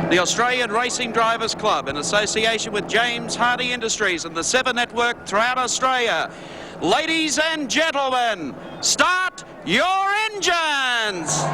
The Australian Racing Drivers Club, in association with James Hardie Industries and the Seven Network throughout Australia. Ladies and gentlemen, start your engines!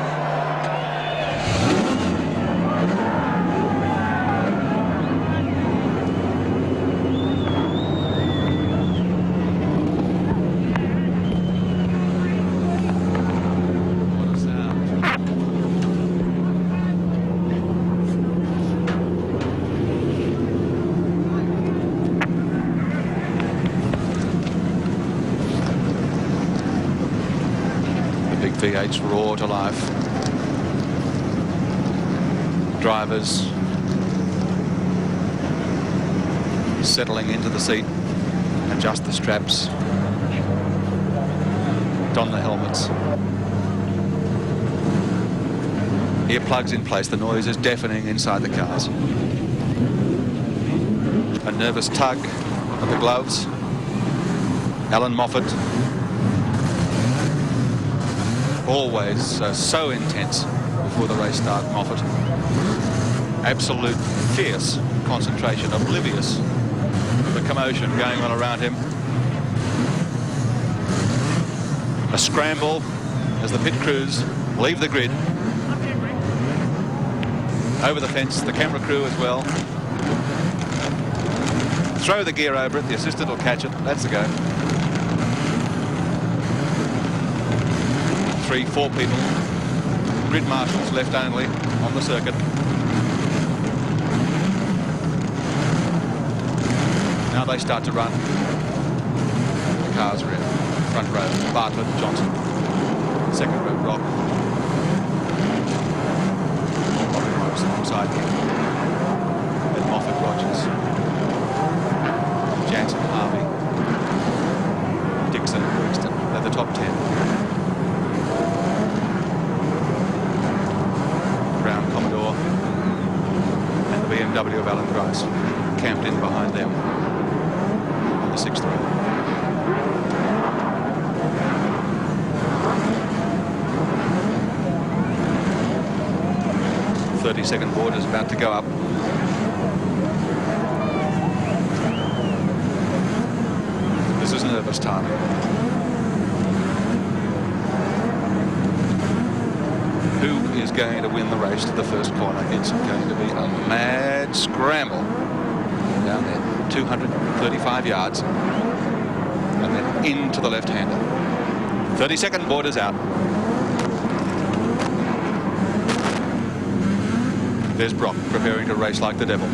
V8s roar to life. Drivers settling into the seat, adjust the straps, don the helmets. Earplugs in place, the noise is deafening inside the cars. A nervous tug of the gloves. Alan Moffat, always so intense before the race start, Moffat. Absolute fierce concentration, oblivious of the commotion going on around him. A scramble as the pit crews leave the grid. Over the fence, the camera crew as well. Throw the gear over it, the assistant will catch it. That's a go. 3-4 people, grid marshals left only on the circuit. Now they start to run. The cars are in front row, Bartlett, Johnson, second row, Brock, Morris alongside him, then Moffat, Rogers, Jansen, Harvey, Dixon, Brixton. They're the top 10. Brown, Commodore, and the BMW of Alan Grice camped in behind them on the 6th row. 30-second board is about to go up. This is nervous time. Who is going to win the race to the first corner? It's going to be a mad scramble down there, 235 yards, and then into the left-hander. 30-second board is out. There's Brock preparing to race like the devil.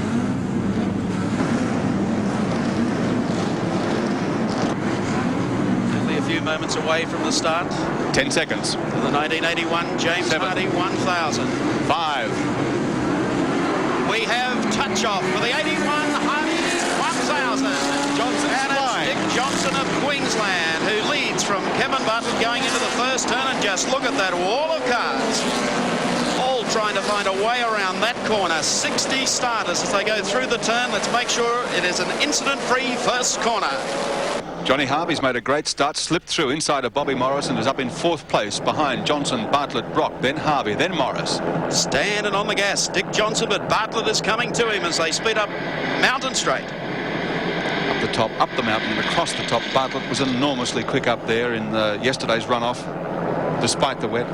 Only a few moments away from the start. 10 seconds. The 1981 James Hardie 1000. 5. We have touch-off for the 81 Hardie 1000. Johnson's and it's Dick Johnson of Queensland who leads from Kevin Bartlett going into the first turn, and just look at that wall of cars. All trying to find a way around that corner. 60 starters as they go through the turn. Let's make sure it is an incident-free first corner. Johnny Harvey's made a great start, slipped through inside of Bobby Morris and is up in 4th place behind Johnson, Bartlett, Brock, then Harvey, then Morris. Standing on the gas, Dick Johnson, but Bartlett is coming to him as they speed up Mountain Straight. Up the top, up the mountain, and across the top. Bartlett was enormously quick up there in yesterday's runoff, despite the wet.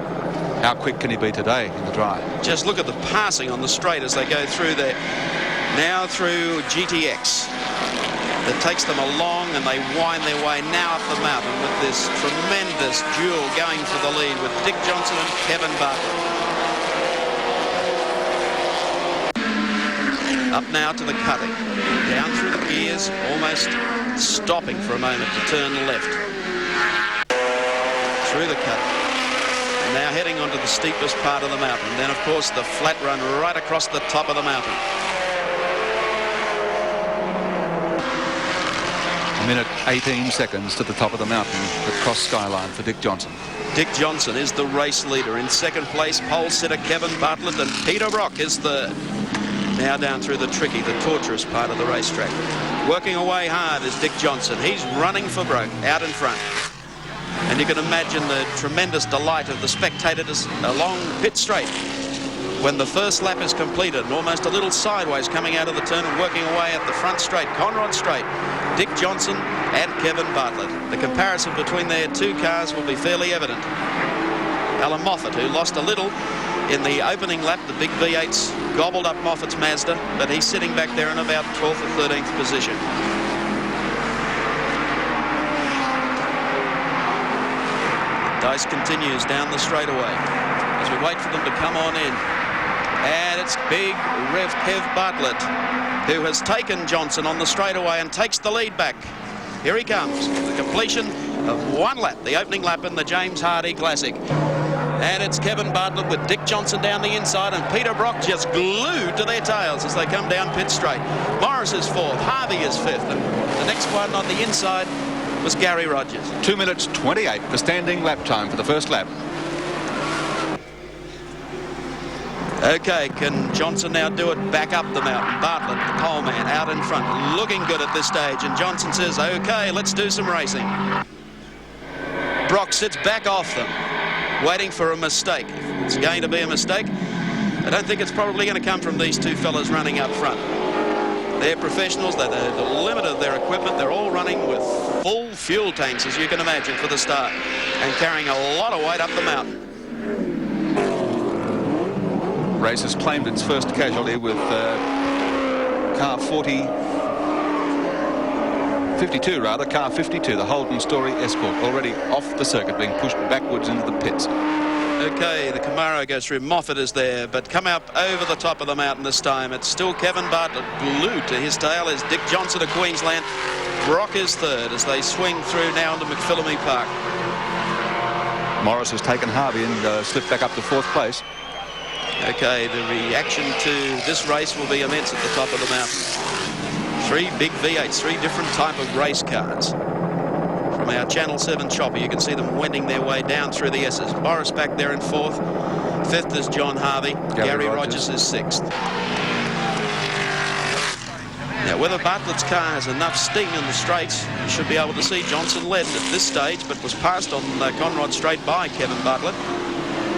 How quick can he be today in the dry? Just look at the passing on the straight as they go through there. Now through GTX. It takes them along and they wind their way now up the mountain with this tremendous duel going for the lead with Dick Johnson and Kevin Bartlett. Up now to the cutting. Down through the gears, almost stopping for a moment to turn left. Through the cutting. Now heading onto the steepest part of the mountain. Then, of course, the flat run right across the top of the mountain. A minute 18 seconds to the top of the mountain, the cross skyline for Dick Johnson. Dick Johnson is the race leader. In second place, pole sitter Kevin Bartlett, and Peter Brock is third. Now down through the tricky, the torturous part of the racetrack. Working away hard is Dick Johnson. He's running for broke out in front. And you can imagine the tremendous delight of the spectators along pit straight. when the first lap is completed, and almost a little sideways coming out of the turn and working away at the front straight, Conrod straight, Dick Johnson and Kevin Bartlett. The comparison between their two cars will be fairly evident. Alan Moffat, who lost a little in the opening lap, the big V8s gobbled up Moffat's Mazda, but he's sitting back there in about 12th or 13th position. The dice continues down the straightaway as we wait for them to come on in. And it's big Rev Kev Bartlett, who has taken Johnson on the straightaway and takes the lead back. Here he comes, the completion of one lap, the opening lap in the James Hardie Classic. And it's Kevin Bartlett with Dick Johnson down the inside and Peter Brock just glued to their tails as they come down pit straight. Morris is fourth, Harvey is fifth, and the next one on the inside was Gary Rogers. 2 minutes 28, the standing lap time for the first lap. Okay, can Johnson now do it back up the mountain? Bartlett, the pole man, out in front, looking good at this stage, and Johnson says, okay, let's do some racing. Brock sits back off them, waiting for a mistake. If it's going to be a mistake, I don't think it's probably going to come from these two fellas running up front. They're professionals, they're the limit of their equipment. They're all running with full fuel tanks, as you can imagine, for the start, and carrying a lot of weight up the mountain. Race has claimed its first casualty with car 52 rather, car 52, the Holden Story Escort, already off the circuit, being pushed backwards into the pits. Okay, the Camaro goes through. Moffat is there, but come up over the top of the mountain this time. It's still Kevin Bartlett, glued to his tail is Dick Johnson of Queensland. Brock is third as they swing through now into McPhillamy Park. Morris has taken Harvey and slipped back up to fourth place. Okay, the reaction to this race will be immense at the top of the mountain. Three big V8s, three different type of race cars. From our Channel 7 chopper, you can see them wending their way down through the S's. Morris back there in fourth. Fifth is John Harvey. Gary Rogers is sixth. Now, whether Bartlett's car has enough steam in the straights, you should be able to see Johnson led at this stage, but was passed on Conrod straight by Kevin Bartlett.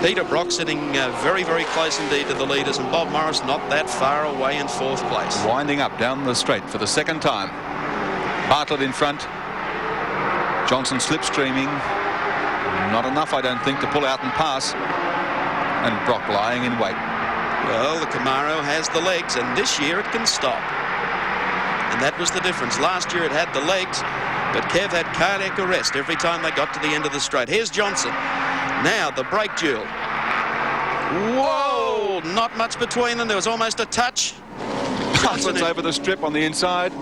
Peter Brock sitting very, very close indeed to the leaders, and Bob Morris not that far away in fourth place. Winding up down the straight for the second time. Bartlett in front. Johnson slipstreaming. Not enough, I don't think, to pull out and pass. And Brock lying in wait. Well, the Camaro has the legs, and this year it can stop. And that was the difference. Last year it had the legs, but Kev had cardiac arrest every time they got to the end of the straight. Here's Johnson. Now the brake duel. Whoa! Not much between them. There was almost a touch. Bartlett's over the strip on the inside.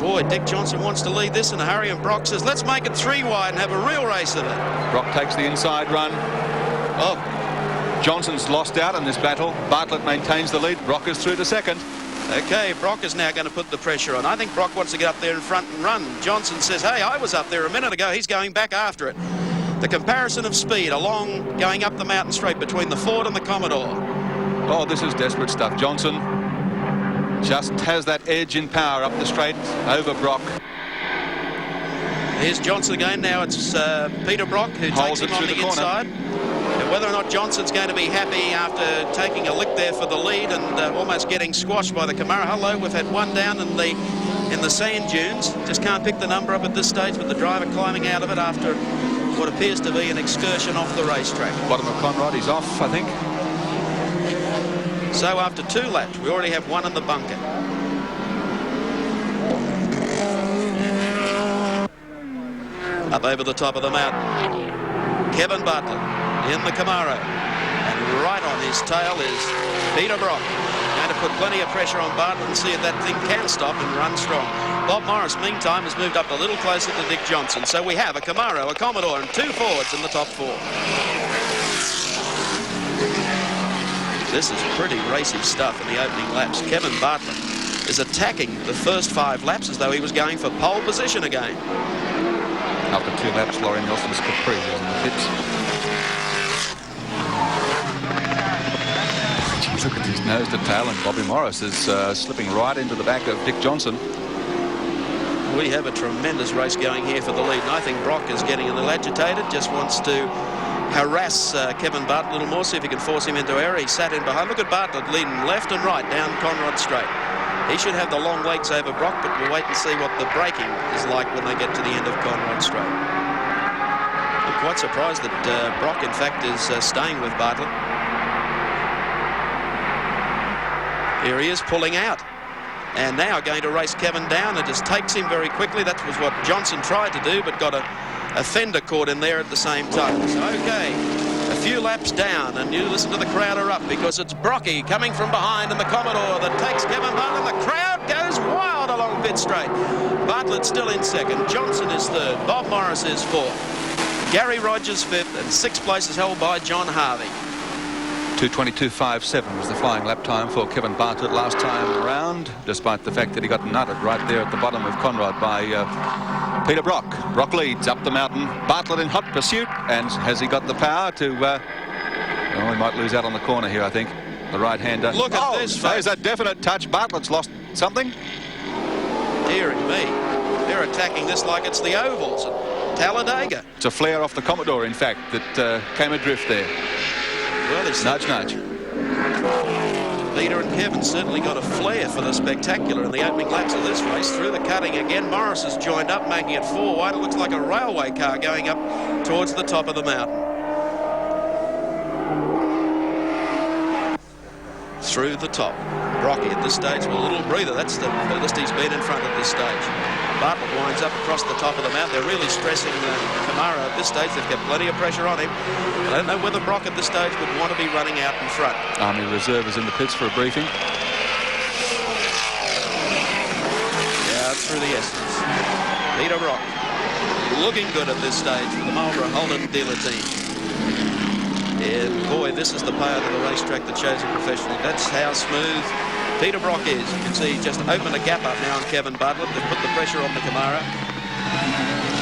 Boy, Dick Johnson wants to lead this in a hurry, and Brock says, let's make it 3 wide and have a real race of it. Brock takes the inside run. Oh, Johnson's lost out in this battle. Bartlett maintains the lead. Brock is through to second. okay, Brock is now going to put the pressure on. I think Brock wants to get up there in front and run. Johnson says, hey, I was up there a minute ago. He's going back after it. The comparison of speed along going up the mountain straight between the Ford and the Commodore. Oh, this is desperate stuff. Johnson just has that edge in power up the straight over Brock. Here's Johnson again. Now it's Peter Brock who takes him on the inside. And whether or not Johnson's going to be happy after taking a lick there for the lead and almost getting squashed by the Camaro. Hello, we've had one down in the sand dunes. Just can't pick the number up at this stage, but the driver climbing out of it after what appears to be an excursion off the racetrack. Bottom of Conrod, he's off, I think. So after 2 laps, we already have one in the bunker. Up over the top of the mountain, Kevin Bartlett in the Camaro. And right on his tail is Peter Brock. Going to put plenty of pressure on Bartlett and see if that thing can stop and run strong. Bob Morris, meantime, has moved up a little closer to Dick Johnson. So we have a Camaro, a Commodore, and 2 Fords in the top 4. This is pretty racy stuff in the opening laps. Kevin Bartlett is attacking the first 5 laps as though he was going for pole position again. After 2 laps, Laurie Nelson's Capri on the pits. Geez, look at his nose to tail, and Bobby Morris is slipping right into the back of Dick Johnson. We have a tremendous race going here for the lead, and I think Brock is getting a little agitated, just wants to harass Kevin Bartlett a little more, see if he can force him into error. He sat in behind. Look at Bartlett leading left and right down Conrod Straight. He should have the long legs over Brock, but we'll wait and see what the braking is like when they get to the end of Conrod Straight. I'm quite surprised that Brock, in fact, is staying with Bartlett. Here he is pulling out. And now going to race Kevin down and just takes him very quickly. That was what Johnson tried to do, but got a fender caught in there at the same time. So, okay, a few laps down, and you listen to the crowd are up because it's Brocky coming from behind in the Commodore that takes Kevin Bartlett. The crowd goes wild along pit straight. Bartlett still in second. Johnson is third. Bob Morris is fourth. Gary Rogers fifth, and sixth place is held by John Harvey. 2:22.57 was the flying lap time for Kevin Bartlett last time around, despite the fact that he got nutted right there at the bottom of Conrod by Peter Brock. Brock leads up the mountain. Bartlett in hot pursuit, and has he got the power to... well, he might lose out on the corner here, I think. The right-hander. Look at this. There's a definite touch. Bartlett's lost something. Dearie me. They're attacking this like it's the ovals at Talladega. It's a flare off the Commodore, in fact, that came adrift there. Well, nudge, nudge. Peter and Kevin certainly got a flair for the spectacular in the opening laps of this race. Through the cutting again, Morris has joined up, making it 4 wide. It looks like a railway car going up towards the top of the mountain. Through the top. Brocky at this stage with a little breather. That's the furthest he's been in front at this stage. Bartlett winds up across the top of the mountain. They're really stressing Camara at this stage. They've kept plenty of pressure on him. I don't know whether Brock at this stage would want to be running out in front. Army Reserve is in the pits for a briefing. Yeah, it's through the Esters. Peter Brock looking good at this stage for the Marlborough Holden dealer team. Yeah, boy, this is the part of the racetrack that shows a professional. That's how smooth Peter Brock is. You can see he's just opened a gap up now on Kevin Bartlett. They've put the pressure on the Camara.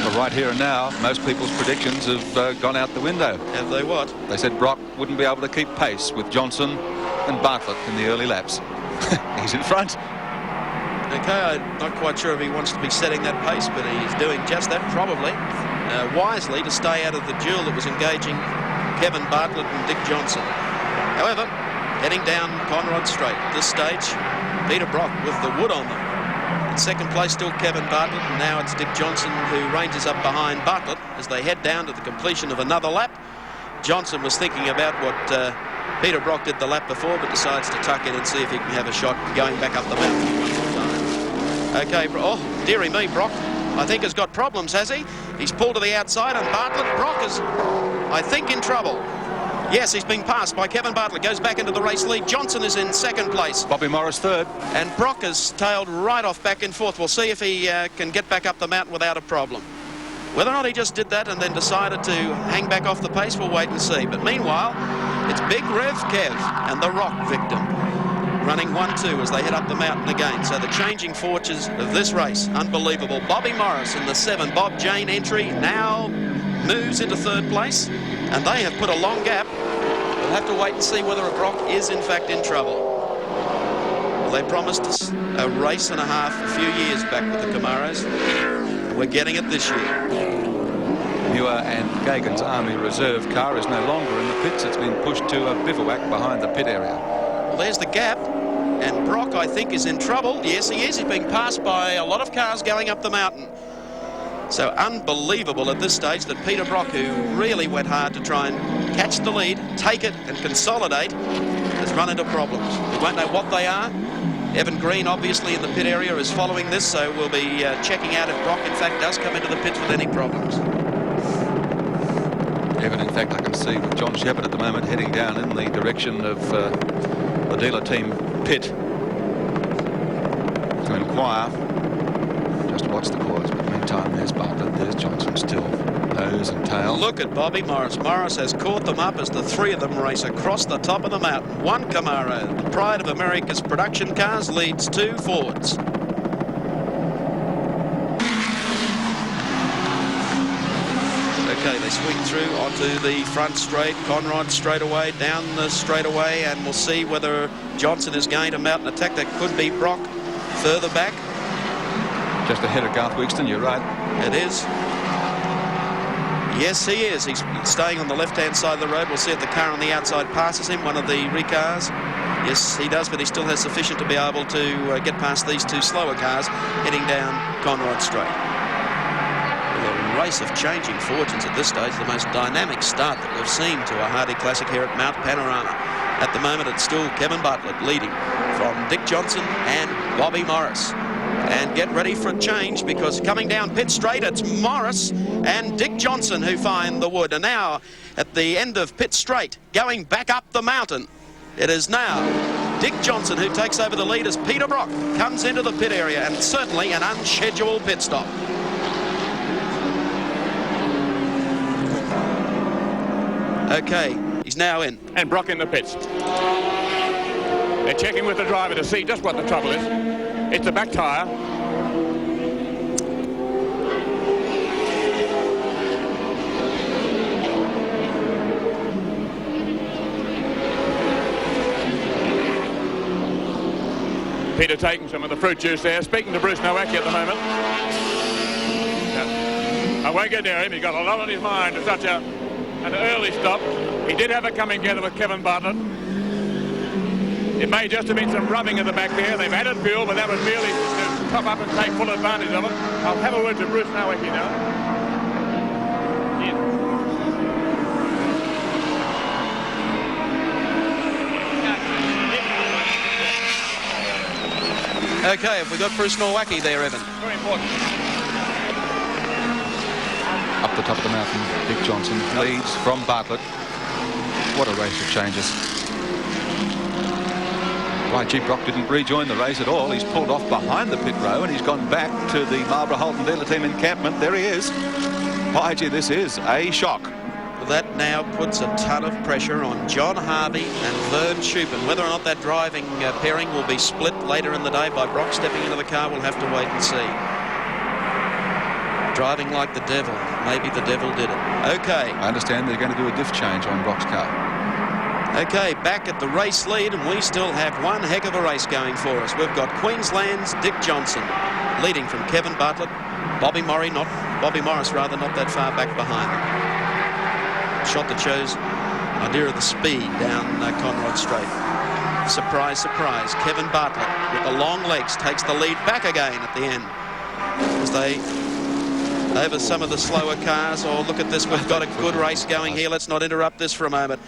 But right here and now, most people's predictions have gone out the window. Have they what? They said Brock wouldn't be able to keep pace with Johnson and Bartlett in the early laps. He's in front. Okay, I'm not quite sure if he wants to be setting that pace, but he's doing just that probably. Wisely to stay out of the duel that was engaging Kevin Bartlett and Dick Johnson. However, heading down Conrod Straight at this stage, Peter Brock with the wood on them. In second place still Kevin Bartlett, and now it's Dick Johnson who ranges up behind Bartlett as they head down to the completion of another lap. Johnson was thinking about what Peter Brock did the lap before, but decides to tuck in and see if he can have a shot going back up the mountain one more time. Okay, oh, dearie me, Brock, I think has got problems, has he? He's pulled to the outside, and Bartlett, Brock is, I think, in trouble. Yes, he's been passed by Kevin Bartlett. Goes back into the race lead. Johnson is in second place. Bobby Morris third. And Brock has tailed right off back and forth. We'll see if he can get back up the mountain without a problem. Whether or not he just did that and then decided to hang back off the pace, we'll wait and see. But meanwhile, it's Big Rev Kev and the Rock victim running 1-2 as they head up the mountain again. So the changing fortunes of this race, unbelievable. Bobby Morris in the 7 Bob Jane entry now moves into third place, and they have put a long gap. We'll have to wait and see whether Brock is in fact in trouble. Well, they promised us a race and a half a few years back with the Camaros. We're getting it this year. Muir and Gagan's Army Reserve car is no longer in the pits. It's been pushed to a bivouac behind the pit area. Well, there's the gap, and Brock, I think, is in trouble. Yes, he is. He's being passed by a lot of cars going up the mountain. So unbelievable at this stage that Peter Brock, who really went hard to try and catch the lead, take it and consolidate, has run into problems. We won't know what they are. Evan Green, obviously, in the pit area is following this, so we'll be checking out if Brock, in fact, does come into the pits with any problems. Evan, in fact, I can see with John Shepherd at the moment heading down in the direction of the dealer team pit to inquire just what's the cause. But meantime, there's Bartlett, there's Johnson still, nose and tail. Look at Bobby Morris. Morris has caught them up as the three of them race across the top of the mountain. One Camaro, the pride of America's production cars, leads 2 Fords. Okay, they swing through onto the front straight, Conrod straightaway, down the straightaway, and we'll see whether Johnson is going to mount an attack. That could be Brock further back. Just ahead of Garth Wigston, you're right. It is. Yes, he is. He's staying on the left-hand side of the road. We'll see if the car on the outside passes him, one of the recars. Yes, he does, but he still has sufficient to be able to get past these two slower cars heading down Conrod Straight. A race of changing fortunes at this stage. The most dynamic start that we've seen to a Hardie Classic here at Mount Panorama. At the moment, it's still Kevin Bartlett leading from Dick Johnson and Bobby Morris. And get ready for a change, because coming down pit straight, it's Morris and Dick Johnson who find the wood. And now, at the end of pit straight, going back up the mountain, it is now Dick Johnson who takes over the lead as Peter Brock comes into the pit area, and certainly an unscheduled pit stop. Okay, he's now in. And Brock in the pits. They're checking with the driver to see just what the trouble is. It's the back tyre. Peter taking some of the fruit juice there. Speaking to Bruce Nowacki at the moment. I won't go near him. He's got a lot on his mind to such an early stop. He did have it coming together with Kevin Bartlett. It may just have been some rubbing at the back there. They've added fuel, but that was merely to top up and take full advantage of it. I'll have a word to Bruce Nowacki now. Okay, have we got Bruce Nowacki there, Evan? Very important. Up the top of the mountain, Dick Johnson leads from Bartlett. What a race of changes. YG Brock didn't rejoin the race at all. He's pulled off behind the pit row and he's gone back to the Marlborough Holton dealer team encampment. There he is. YG, this is a shock. That now puts a ton of pressure on John Harvey and Vern Shupin. Whether or not that driving pairing will be split later in the day by Brock stepping into the car, we'll have to wait and see. Driving like the devil. Maybe the devil did it. Okay. I understand they're going to do a diff change on Brock's car. Okay, back at the race lead, and we still have one heck of a race going for us. We've got Queensland's Dick Johnson leading from Kevin Bartlett. Bobby Morris, not that far back behind him. Shot that shows an idea of the speed down Conrod Straight. Surprise, surprise. Kevin Bartlett with the long legs takes the lead back again at the end as they over some of the slower cars. Oh, look at this. We've got a good race going here. Let's not interrupt this for a moment.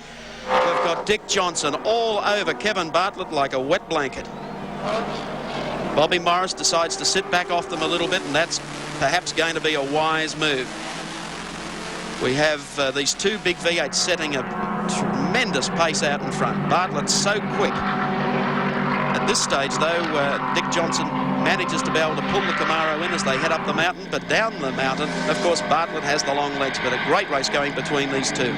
We've got Dick Johnson all over Kevin Bartlett like a wet blanket. Bobby Morris decides to sit back off them a little bit, and that's perhaps going to be a wise move. We have these two big V8s setting a tremendous pace out in front. Bartlett's so quick. At this stage, though, Dick Johnson manages to be able to pull the Camaro in as they head up the mountain, but down the mountain, of course, Bartlett has the long legs, but a great race going between these two.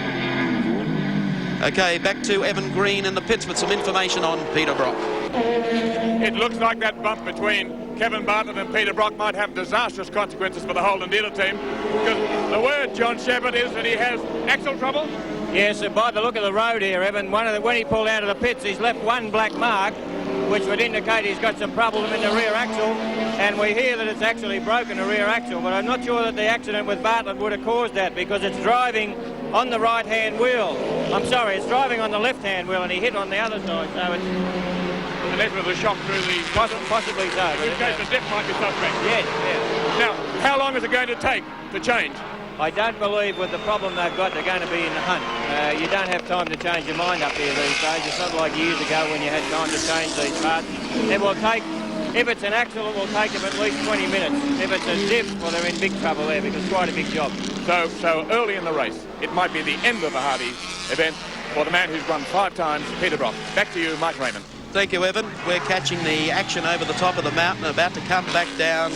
Okay, back to Evan Green in the pits with some information on Peter Brock. It looks like that bump between Kevin Bartlett and Peter Brock might have disastrous consequences for the Holden dealer team, because the word, John Shepard, is that he has axle trouble. Yes, and by the look of the road here, Evan, when he pulled out of the pits, he's left one black mark, which would indicate he's got some problem in the rear axle, and we hear that it's actually broken the rear axle, but I'm not sure that the accident with Bartlett would have caused that, because it's driving on the right-hand wheel. I'm sorry, it's driving on the left-hand wheel, and he hit on the other side, so it's... Unless with a shock through the... Possibly so. In case the dip might be suspect. Yes, yes. Now, how long is it going to take to change? I don't believe with the problem they've got, they're going to be in the hunt. You don't have time to change your mind up here these days. It's not like years ago when you had time to change these parts. It will take, if it's an axle, it will take them at least 20 minutes. If it's a dip, well, they're in big trouble there because it's quite a big job. So early in the race, it might be the end of the Hardie event for the man who's run 5 times, Peter Brock. Back to you, Mike Raymond. Thank you, Evan. We're catching the action over the top of the mountain, about to come back down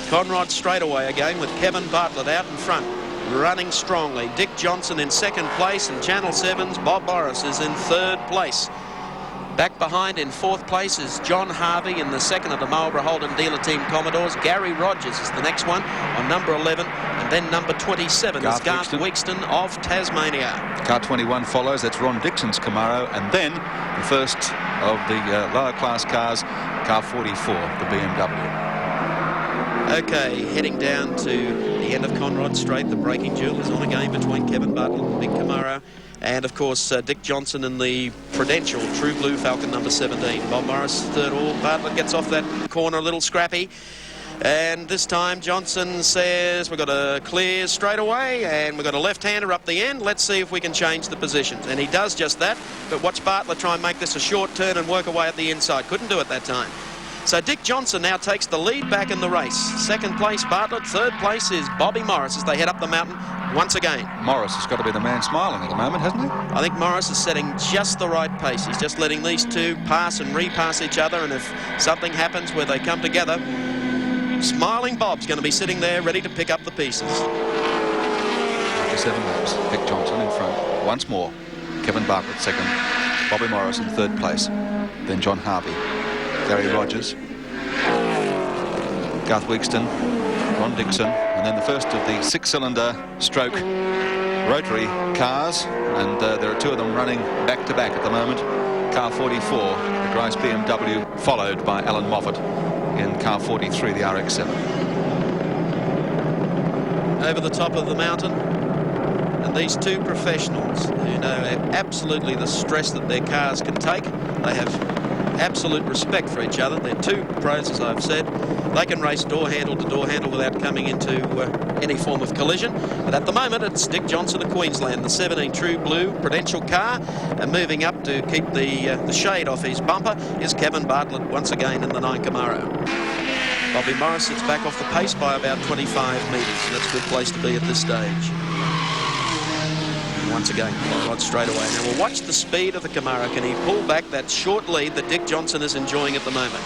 Conrod straightaway again with Kevin Bartlett out in front, running strongly. Dick Johnson in second place, and Channel 7's Bob Morris is in third place. Back behind in fourth place is John Harvey in the second of the Marlborough Holden dealer team Commodores. Gary Rogers is the next one on number 11, and then number 27 is Garth Wixton of Tasmania. Car 21 follows. That's Ron Dixon's Camaro, and then the first of the lower class cars, car 44, the BMW. Okay, heading down to the end of Conrod Straight. The braking duel is on again between Kevin Bartlett and Big Camaro. And, of course, Dick Johnson in the Prudential True Blue Falcon number 17. Bob Morris, third all. Bartlett gets off that corner a little scrappy. And this time Johnson says we've got a clear straight away and we've got a left-hander up the end. Let's see if we can change the positions. And he does just that. But watch Bartlett try and make this a short turn and work away at the inside. Couldn't do it that time. So Dick Johnson now takes the lead back in the race. Second place Bartlett. Third place is Bobby Morris as they head up the mountain once again. Morris has got to be the man smiling at the moment, hasn't he? I think Morris is setting just the right pace. He's just letting these two pass and repass each other, and if something happens where they come together, smiling Bob's going to be sitting there ready to pick up the pieces. 7 laps. Dick Johnson in front. Once more. Kevin Bartlett second. Bobby Morris in third place. Then John Hardie. Gary Rogers. Garth Wigston. Ron Dixon. And then the first of the 6-cylinder stroke rotary cars. And there are two of them running back-to-back at the moment. Car 44, the Grice BMW, followed by Alan Moffat in car 43, the RX-7. Over the top of the mountain, and these two professionals who know absolutely the stress that their cars can take. They have absolute respect for each other. They're two pros, as I've said. They can race door handle to door handle without coming into any form of collision. But at the moment, it's Dick Johnson of Queensland, the 17 True Blue Prudential car. And moving up to keep the shade off his bumper is Kevin Bartlett once again in the 9 Camaro. Bobby Morris sits back off the pace by about 25 metres. That's a good place to be at this stage. And once again, Conrod straight away. Now we'll watch the speed of the Camaro. Can he pull back that short lead that Dick Johnson is enjoying at the moment?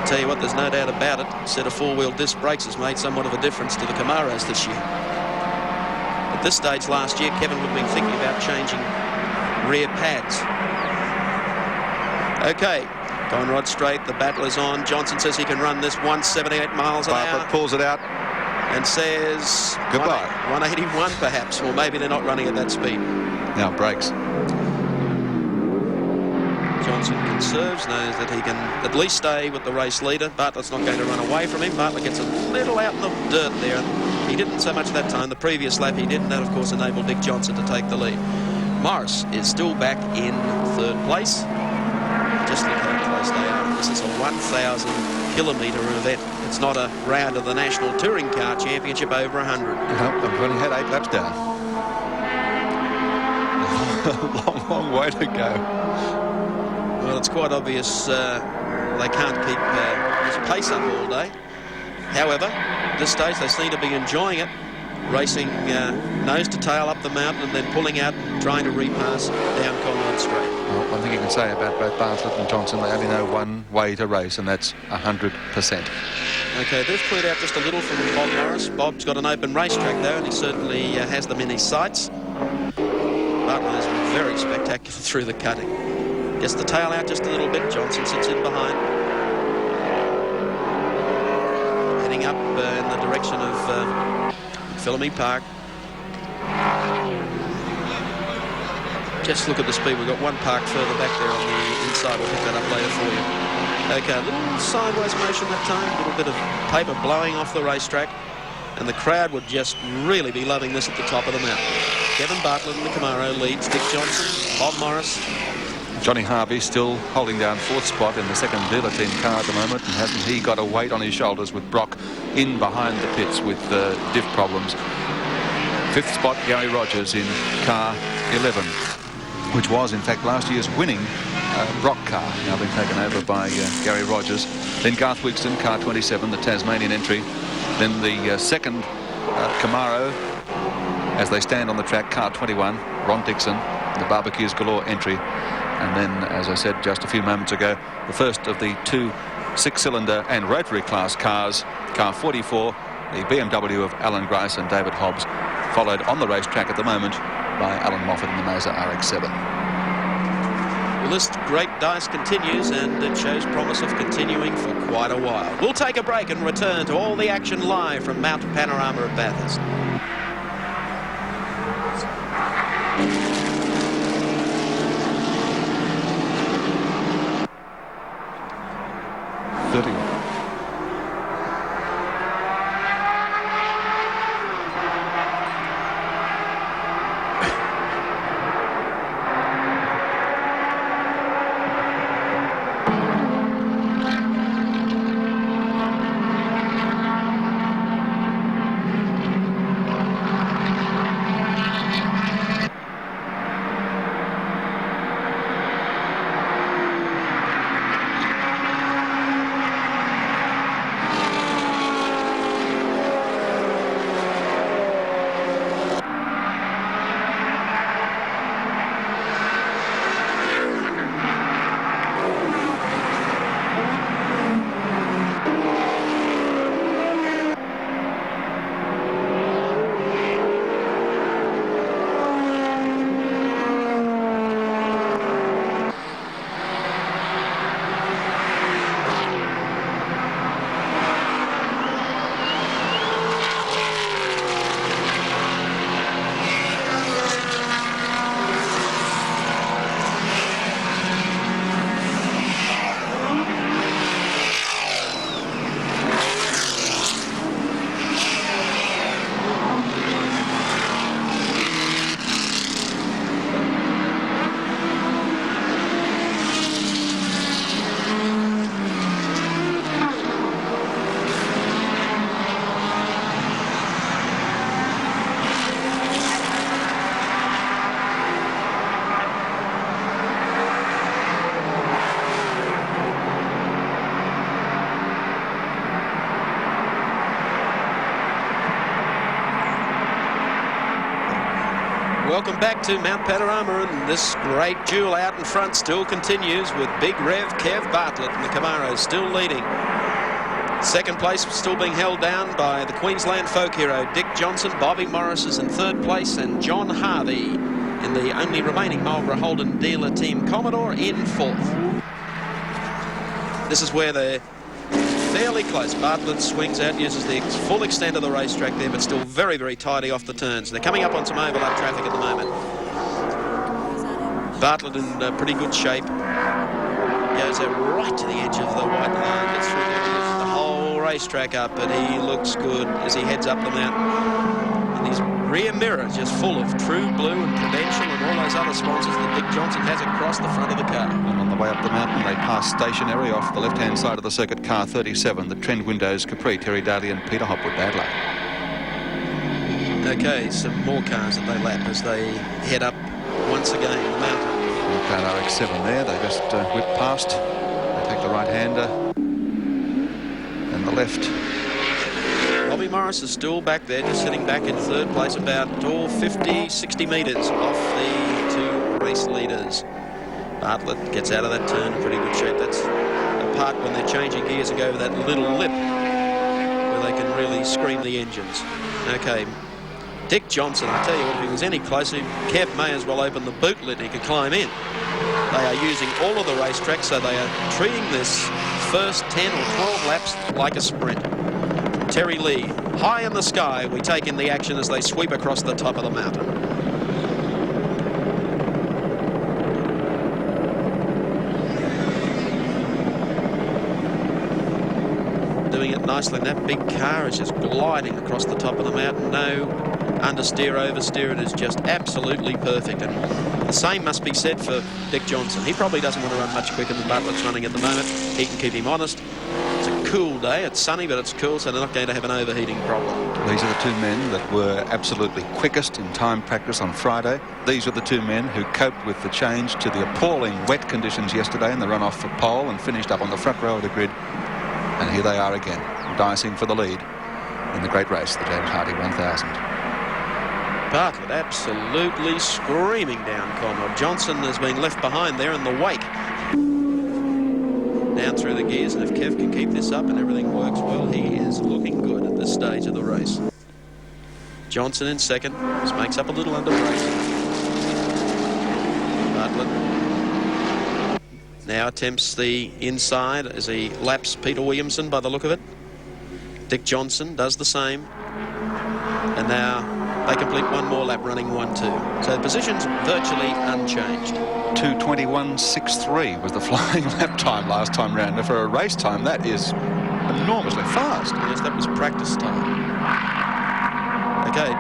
Tell you what, there's no doubt about it. A set of four-wheel disc brakes has made somewhat of a difference to the Camaros this year. At this stage last year, Kevin would have been thinking about changing rear pads. Okay, Conrod straight, the battle is on. Johnson says he can run this 178 miles an hour. Bartlett pulls it out and says goodbye. 181 perhaps, or maybe they're not running at that speed. Now brakes. Johnson conserves, knows that he can at least stay with the race leader. Bartlett's not going to run away from him. Bartlett gets a little out in the dirt there, and he didn't so much that time. The previous lap he did, and that of course enabled Dick Johnson to take the lead. Morris is still back in third place. Just look how close they are. This is a 1,000-kilometre event. It's not a round of the National Touring Car Championship over 100. No, I've only had 8 laps down. A long way to go. Well, it's quite obvious they can't keep this pace up all day. However, at this stage they seem to be enjoying it, racing nose to tail up the mountain and then pulling out and trying to repass down Conrod Straight. Well, one thing you can say about both Bartlett and Johnson, they only know one way to race, and that's 100%. Okay, they've cleared out just a little from Bob Morris. Bob's got an open racetrack though, and he certainly has them in his sights. Bartlett is very spectacular through the cutting. Gets the tail out just a little bit. Johnson sits in behind. Heading up in the direction of Philomene Park. Just look at the speed. We've got one park further back there on the inside. We'll pick that up later for you. Okay, a little sideways motion that time. A little bit of paper blowing off the racetrack. And the crowd would just really be loving this at the top of the mountain. Kevin Bartlett in the Camaro leads Dick Johnson, Bob Morris. Johnny Harvey still holding down 4th spot in the second dealer team car at the moment, and hasn't he got a weight on his shoulders with Brock in behind the pits with diff problems. 5th spot Gary Rogers in car 11, which was in fact last year's winning Brock car, now been taken over by Gary Rogers. Then Garth Wigston, car 27, the Tasmanian entry. Then the second Camaro as they stand on the track, car 21, Ron Dixon, the Barbecues Galore entry. And then, as I said just a few moments ago, the first of the 2 6-cylinder and rotary class cars, car 44, the BMW of Alan Grice and David Hobbs, followed on the racetrack at the moment by Alan Moffat in the Mazda RX-7. Well, this great dice continues, and it shows promise of continuing for quite a while. We'll take a break and return to all the action live from Mountain Panorama at Bathurst. 30. Welcome back to Mount Panorama, and this great duel out in front still continues with Big Rev Kev Bartlett and the Camaros still leading. Second place still being held down by the Queensland folk hero Dick Johnson. Bobby Morris is in third place, and John Hardie in the only remaining Marlborough Holden dealer team Commodore in fourth. This is where they're fairly close. Bartlett swings out, uses the full extent of the racetrack there, but still very, very tidy off the turns. They're coming up on some overlap traffic at the moment. Bartlett in pretty good shape. Goes out right to the edge of the white line. Gets through the whole racetrack up, but he looks good as he heads up the mountain. And his rear mirror is just full of True Blue and Prudential and all those other sponsors that Dick Johnson has across the front of the car. And on the way up the mountain, they pass stationary off the left-hand side of the circuit, car 37, the Trend Windows Capri, Terry Daly and Peter Hopwood Badley. Okay, some more cars that they lap as they head up once again the mountain. Car RX-7 there, they just whip past. They take the right-hander and the left. Bobby Morris is still back there, just sitting back in third place, about 50, 60 metres off the two race leaders. Bartlett gets out of that turn in pretty good shape. That's a part when they're changing gears and go over that little lip where they can really scream the engines. Okay, Dick Johnson, I tell you what, if he was any closer, Kev may as well open the boot lid and he could climb in. They are using all of the racetrack, so they are treating this first 10 or 12 laps like a sprint. Terry Lee, high in the sky, we take in the action as they sweep across the top of the mountain. Doing it nicely, and that big car is just gliding across the top of the mountain. No understeer, oversteer, it is just absolutely perfect. And the same must be said for Dick Johnson. He probably doesn't want to run much quicker than Bartlett's running at the moment. He can keep him honest. It's a cool day. It's sunny, but it's cool, so they're not going to have an overheating problem. These are the two men that were absolutely quickest in time practice on Friday. These are the two men who coped with the change to the appalling wet conditions yesterday in the run-off for pole and finished up on the front row of the grid. And here they are again, dicing for the lead in the great race, the James Hardie 1000. Bartlett absolutely screaming down Conrad. Johnson has been left behind there in the wake. Down through the gears, and if Kev can keep this up and everything works well, he is looking good at this stage of the race. Johnson in second, just makes up a little under brace. Bartlett now attempts the inside as he laps Peter Williamson by the look of it. Dick Johnson does the same, and now they complete one more lap running 1-2. So the position's virtually unchanged. 2:21.63 was the flying lap time last time round. Now for a race time, that is enormously fast. Yes, that was practice time. Okay,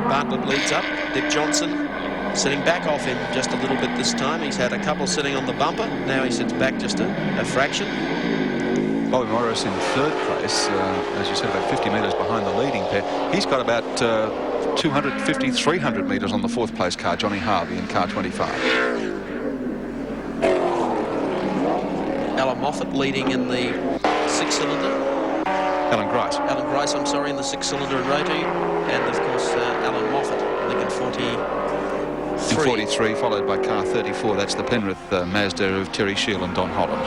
Bartlett leads up. Dick Johnson sitting back off him just a little bit this time. He's had a couple sitting on the bumper. Now he sits back just a fraction. Bobby Morris in third place, as you said, about 50 metres behind the leading pair. He's got about 250, 300 metres on the fourth place car, Johnny Harvey, in car 25. Alan Moffat leading in the six-cylinder. Alan Grice, I'm sorry, in the six-cylinder and rotary. And, of course, Alan Moffat, I think, at 43, followed by car 34. That's the Penrith Mazda of Terry Shield and Don Holland.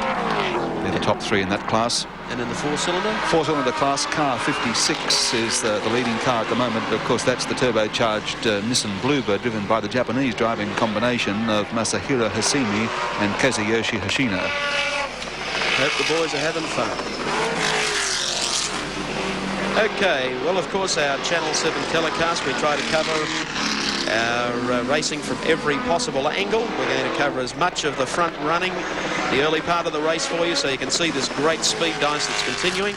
They're the top three in that class. And in the four-cylinder? Four-cylinder class, car 56 is the leading car at the moment. Of course, that's the turbocharged Nissan Bluebird, driven by the Japanese driving combination of Masahiro Hasimi and Kazuyoshi Hoshino. Hope the boys are having fun. Okay, well, of course, our Channel 7 telecast, we try to cover our racing from every possible angle. We're going to cover as much of the front running, the early part of the race for you, so you can see this great speed dice that's continuing.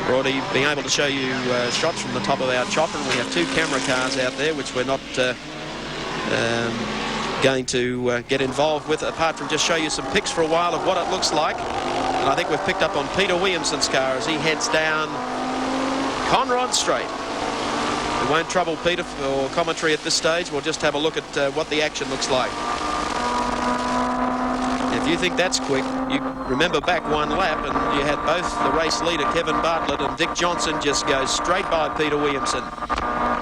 We're already being able to show you shots from the top of our chopper, and we have two camera cars out there, which we're not going to get involved with, apart from just show you some pics for a while of what it looks like. And I think we've picked up on Peter Williamson's car as he heads down Conrod Straight. We won't trouble Peter for commentary at this stage. We'll just have a look at what the action looks like. If you think that's quick, you remember back one lap and you had both the race leader Kevin Bartlett and Dick Johnson just go straight by Peter Williamson.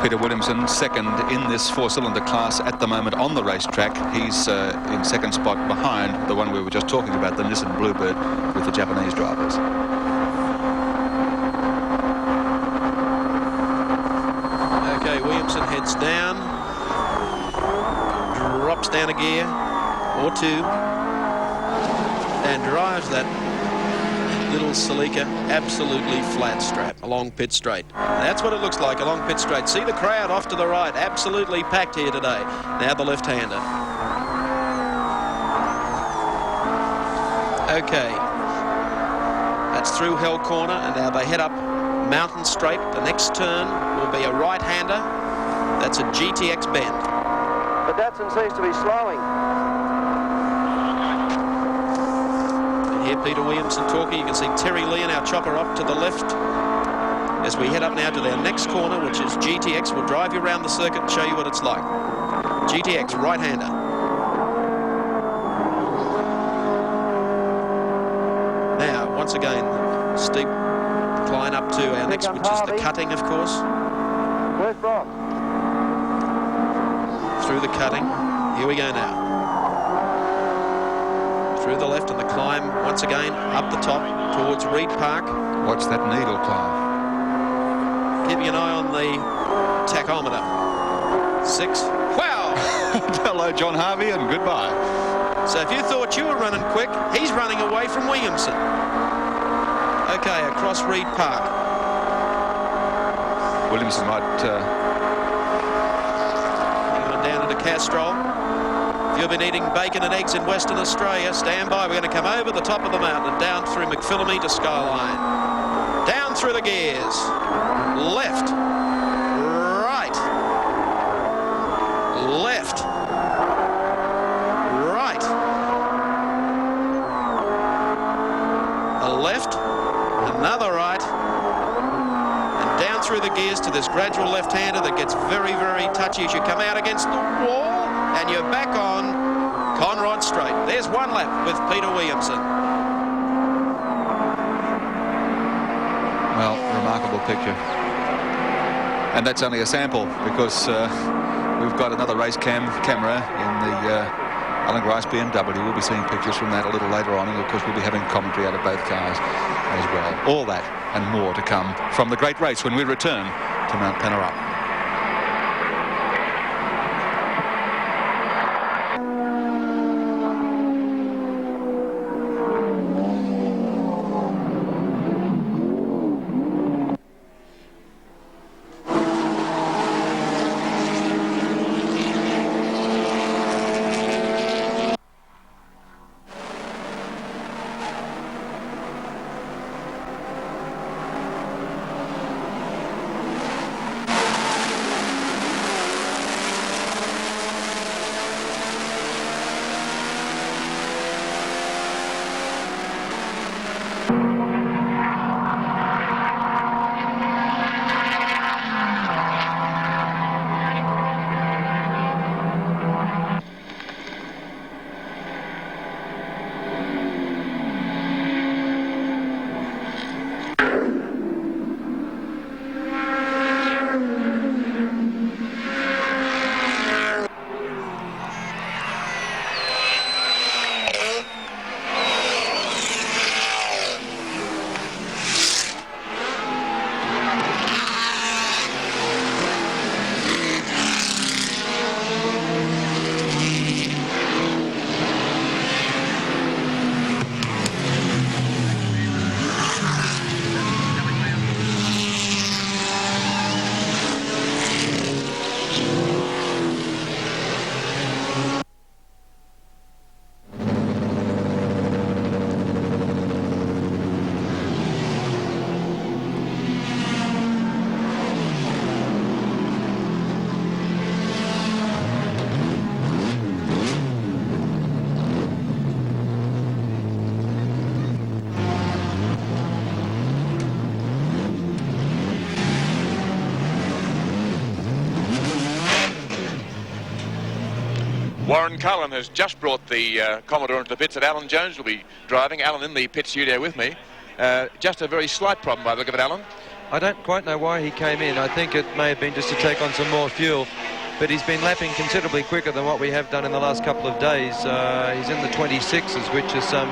Peter Williamson second in this four-cylinder class at the moment on the racetrack. He's in second spot behind the one we were just talking about, the Nissan Bluebird with the Japanese drivers. Okay, Williamson heads down, drops down a gear or two, and drives that little Celica absolutely flat strap along pit straight. That's what it looks like along pit straight. See the crowd off to the right, absolutely packed here today. Now the left-hander. Okay, that's through Hell Corner, and now they head up Mountain Straight. The next turn will be a right-hander. That's a GTX bend. But Datsun seems to be slowing. Here Peter Williamson talking. You can see Terry Lee and our chopper up to the left as we head up now to their next corner, which is GTX. We'll drive you around the circuit and show you what it's like. GTX right-hander. Now once again steep climb up to our next, which is the cutting, of course. Where's Brock? Through the cutting. Here we go now. Through the left and the climb once again up the top towards Reed Park. Watch that needle climb. Keeping an eye on the tachometer. 6. Wow! Hello, John Harvey, and goodbye. So if you thought you were running quick, he's running away from Williamson. Okay, across Reed Park. Williamson might... Going down into Castrol. If you've been eating bacon and eggs in Western Australia, stand by. We're going to come over the top of the mountain and down through McPhillamy to Skyline. Down through the gears. Left. Right. Left. Right. A left. Another right. And down through the gears to this gradual left-hander that gets very, very touchy as you come out against the wall. And you're back on Conrod Straight. There's one lap with Peter Williamson. Well, remarkable picture. And that's only a sample, because we've got another race camera in the Alan Grice BMW. We'll be seeing pictures from that a little later on, and of course we'll be having commentary out of both cars as well. All that and more to come from the great race when we return to Mount Panorama. Warren Cullen has just brought the Commodore into the pits that Alan Jones will be driving. Alan in the pit studio with me. Just a very slight problem by the look of it, Alan. I don't quite know why he came in. I think it may have been just to take on some more fuel. But he's been lapping considerably quicker than what we have done in the last couple of days. He's in the 26s, which is some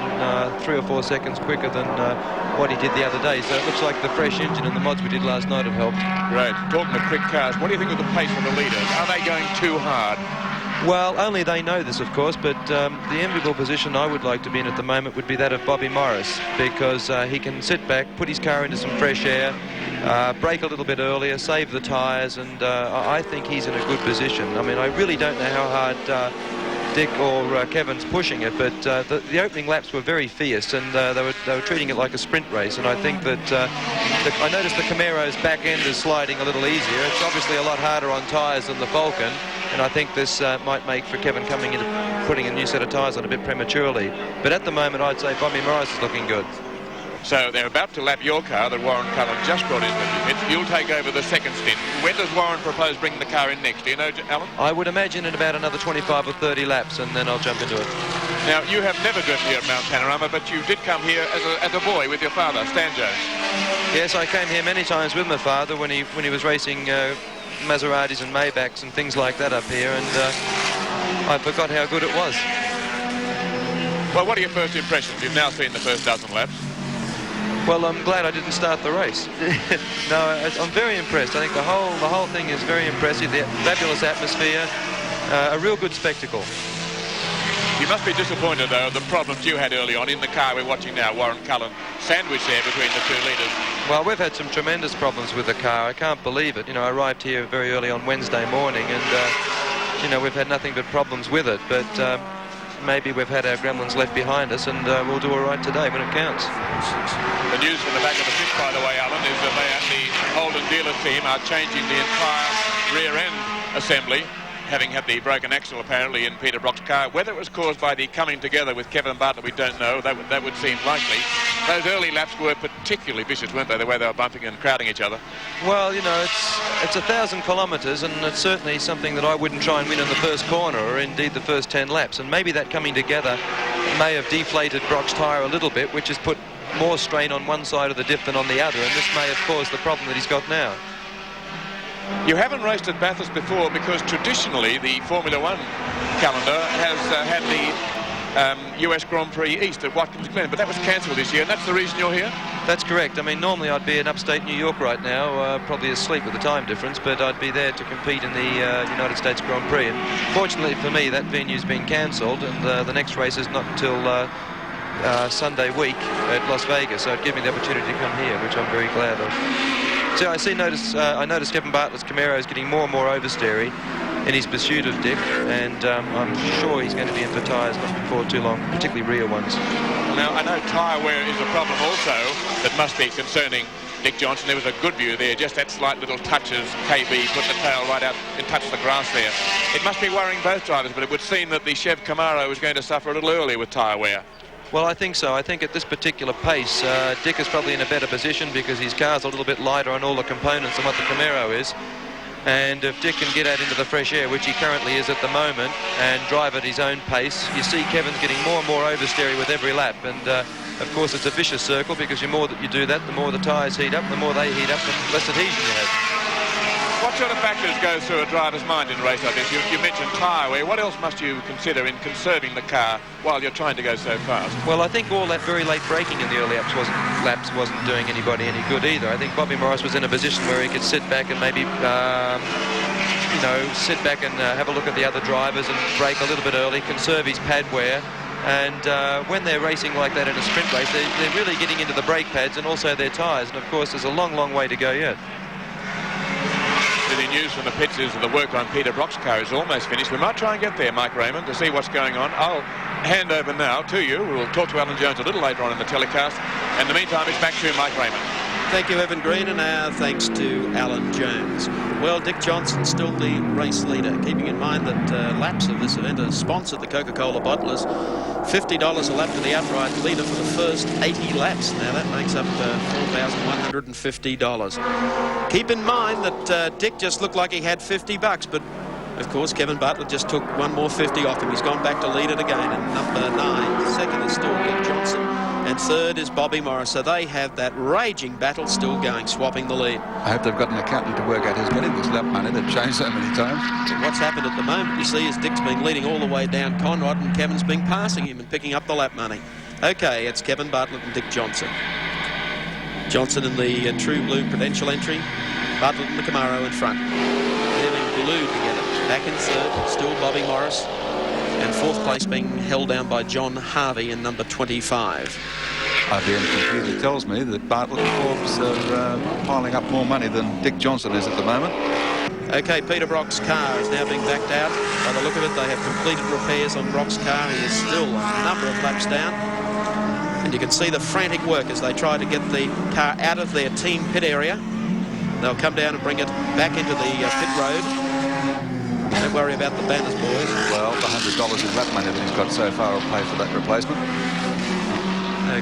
3 or 4 seconds quicker than what he did the other day. So it looks like the fresh engine and the mods we did last night have helped. Great. Talking of quick cars, what do you think of the pace of the leaders? Are they going too hard? Well, only they know this, of course, but the enviable position I would like to be in at the moment would be that of Bobby Morris, because he can sit back, put his car into some fresh air, brake a little bit earlier, save the tyres, and I think he's in a good position. I mean, I really don't know how hard Dick or Kevin's pushing it, but the opening laps were very fierce, and they were treating it like a sprint race, and I think that I noticed the Camaro's back end is sliding a little easier. It's obviously a lot harder on tyres than the Falcon, and I think this might make for Kevin coming into putting a new set of tyres on a bit prematurely. But at the moment, I'd say Bobby Morris is looking good. So they're about to lap your car that Warren Cullen just brought in with you. You'll take over the second stint. When does Warren propose bringing the car in next? Do you know, Alan? I would imagine in about another 25 or 30 laps, and then I'll jump into it. Now, you have never driven here at Mount Panorama, but you did come here as a boy with your father, Stan Jones. Yes, I came here many times with my father when he was racing Maseratis and Maybachs and things like that up here, and I forgot how good it was. Well, what are your first impressions? You've now seen the first dozen laps. Well, I'm glad I didn't start the race. No, I'm very impressed. I think the whole thing is very impressive. The fabulous atmosphere, a real good spectacle. You must be disappointed, though, the problems you had early on in the car we're watching now, Warren Cullen, sandwiched there between the two leaders. Well, we've had some tremendous problems with the car. I can't believe it. You know, I arrived here very early on Wednesday morning, and you know, we've had nothing but problems with it. But maybe we've had our gremlins left behind us, and we'll do all right today when it counts. The news from the back of the pit, by the way, Alan, is that the Holden dealer team are changing the entire rear end assembly, having had the broken axle apparently in Peter Brock's car. Whether it was caused by the coming together with Kevin Bartlett, we don't know. That would seem likely. Those early laps were particularly vicious, weren't they, the way they were bumping and crowding each other? Well, you know, it's 1,000 kilometres, and it's certainly something that I wouldn't try and win in the first corner, or indeed the first 10 laps. And maybe that coming together may have deflated Brock's tyre a little bit, which has put more strain on one side of the diff than on the other, and this may have caused the problem that he's got now. You haven't raced at Bathurst before because traditionally the Formula One calendar has had the US Grand Prix East at Watkins Glen, but that was cancelled this year, and that's the reason you're here? That's correct. I mean, normally I'd be in upstate New York right now, probably asleep with the time difference, but I'd be there to compete in the United States Grand Prix. And fortunately for me, that venue's been cancelled, and the next race is not until Sunday week at Las Vegas, so it'd give me the opportunity to come here, which I'm very glad of. So I noticed Kevin Bartlett's Camaro is getting more and more oversteery in his pursuit of Dick, and I'm sure he's going to be in for tyres not before too long, particularly rear ones. Now, I know tyre wear is a problem also that must be concerning Dick Johnson. There was a good view there, just that slight little touch as KB put the tail right out and touched the grass there. It must be worrying both drivers, but it would seem that the Chev Camaro was going to suffer a little earlier with tyre wear. Well, I think so. I think at this particular pace, Dick is probably in a better position because his car's a little bit lighter on all the components than what the Camaro is. And if Dick can get out into the fresh air, which he currently is at the moment, and drive at his own pace, you see Kevin's getting more and more oversteery with every lap. And, of course, it's a vicious circle because the more that you do that, the more the tyres heat up, the more they heat up, the less adhesion you have. What sort of factors go through a driver's mind in a race like this? You mentioned tyre wear. What else must you consider in conserving the car while you're trying to go so fast? Well, I think all that very late braking in the early laps wasn't doing anybody any good either. I think Bobby Morris was in a position where he could sit back and maybe, sit back and have a look at the other drivers and brake a little bit early, conserve his pad wear. And when they're racing like that in a sprint race, they're really getting into the brake pads and also their tyres. And, of course, there's a long, long way to go yet. The news from the pits is that the work on Peter Brock's car is almost finished. We might try and get there, Mike Raymond, to see what's going on. I'll hand over now to you. We'll talk to Alan Jones a little later on in the telecast. In the meantime, it's back to Mike Raymond. Thank you, Evan Green, and our thanks to Alan Jones. Well, Dick Johnson still the race leader, keeping in mind that laps of this event are sponsored the Coca-Cola bottlers. $50 a lap to the outright leader for the first 80 laps. Now that makes up $4,150. Keep in mind that Dick just looked like he had $50, but Of course, Kevin Bartlett just took one more 50 off him. He's gone back to lead it again. And number 9, second is still Dick Johnson. And third is Bobby Morris. So they have that raging battle still going, swapping the lead. I hope they've got an accountant to work out who's getting this lap money. They've changed so many times. So what's happened at the moment, you see, is Dick's been leading all the way down Conrad and Kevin's been passing him and picking up the lap money. Okay, it's Kevin Bartlett and Dick Johnson. Johnson in the true blue Prudential entry. Bartlett and the Camaro in front. They've been glued together. Back in third, still Bobby Morris. And fourth place being held down by John Hardie in number 25. IBM computer tells me that Bartlett and Forbes are piling up more money than Dick Johnson is at the moment. Okay, Peter Brock's car is now being backed out. By the look of it, they have completed repairs on Brock's car. He is still a number of laps down. And you can see the frantic work as they try to get the car out of their team pit area. They'll come down and bring it back into the pit road. Don't worry about the banners, boys. Well, the $100 in lap money that he's got so far will pay for that replacement.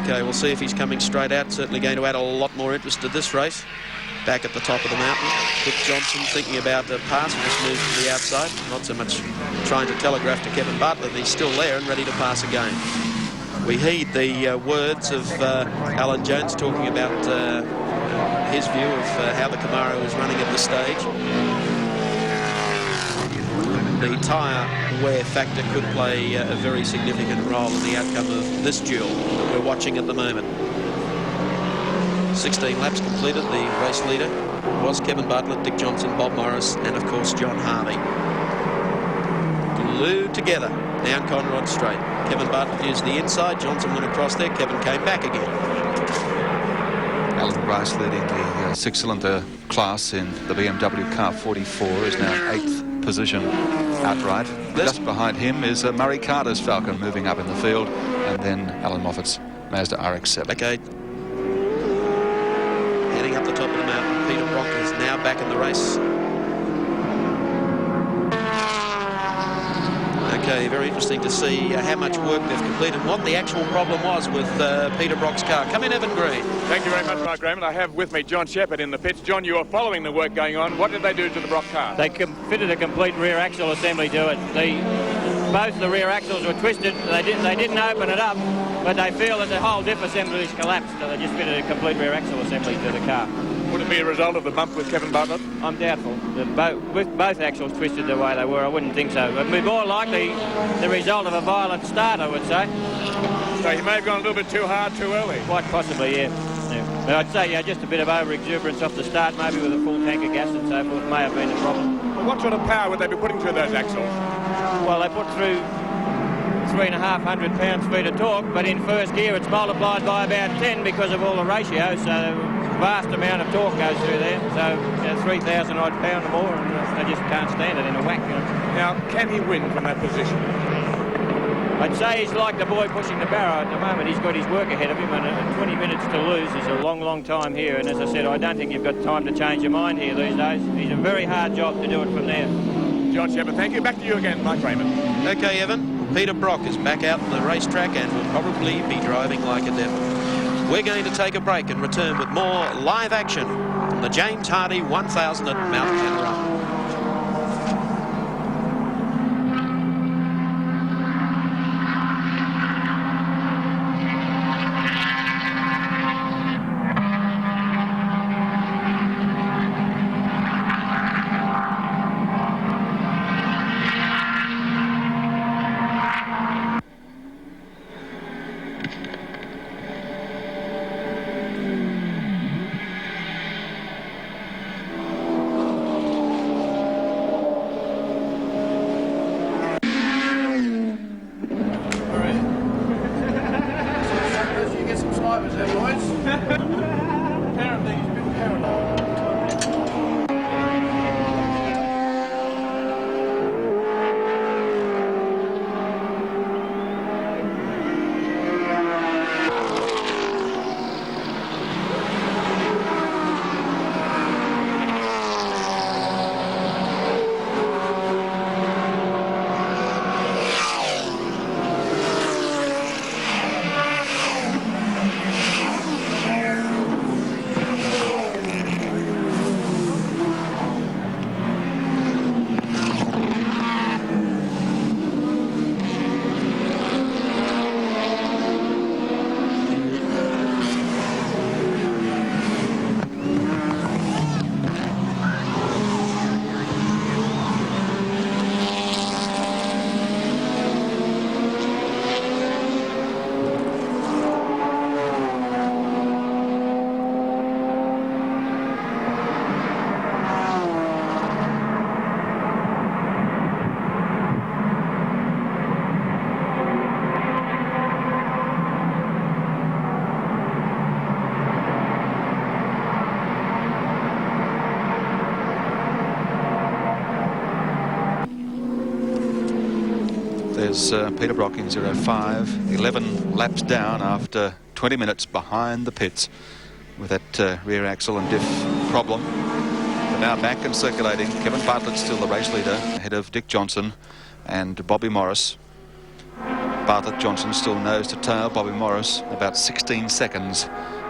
Okay, we'll see if he's coming straight out. Certainly going to add a lot more interest to this race. Back at the top of the mountain, Dick Johnson thinking about the pass and just move to the outside. Not so much trying to telegraph to Kevin Bartlett. He's still there and ready to pass again. We heed the words of Alan Jones talking about his view of how the Camaro is running at this stage. The tyre wear factor could play a very significant role in the outcome of this duel that we're watching at the moment. 16 laps completed. The race leader was Kevin Bartlett, Dick Johnson, Bob Morris, and of course John Hardie. Glued together down Conrod Straight. Kevin Bartlett used the inside. Johnson went across there. Kevin came back again. Alan Rice leading the six-cylinder class in the BMW car 44 is now 8th position outright. Just behind him is Murray Carter's Falcon moving up in the field, and then Alan Moffat's Mazda RX-7. Okay. Heading up the top of the mountain, Peter Brock is now back in the race. Okay, very interesting to see how much work they've completed and what the actual problem was with Peter Brock's car. Come in, Evan Green. Thank you very much, Mark Raymond. I have with me John Shepherd in the pits. John, you are following the work going on. What did they do to the Brock car? They fitted a complete rear axle assembly to it. Both the rear axles were twisted. They didn't open it up, but they feel that the whole diff assembly is collapsed, so they just fitted a complete rear axle assembly to the car. Would it be a result of the bump with Kevin Bartlett? I'm doubtful. With both axles twisted the way they were, I wouldn't think so. It would be more likely the result of a violent start, I would say. So he may have gone a little bit too hard too early? Quite possibly, yeah. But I'd say, just a bit of over-exuberance off the start, maybe with a full tank of gas and so forth, may have been the problem. Well, what sort of power would they be putting through those axles? Well, they put through 3,500 pounds-feet of torque, but in first gear it's multiplied by about 10 because of all the ratios, so vast amount of torque goes through there, so 3,000 odd pound or more, and they just can't stand it in a whack. Now, can he win from that position? I'd say he's like the boy pushing the barrow at the moment. He's got his work ahead of him, and 20 minutes to lose is a long, long time here. And as I said, I don't think you've got time to change your mind here these days. He's a very hard job to do it from there. John Shepherd, thank you. Back to you again, Mike Raymond. Okay, Evan. Peter Brock is back out on the racetrack and will probably be driving like a devil. We're going to take a break and return with more live action from the James Hardie 1000 at Mount Panorama. has Peter Brock in 0.5, 11 laps down after 20 minutes behind the pits with that rear axle and diff problem. But now back and circulating. Kevin Bartlett still the race leader ahead of Dick Johnson and Bobby Morris. Bartlett, Johnson still nose to tail. Bobby Morris about 16 seconds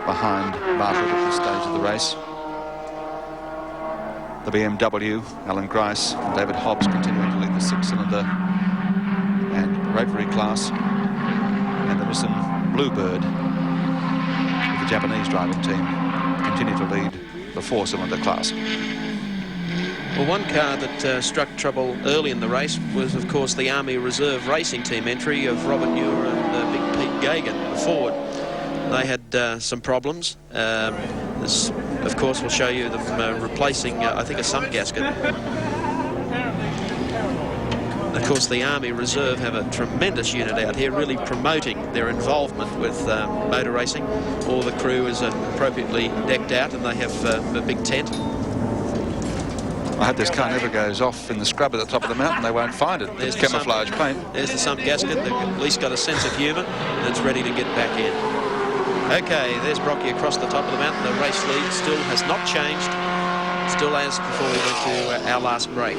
behind Bartlett at this stage of the race. The BMW, Alan Grice and David Hobbs continuing to lead the 6-cylinder and rotary class, and the Nissan Bluebird with the Japanese driving team continue to lead the 4-cylinder class. Well, one car that struck trouble early in the race was, of course, the Army Reserve Racing Team entry of Robert Muir and Big Pete Gagan, the Ford. They had some problems. This, of course, will show you them replacing, I think, a sump gasket. Of course, the Army Reserve have a tremendous unit out here, really promoting their involvement with motor racing. All the crew is appropriately decked out, and they have a big tent. I hope this car never goes off in the scrub at the top of the mountain. They won't find it. There's camouflage paint. There's the sump gasket. They've at least got a sense of humour, and it's ready to get back in. Okay, there's Brocky across the top of the mountain. The race lead still has not changed. Still as before we went to our last break.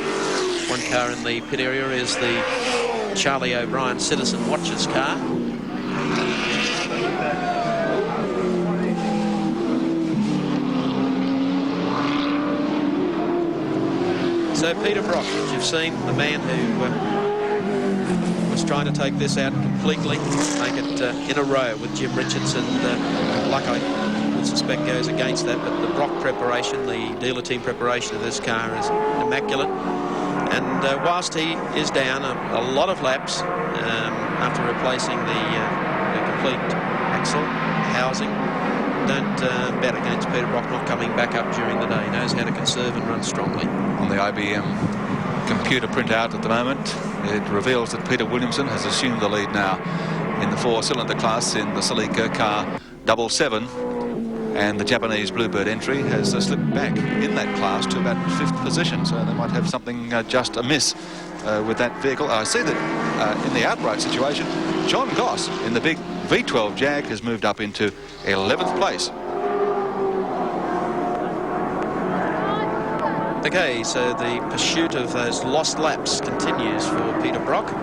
One car in the pit area is the Charlie O'Brien Citizen Watches car. So Peter Brock, as you've seen, the man who was trying to take this out completely, make it in a row with Jim Richards, and luck I would suspect goes against that, but the Brock preparation, the dealer team preparation of this car is immaculate. And whilst he is down a lot of laps after replacing the complete axle housing, don't bet against Peter Brock not coming back up during the day. He knows how to conserve and run strongly. On the IBM computer printout at the moment, it reveals that Peter Williamson has assumed the lead now in the 4-cylinder class in the Celica car 77, and the Japanese Bluebird entry has slipped back in that class to about 5th position, so they might have something just amiss with that vehicle. I see that in the outright situation, John Goss in the big V12 Jag has moved up into 11th place. Okay, so the pursuit of those lost laps continues for Peter Brock. The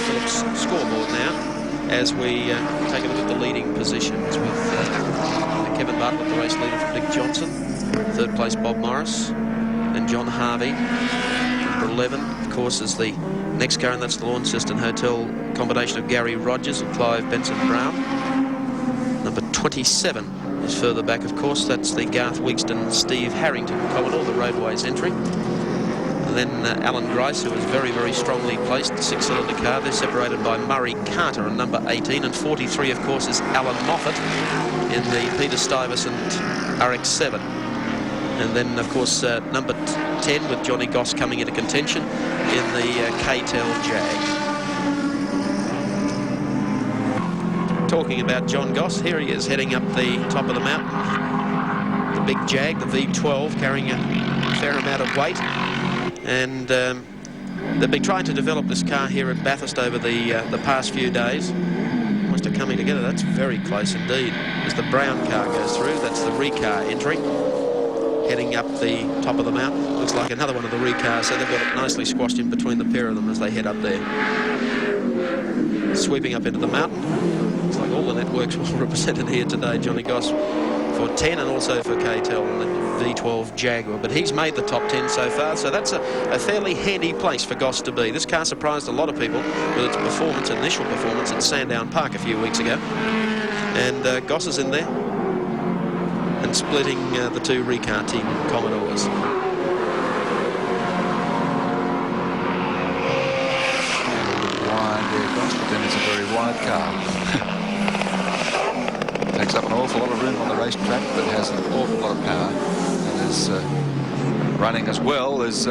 Phillips scoreboard now, as we take a look at the leading positions with Kevin Bartlett, the race leader from Dick Johnson. 3rd place, Bob Morris. Then John Harvey. Number 11, of course, is the next car, and that's the Launceston Hotel combination of Gary Rogers and Clive Benson Brown. Number 27 is further back, of course. That's the Garth Wigston, Steve Harrington Commodore, the Roadways entry. And then Alan Grice, who is very, very strongly placed, 6-cylinder car. They're separated by Murray Carter on number 18, and 43, of course, is Alan Moffat in the Peter Stuyvesant RX-7. And then, of course, number 10 with Johnny Goss coming into contention in the K-Tel Jag. Talking about John Goss, here he is heading up the top of the mountain. The big Jag, the V12, carrying a fair amount of weight. And they've been trying to develop this car here at Bathurst over the past few days. Almost are coming together. That's very close indeed. As the brown car goes through, that's the Recar entry. Heading up the top of the mountain. Looks like another one of the Recars, so they've got it nicely squashed in between the pair of them as they head up there. Sweeping up into the mountain. Looks like all the networks were represented here today. Johnny Goss for 10 and also for K-Tel and the V12 Jaguar. But he's made the top 10 so far, so that's a fairly handy place for Goss to be. This car surprised a lot of people with its performance, initial performance at Sandown Park a few weeks ago. And Goss is in there and splitting the 2 Recar team Commodores. But then it's a very wide car. Takes up an awful lot of room on the racetrack, but has an awful lot of power, and is running as well as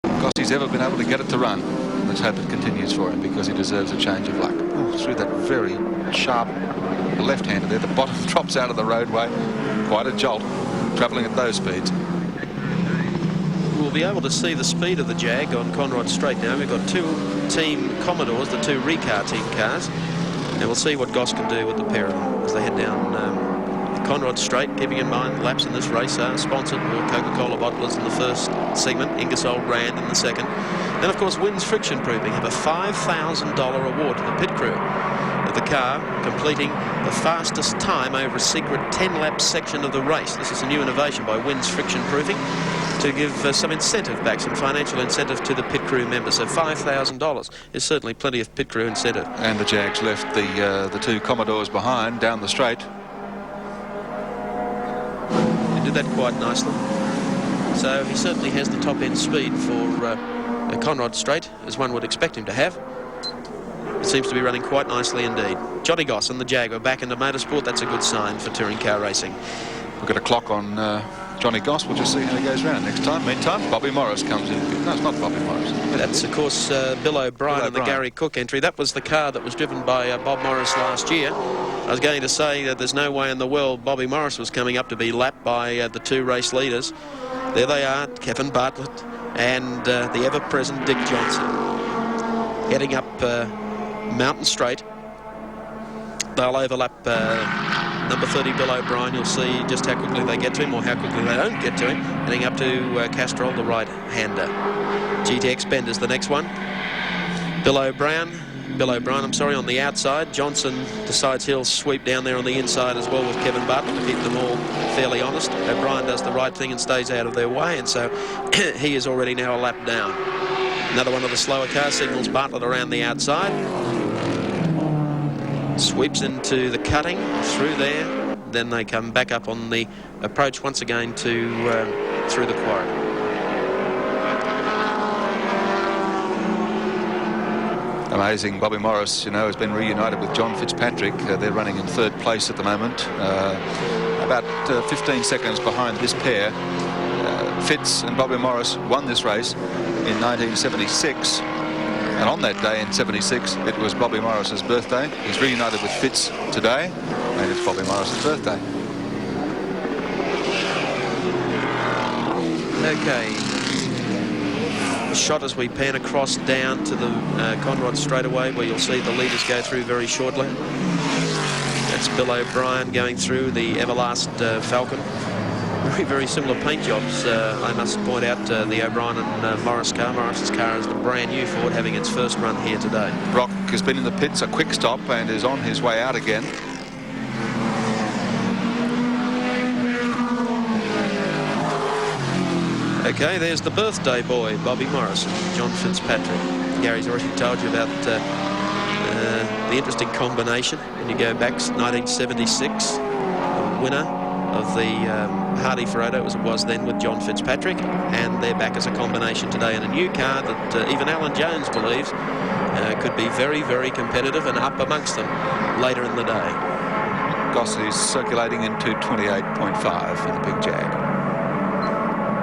Gossie's ever been able to get it to run. Let's hope it continues for him, because he deserves a change of luck. Oh, through that very sharp left-hander there, the bottom drops out of the roadway. Quite a jolt, travelling at those speeds. Well, we'll be able to see the speed of the Jag on Conrod Straight now. We've got two team Commodores, the two Recar team cars, and we'll see what Goss can do with the pair of them as they head down Conrod Straight, keeping in mind laps in this race are sponsored by Coca-Cola bottlers in the first segment, Ingersoll Rand in the second. Then, of course, Wynn's Friction Proofing have a $5,000 award to the pit crew of the car, completing the fastest time over a secret 10-lap section of the race. This is a new innovation by Wynn's Friction Proofing to give some incentive back, some financial incentive to the pit crew members. So $5,000 is certainly plenty of pit crew incentive. And the Jags left the two Commodores behind down the straight. He did that quite nicely. So he certainly has the top end speed for Conrod Straight, as one would expect him to have. It seems to be running quite nicely indeed. Johnny Goss and the Jag are back into motorsport. That's a good sign for touring car racing. We've got a clock on Johnny Goss. We'll just see how he goes round next time. Meantime, Bobby Morris comes in. No, it's not Bobby Morris. That's, of course, Bill O'Brien and the Gary Cook entry. That was the car that was driven by Bob Morris last year. I was going to say that there's no way in the world Bobby Morris was coming up to be lapped by the two race leaders. There they are, Kevin Bartlett and the ever-present Dick Johnson, heading up Mountain Straight. They'll overlap number 30, Bill O'Brien. You'll see just how quickly they get to him, or how quickly they don't get to him. Heading up to Castrol, the right-hander. GTX Bender's the next one. Bill O'Brien, I'm sorry, on the outside. Johnson decides he'll sweep down there on the inside as well with Kevin Bartlett to keep them all fairly honest. O'Brien does the right thing and stays out of their way, and so he is already now a lap down. Another one of the slower cars signals Bartlett around the outside. Sweeps into the cutting through there. Then they come back up on the approach once again to through the quarry. Amazing. Bobby Morris, you know, has been reunited with John Fitzpatrick. They're running in third place at the moment, about 15 seconds behind this pair. Fitz and Bobby Morris won this race in 1976, and on that day in 76 it was Bobby Morris's birthday. He's reunited with Fitz today, and it's Bobby Morris's birthday. Okay. Shot as we pan across down to the Conrod straightaway, where you'll see the leaders go through very shortly. That's Bill O'Brien going through the Everlast Falcon. Very, very similar paint jobs, I must point out, the O'Brien and Morris car. Morris's car is the brand new Ford, having its first run here today. Brock has been in the pits, a quick stop, and is on his way out again. Okay, there's the birthday boy, Bobby Morris, John Fitzpatrick. Gary's already told you about the interesting combination. When you go back, 1976, the winner of the Hardie Ferrado, as it was then, with John Fitzpatrick, and they're back as a combination today in a new car that even Alan Jones believes could be very, very competitive and up amongst them later in the day. Goss is circulating into 28.5 in the big Jag.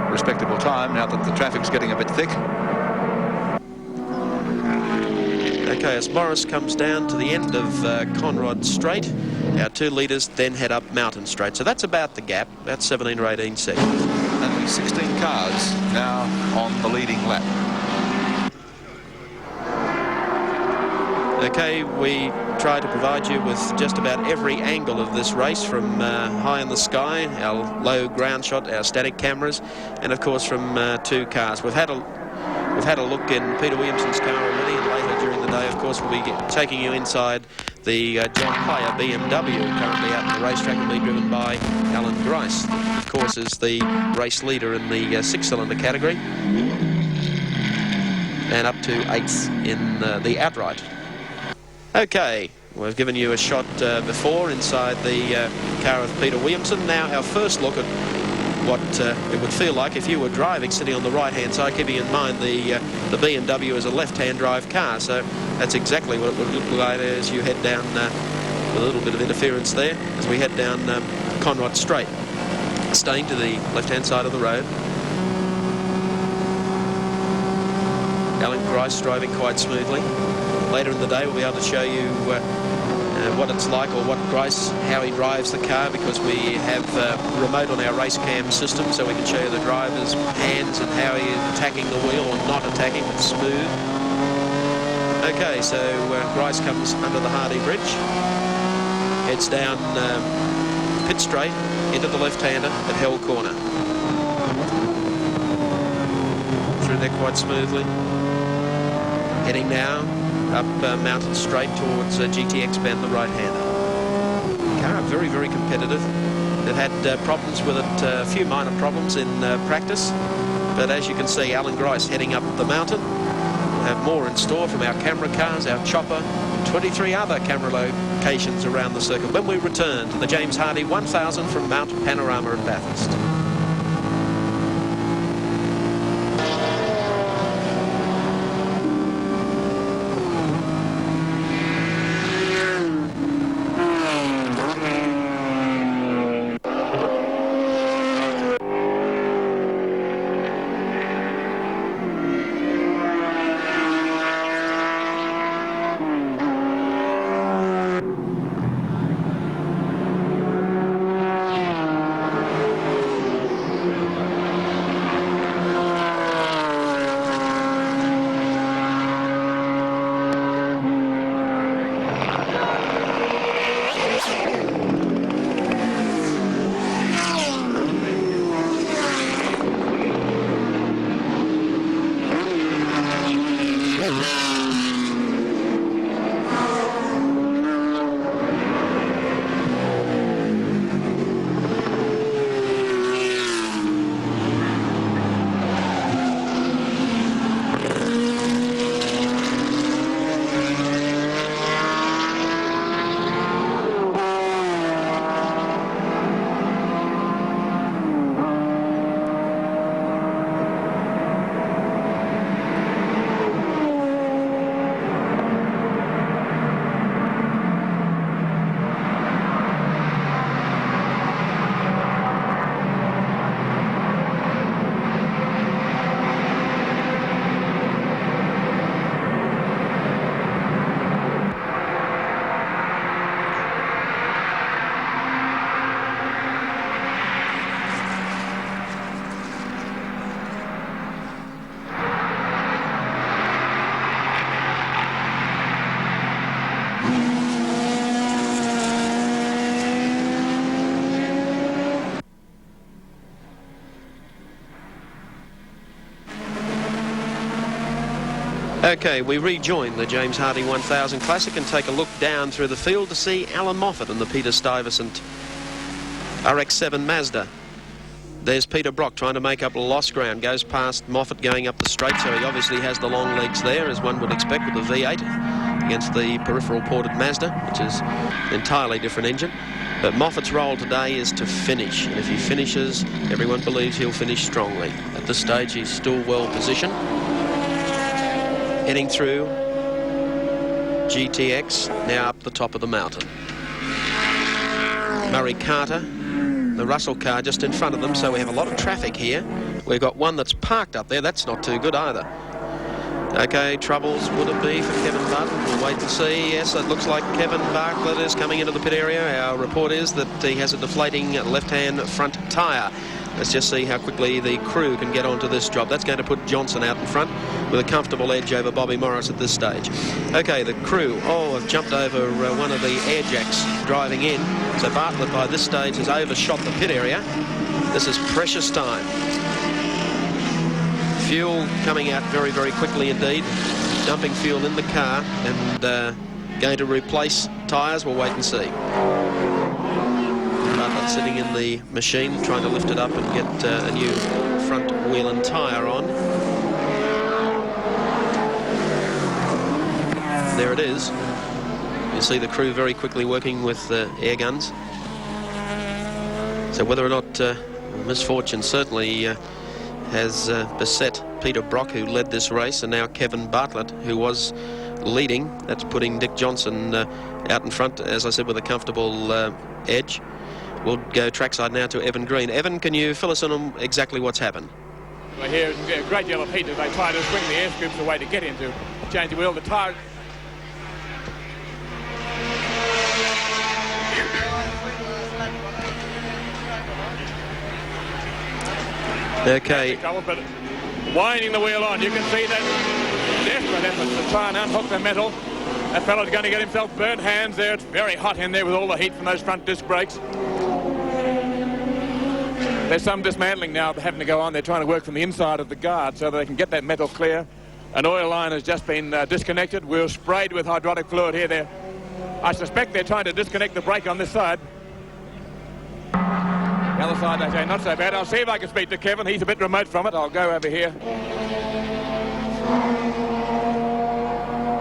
Respectable time now that the traffic's getting a bit thick. Okay, as Morris comes down to the end of Conrod Straight, our two leaders then head up Mountain Straight. So that's about the gap, about 17 or 18 seconds. Only 16 cars now on the leading lap. Okay, we try to provide you with just about every angle of this race, from high in the sky, our low ground shot, our static cameras, and of course from two cars. We've had a look in Peter Williamson's car already, and later during the day, of course, we'll be taking you inside the John Player BMW, currently out on the racetrack, and be driven by Alan Grice. Of course, is the race leader in the six-cylinder category, and up to 8th in the outright. Okay, we've given you a shot before inside the car of Peter Williamson. Now our first look at what it would feel like if you were driving, sitting on the right-hand side, keeping in mind the BMW is a left-hand drive car. So that's exactly what it would look like as you head down with a little bit of interference there, as we head down Conrod Straight, staying to the left-hand side of the road. Alan Grice driving quite smoothly. Later in the day, we'll be able to show you what it's like, or what Grice, how he drives the car, because we have remote on our race cam system, so we can show you the driver's hands and how he is attacking the wheel or not attacking. It's smooth. Okay, so Grice comes under the Hardie bridge, heads down pit straight into the left-hander at Hell Corner. Through there quite smoothly. Heading now up Mountain Straight towards GTX Bend, the right-hander. Car very, very competitive. They've had problems with it, a few minor problems in practice, but as you can see, Alan Grice heading up the mountain. We'll have more in store from our camera cars, our chopper, and 23 other camera locations around the circuit when we return to the James Hardie 1000 from Mount Panorama at Bathurst. Okay, we rejoin the James Hardie 1000 Classic and take a look down through the field to see Alan Moffat and the Peter Stuyvesant RX-7 Mazda. There's Peter Brock trying to make up lost ground, goes past Moffat going up the straight, so he obviously has the long legs there, as one would expect with the V8 against the peripheral ported Mazda, which is an entirely different engine. But Moffat's role today is to finish, and if he finishes, everyone believes he'll finish strongly. At this stage, he's still well positioned. Heading through GTX, now up the top of the mountain. Murray Carter, the Russell car just in front of them, so we have a lot of traffic here. We've got one that's parked up there. That's not too good either. Okay, troubles would it be for Kevin Bartlett? We'll wait to see. Yes, it looks like Kevin Bartlett is coming into the pit area. Our report is that he has a deflating left-hand front tyre. Let's just see how quickly the crew can get onto this job. That's going to put Johnson out in front with a comfortable edge over Bobby Morris at this stage. Okay, the crew, have jumped over one of the air jacks driving in. So Bartlett by this stage has overshot the pit area. This is precious time. Fuel coming out very, very quickly indeed. Dumping fuel in the car and going to replace tyres. We'll wait and see. Bartlett sitting in the machine trying to lift it up and get a new front wheel and tyre on. There it is. You see the crew very quickly working with air guns. So whether or not misfortune certainly has beset Peter Brock, who led this race, and now Kevin Bartlett, who was leading. That's putting Dick Johnson out in front, as I said, with a comfortable edge. We'll go trackside now to Evan Green. Evan, can you fill us in on exactly what's happened? Well, here is a great deal of heat as they try to swing the air scoops away to get into change the wheel. The tyre. Okay. Trouble, but winding the wheel on, you can see that desperate efforts to try and unhook the metal. That fellow's going to get himself burnt hands there. It's very hot in there with all the heat from those front disc brakes. There's some dismantling now having to go on. They're trying to work from the inside of the guard so that they can get that metal clear. An oil line has just been disconnected. We're sprayed with hydraulic fluid here. I suspect they're trying to disconnect the brake on this side. The other side, they say, not so bad. I'll see if I can speak to Kevin. He's a bit remote from it. I'll go over here.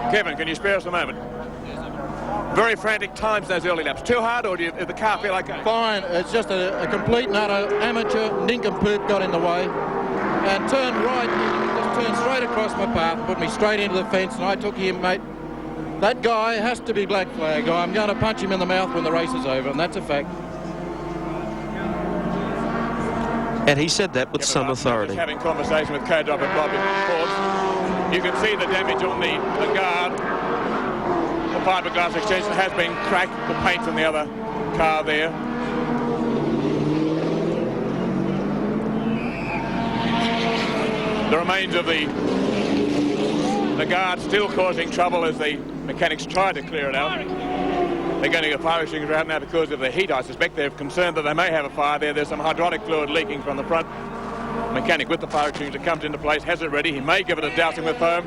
Kevin, can you spare us a moment? Very frantic times those early laps. Too hard, or does the car feel okay? Fine. It's just a complete nutter amateur nincompoop got in the way and turned right, just turned straight across my path, put me straight into the fence, and I took him, mate. That guy has to be black flag. I'm going to punch him in the mouth when the race is over, and that's a fact. And he said that with some authority. Just having conversation with co-driver Bobby Forbes. You can see the damage on the guard. The fiberglass extension has been cracked. The paint on the other car there. The remains of the guard still causing trouble as the mechanics try to clear it out. They're going to get fire extinguishers out now because of the heat. I suspect they're concerned that they may have a fire there. There's some hydraulic fluid leaking from the front. The mechanic with the fire extinguisher comes into place, has it ready. He may give it a dousing with foam.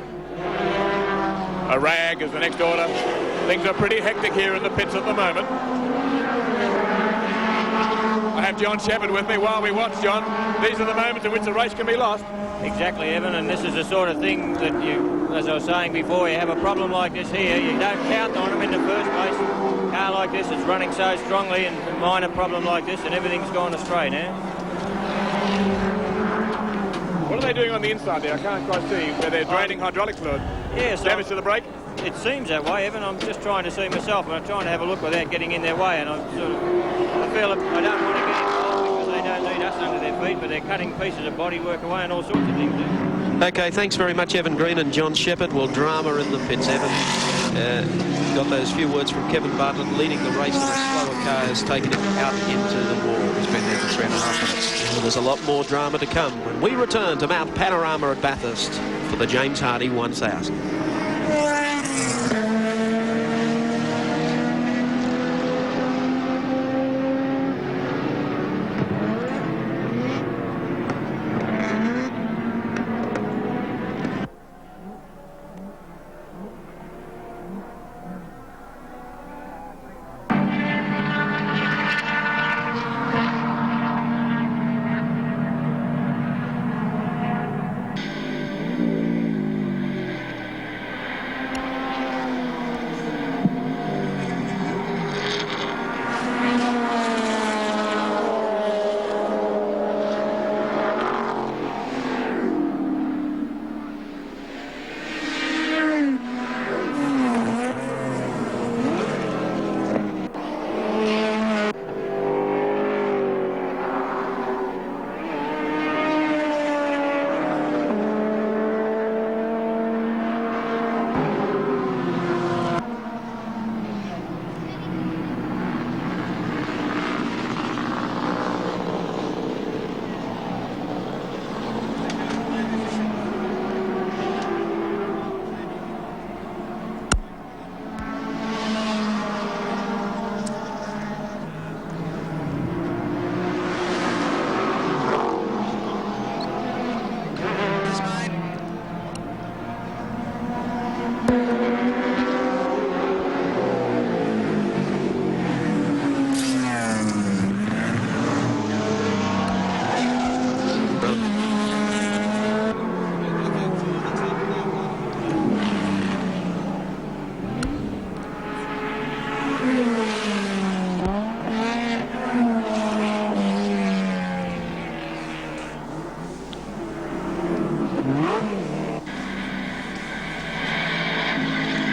A rag is the next order. Things are pretty hectic here in the pits at the moment. I have John Shepherd with me while we watch, John. These are the moments in which the race can be lost. Exactly, Evan, and this is the sort of thing that you, as I was saying before, you have a problem like this here, you don't count on them in the first place. A car like this is running so strongly, and a minor problem like this, and everything's gone astray now. What are they doing on the inside there? I can't quite see where they're draining hydraulic fluid. Yes, damage to the brake? It seems that way, Evan. I'm just trying to see myself, and I'm trying to have a look without getting in their way, and I feel that I don't want to get involved because they don't need us under their feet, but they're cutting pieces of bodywork away and all sorts of things. Okay, thanks very much, Evan Green and John Shepherd. Well, drama in the pits, Evan. Got those few words from Kevin Bartlett leading the race, and a slower car has taken him out into the wall. He's been there for 3.5 minutes. And there's a lot more drama to come when we return to Mount Panorama at Bathurst for the James Hardie 1000.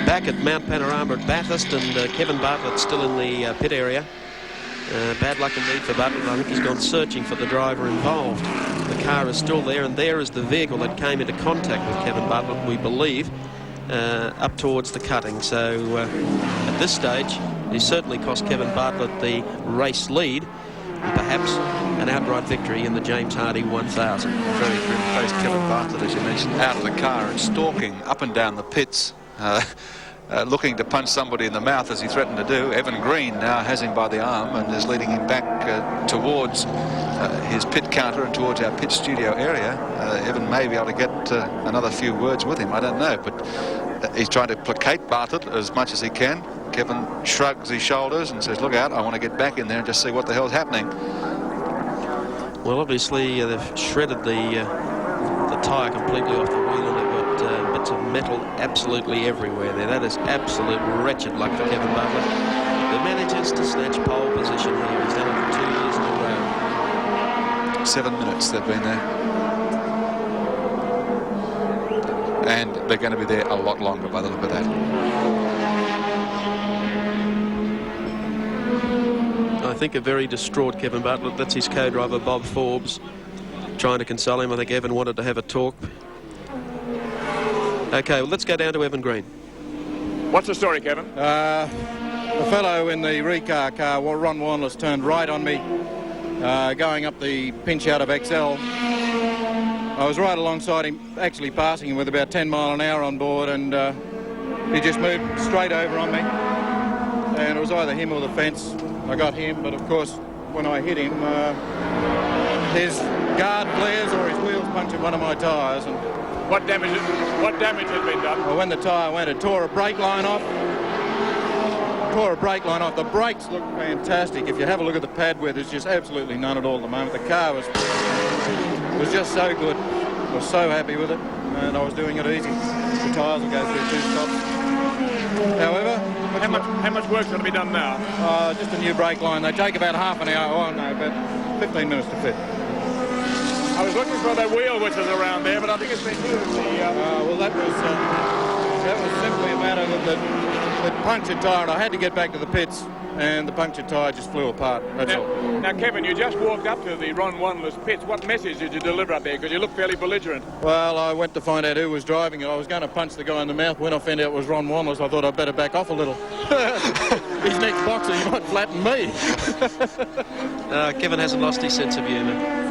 Back at Mount Panorama at Bathurst, and Kevin Bartlett still in the pit area. Bad luck indeed for Bartlett. I think he's gone searching for the driver involved. The car is still there, and there is the vehicle that came into contact with Kevin Bartlett, we believe, up towards the cutting. So at this stage, he certainly cost Kevin Bartlett the race lead. and perhaps an outright victory in the James Hardie 1000. Very grim-faced Kevin Bartlett, as you mentioned, out of the car and stalking up and down the pits, looking to punch somebody in the mouth as he threatened to do. Evan Green now has him by the arm and is leading him back towards his pit counter and towards our pit studio area. Evan may be able to get another few words with him, I don't know, but he's trying to placate Bartlett as much as he can. Kevin shrugs his shoulders and says, look out, I want to get back in there and just see what the hell's happening. Well, obviously they've shredded the tyre completely off the wheel, and they've got bits of metal absolutely everywhere there. That is absolute wretched luck for Kevin Bartlett. The manages to snatch pole position here. He's done it for 2 years in a row. 7 minutes they've been there. And they're going to be there a lot longer by the look of that. I think a very distraught Kevin Bartlett. That's his co-driver Bob Forbes trying to console him. I think Evan wanted to have a talk. Okay, well, let's go down to Evan Green. What's the story, Kevin? The fellow in the Recar car, Ron Wanless, turned right on me going up the pinch out of XL. I was right alongside him, actually passing him with about 10 mile an hour on board, and he just moved straight over on me. And it was either him or the fence. I got him, but of course, when I hit him, his guard flares or his wheels punctured one of my tyres. And What damage has been done? well, when the tyre went, it tore a brake line off. The brakes look fantastic. If you have a look at the pad width, there's just absolutely none at all at the moment. The car was just so good. I was so happy with it, and I was doing it easy. The tyres will go through 2 stops. However, how much work's going to be done now? Just a new brake line. They take about half an hour. Oh no, about 15 minutes to fit. I was looking for the wheel which is around there, but I think it's been moved. Well, that was simply a matter that the punctured tyre, and I had to get back to the pits, and the punctured tyre just flew apart. That's all. Now, Kevin, you just walked up to the Ron Wanless pits. What message did you deliver up there? Because you look fairly belligerent. Well, I went to find out who was driving it. I was going to punch the guy in the mouth. When I found out it was Ron Wanless, I thought I'd better back off a little. His next boxer, he might flatten me. Kevin hasn't lost his sense of humour.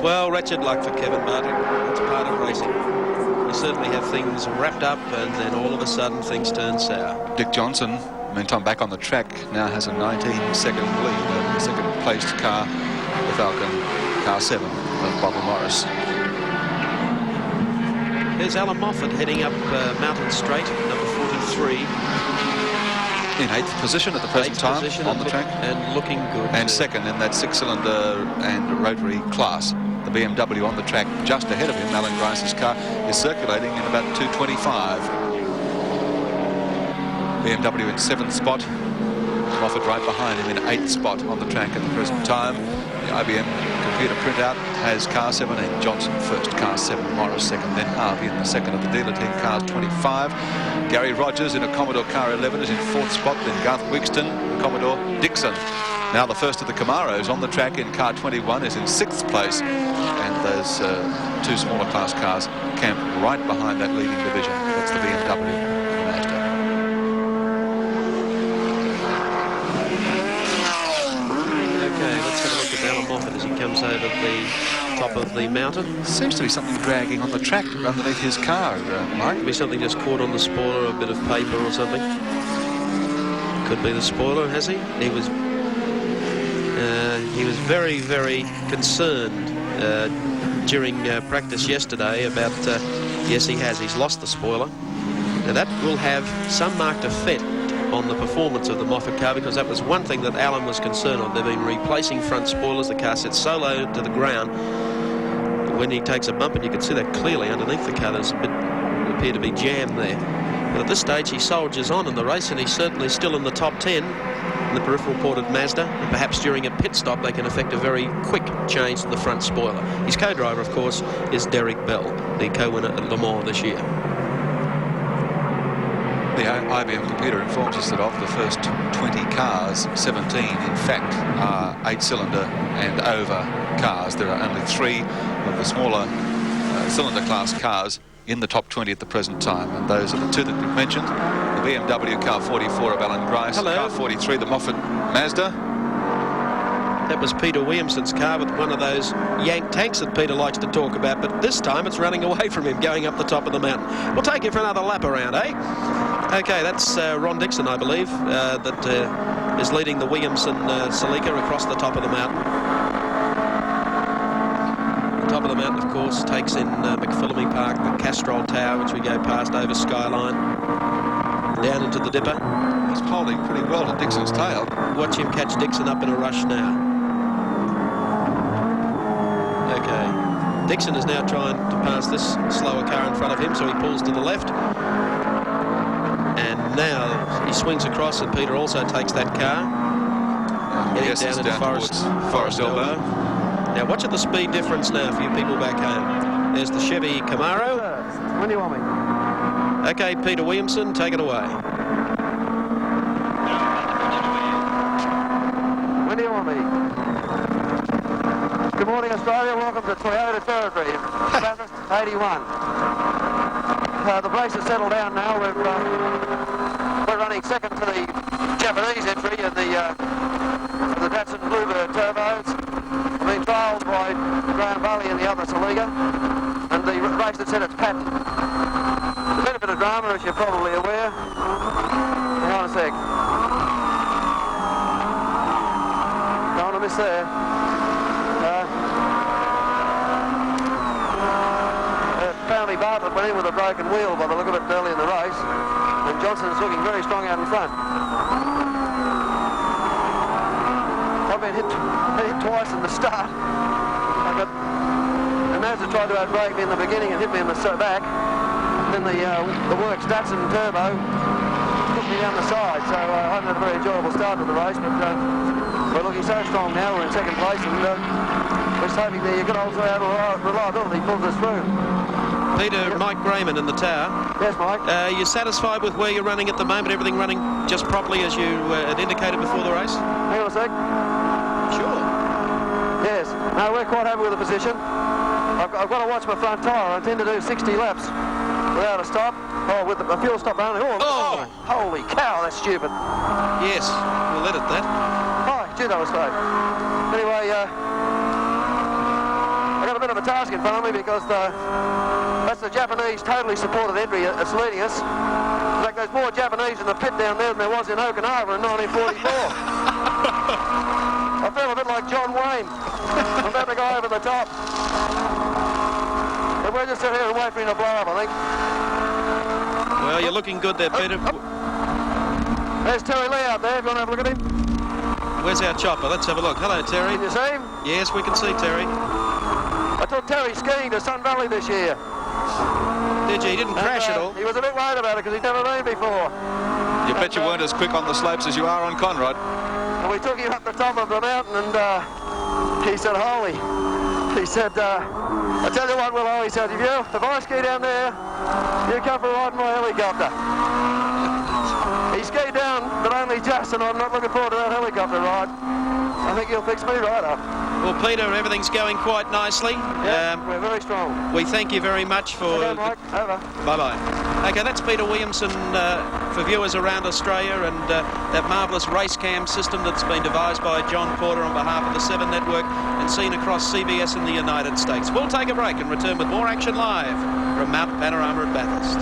Well, wretched luck for Kevin Bartlett. It's part of racing. You certainly have things wrapped up, and then all of a sudden things turn sour. Dick Johnson, meantime back on the track, now has a 19-second lead, a second-placed car, the Falcon Car 7 of Bobby Morris. There's Alan Moffat heading up Mountain Straight, number 43. In 8th position at the present time on the track. And looking good. And second in that 6-cylinder and rotary class. The BMW on the track just ahead of him, Alan Grice's car, is circulating in about 2:25. BMW in 7th spot. Moffat right behind him in 8th spot on the track at the present time. The IBM computer printout has car 7 and Johnson first, car 7, Morris second, then Harvey in the second of the dealer team, cars 25. Gary Rogers in a Commodore car 11 is in 4th spot, then Garth Wigston, Commodore Dixon. Now the first of the Camaros on the track in car 21 is in 6th place, and those 2 smaller class cars camp right behind that leading division. That's the BMW and Mazda. Okay, let's have a look at Alan Moffat as he comes over the top of the mountain. Seems to be something dragging on the track underneath his car, Mike. Could be something just caught on the spoiler, a bit of paper or something. Could be the spoiler, has he? He was very, very concerned during practice yesterday about, yes, he has. He's lost the spoiler. Now, that will have some marked effect on the performance of the Moffat car, because that was one thing that Alan was concerned on. They've been replacing front spoilers. The car sits so low to the ground. When he takes a bump, and you can see that clearly underneath the car, there's a bit appear to be jammed there. But at this stage, he soldiers on in the race, and he's certainly still in the top 10 in the peripheral ported Mazda. And perhaps during a pit stop, they can effect a very quick change to the front spoiler. His co-driver, of course, is Derek Bell, the co-winner at Le Mans this year. The IBM computer informs us that of the first 20 cars, 17 in fact are 8-cylinder and over cars. There are only 3 of the smaller cylinder class cars in the top 20 at the present time, and those are the 2 that we've mentioned. The BMW car 44 of Alan Grice, Hello. car 43, the Moffat Mazda. That was Peter Williamson's car with one of those yank tanks that Peter likes to talk about, but this time it's running away from him, going up the top of the mountain. We'll take you for another lap around, eh? Okay, that's Ron Dixon, I believe, that is leading the Williamson Celica across the top of the mountain. The top of the mountain, of course, takes in McPhillamy Park, the Castrol Tower, which we go past over Skyline, down into the Dipper. He's holding pretty well to Dixon's tail. Watch him catch Dixon up in a rush now. Okay, Dixon is now trying to pass this slower car in front of him, so he pulls to the left. And now he swings across, and Peter also takes that car. Heading down into Forest Elbow. Now watch at the speed difference now for you people back home. There's the Chevy Camaro. When do you want me? Okay, Peter Williamson, take it away. When do you want me? Good morning, Australia. Welcome to Toyota Territory, Bathurst 81. The race has settled down now. We're running second to the Japanese entry in the Datsun Bluebird turbos. We're being trialled by Graham Bailey and the other Celica, and the race has set its pattern. There's been a bit of drama, as you're probably aware. Hang on a sec. Don't want to miss there. Apparently Bartlett went in with a broken wheel by the look of it early in the race, and Johnson's looking very strong out in front. I've been hit twice in the start, and Mazda tried to outbrake me in the beginning and hit me in the back. And then the Works Datsun Turbo took me down the side, so I haven't had a very enjoyable start to the race, but we're looking so strong now. We're in second place, and we're just hoping the good old Toyota reliability pulls us through. Peter, yep. Mike Grayman in the tower. Yes, Mike. Are you satisfied with where you're running at the moment? Everything running just properly as you had indicated before the race? Hang on a sec. Sure. Yes. No, we're quite happy with the position. I've got to watch my front tyre. I intend to do 60 laps without a stop. Oh, with a fuel stop only. Oh, holy cow, that's stupid. Yes, we'll let it that. Oh, gee, that was slow. Anyway, I've got a bit of a task in front of me because that's the Japanese totally supported entry that's leading us. In fact, there's more Japanese in the pit down there than there was in Okinawa in 1944. I feel a bit like John Wayne. I'm about to go over the top. But we'll just sit here and wait for him to blow up, I think. Well, you're looking good there, Peter. There's Terry Lee out there, if you want to have a look at him. Where's our chopper? Let's have a look. Hello, Terry. Can you see him? Yes, we can see Terry. I took Terry skiing to Sun Valley this year. Did you? He didn't crash at all? He was a bit worried about it because he'd never been before. You bet you weren't as quick on the slopes as you are on Conrod. And we took him up the top of the mountain, and he said, holy. He said, I tell you what, Willow, he said, if I ski down there, you come for a ride in my helicopter. He skied down, but only just, and I'm not looking forward to that helicopter ride. I think he'll fix me right up. Well, Peter, everything's going quite nicely. Yeah, we're very strong. We thank you very much for... Okay, Mike, over. Bye-bye. Okay, that's Peter Williamson for viewers around Australia, and that marvellous race cam system that's been devised by John Porter on behalf of the 7 Network and seen across CBS in the United States. We'll take a break and return with more action live from Mount Panorama at Bathurst.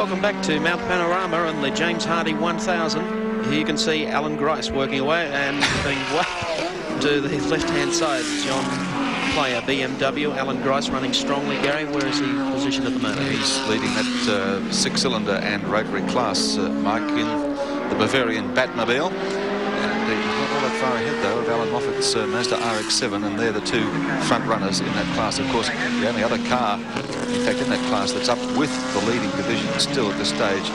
Welcome back to Mount Panorama and the James Hardie 1000. Here you can see Alan Grice working away and being way to the left-hand side. John Player, BMW. Alan Grice running strongly. Gary, where is he positioned at the moment? He's leading that six-cylinder and rotary class, Mike, in the Bavarian Batmobile. And he's not all that far ahead, though, of Alan Moffat's Mazda RX-7, and they're the two front runners in that class. Of course, the only other car, in fact, in that class that's up with the leading division still at this stage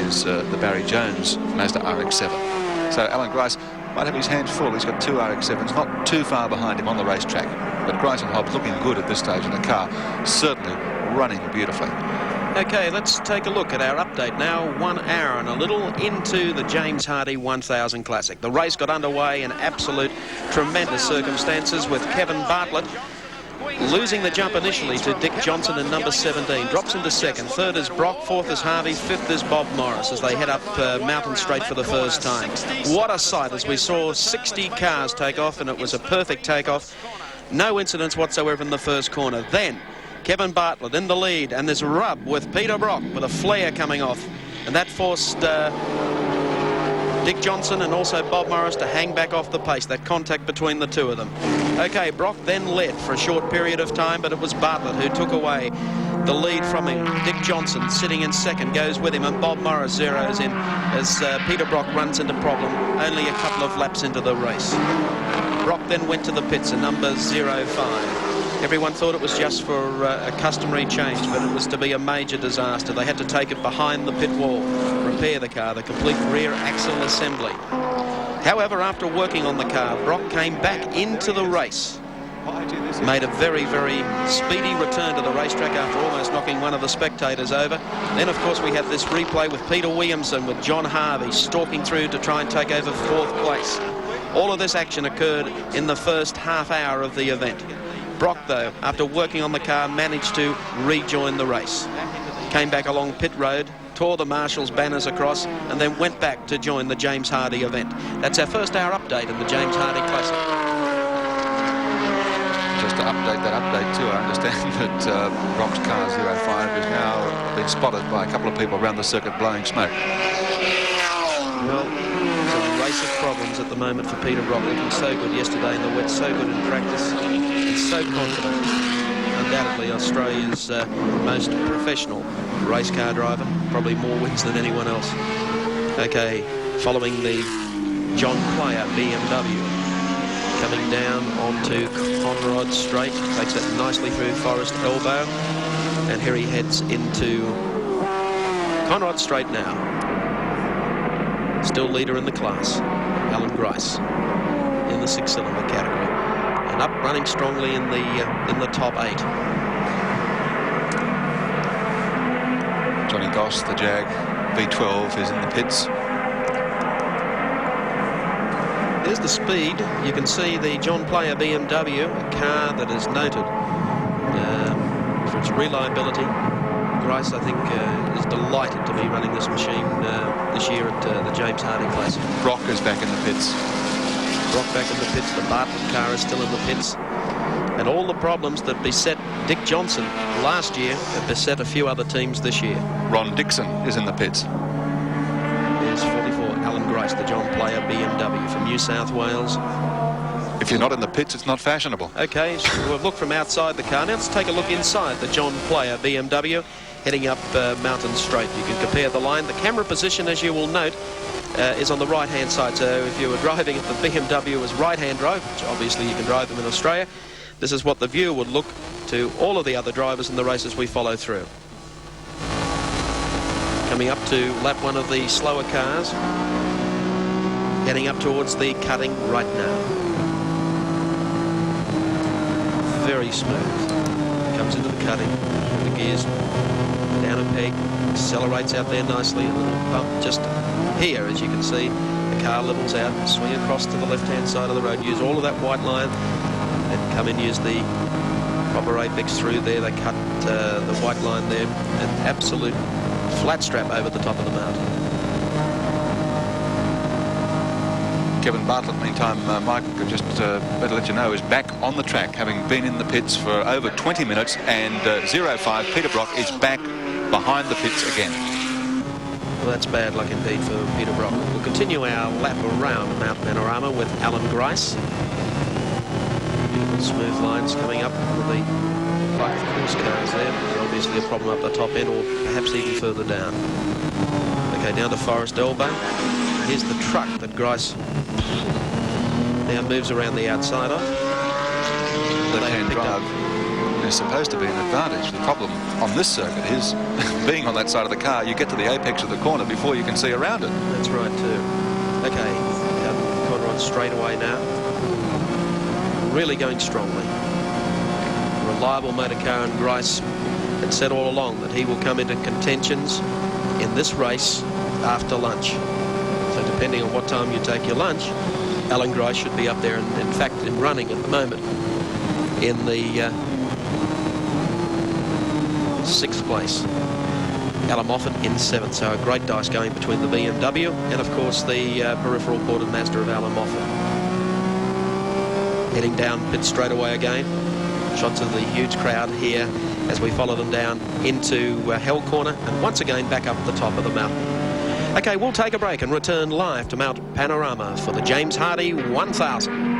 is the Barry Jones Mazda RX-7. So Alan Grice might have his hands full. He's got two RX-7s, not too far behind him on the racetrack. But Grice and Hobbs looking good at this stage in the car, certainly running beautifully. Okay, let's take a look at our update now. 1 hour and a little into the James Hardie 1000 Classic. The race got underway in absolute tremendous circumstances with Kevin Bartlett losing the jump initially to Dick Johnson in number 17. Drops into second. Third is Brock. Fourth is Harvey. Fifth is Bob Morris as they head up Mountain Straight for the first time. What a sight as we saw 60 cars take off, and it was a perfect takeoff. No incidents whatsoever in the first corner. Then Kevin Bartlett in the lead, and there's a rub with Peter Brock with a flare coming off, and that forced Dick Johnson and also Bob Morris to hang back off the pace. That contact between the two of them. Okay, Brock then led for a short period of time, but it was Bartlett who took away the lead from him. Dick Johnson sitting in second goes with him, and Bob Morris zeroes in as Peter Brock runs into problem only a couple of laps into the race. Brock then went to the pits at number 05. Everyone thought it was just for a customary change, but it was to be a major disaster. They had to take it behind the pit wall, repair the car, the complete rear axle assembly. However, after working on the car, Brock came back into the race. Made a very, very speedy return to the racetrack after almost knocking one of the spectators over. Then, of course, we have this replay with Peter Williamson with John Harvey stalking through to try and take over fourth place. All of this action occurred in the first half hour of the event. Brock, though, after working on the car, managed to rejoin the race. Came back along pit road, tore the Marshall's banners across, and then went back to join the James Hardie event. That's our first hour update in the James Hardie Classic. Just to update that update too, I understand that Brock's car 05 has now been spotted by a couple of people around the circuit blowing smoke. Well, there's a race of problems at the moment for Peter Brock. Looking so good yesterday in the wet, so good in practice, and so confident. Undoubtedly Australia's most professional race car driver, probably more wins than anyone else. Okay, following the John Player BMW, coming down onto Conrod Straight, takes it nicely through Forest Elbow, and here he heads into Conrod Straight now. Still leader in the class, Alan Grice, in the six-cylinder category, and up running strongly in the top 8. Johnny Goss, the Jag V12, is in the pits. There's the speed. You can see the John Player BMW, a car that is noted for its reliability. Grice, I think, is delighted to be running this machine this year at the James Hardie Classic. Brock is back in the pits. Brock back in the pits. The Bartlett car is still in the pits. And all the problems that beset Dick Johnson last year have beset a few other teams this year. Ron Dixon is in the pits. There's 44, Alan Grice, the John Player BMW from New South Wales. If you're not in the pits, it's not fashionable. Okay, so we'll look from outside the car. Now let's take a look inside the John Player BMW, heading up Mountain Straight. You can compare the line. The camera position, as you will note, is on the right-hand side. So if you were driving, if the BMW was right-hand drive, which obviously you can drive them in Australia, this is what the view would look to all of the other drivers in the races we follow through. Coming up to lap 1 of the slower cars, heading up towards the cutting right now. Very smooth. Comes into the cutting, the gears down a peg, accelerates out there nicely, a little bump just here, as you can see. The car levels out, swing across to the left-hand side of the road, use all of that white line, and come in, use the proper apex through there. They cut the white line there, an absolute flat strap over the top of the mountain. Kevin Bartlett, meantime, Mike, just better let you know, is back on the track, having been in the pits for over 20 minutes, and 05, Peter Brock, is back behind the pits again. Well, that's bad luck indeed for Peter Brock. We'll continue our lap around Mount Panorama with Alan Grice. Beautiful smooth lines coming up with the 5 course cars there. There's obviously a problem up the top end, or perhaps even further down. Okay, down to Forest Elbow. Here's the truck that Grice now moves around the outside of. Left-hand drive is supposed to be an advantage. The problem on this circuit is being on that side of the car, you get to the apex of the corner before you can see around it. That's right too. Okay, down Conrod straightaway now. Really going strongly. Reliable motor car, and Grice had said all along that he will come into contentions in this race after lunch. So depending on what time you take your lunch, Alan Grice should be up there, and in fact in running at the moment in the 6th place. Alan Moffat in 7th, so a great dice going between the BMW and of course the peripheral ported Mazda of Alan Moffat. Heading down pit straight away again. Shots of the huge crowd here as we follow them down into Hell Corner, and once again back up the top of the mountain. Okay, we'll take a break and return live to Mount Panorama for the James Hardie 1000.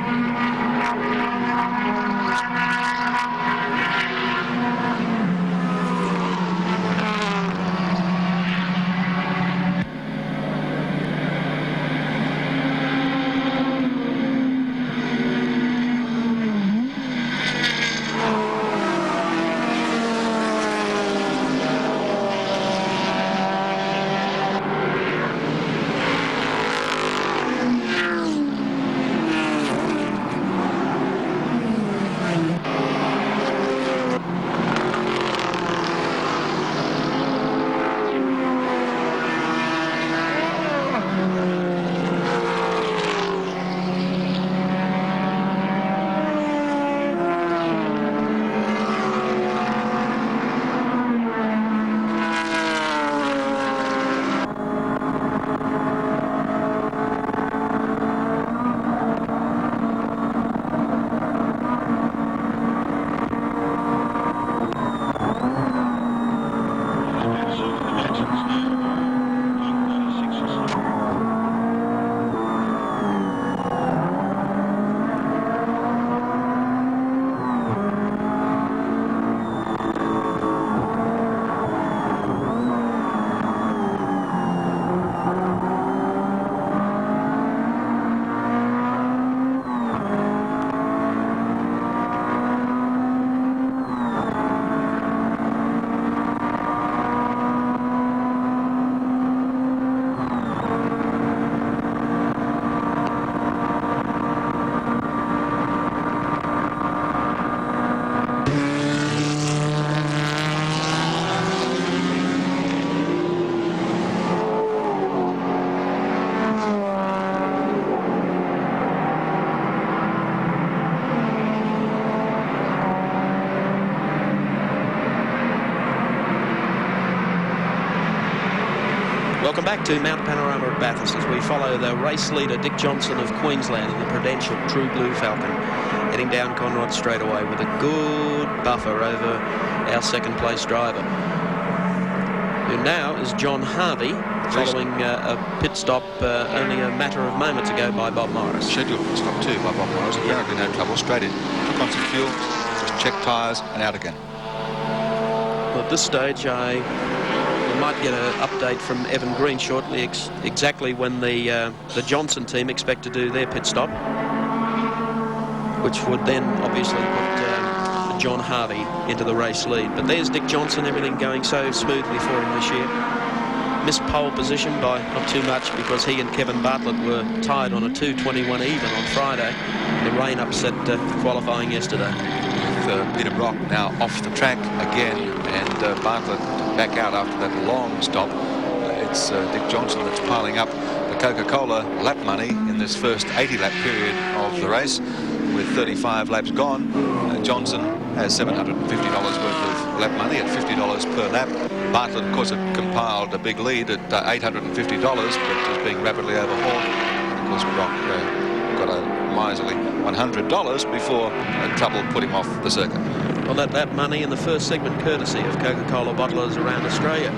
Welcome back to Mount Panorama at Bathurst as we follow the race leader Dick Johnson of Queensland in the Prudential True Blue Falcon, heading down Conrod straightaway with a good buffer over our 2nd place driver, who now is John Harvey, following a pit stop only a matter of moments ago by Bob Morris. Scheduled pit stop too by Bob Morris. Apparently no trouble. Straight in, took on some fuel, just checked tyres and out again. Well, at this stage, I might get an update from Evan Green shortly, exactly when the Johnson team expect to do their pit stop, which would then obviously put John Harvey into the race lead. But there's Dick Johnson, everything going so smoothly for him this year. Missed pole position by not too much because he and Kevin Bartlett were tied on a 2:21 even on Friday. The rain upset qualifying yesterday. Peter Brock now off the track again, and Bartlett back out after that long stop. It's Dick Johnson that's piling up the Coca-Cola lap money in this first 80-lap period of the race. With 35 laps gone, Johnson has $750 worth of lap money at $50 per lap. Bartlett, of course, had compiled a big lead at $850, but is being rapidly overhauled. And of course, Brock got a miserly $100 before trouble put him off the circuit. Well, that lap money in the first segment courtesy of Coca-Cola bottlers around Australia.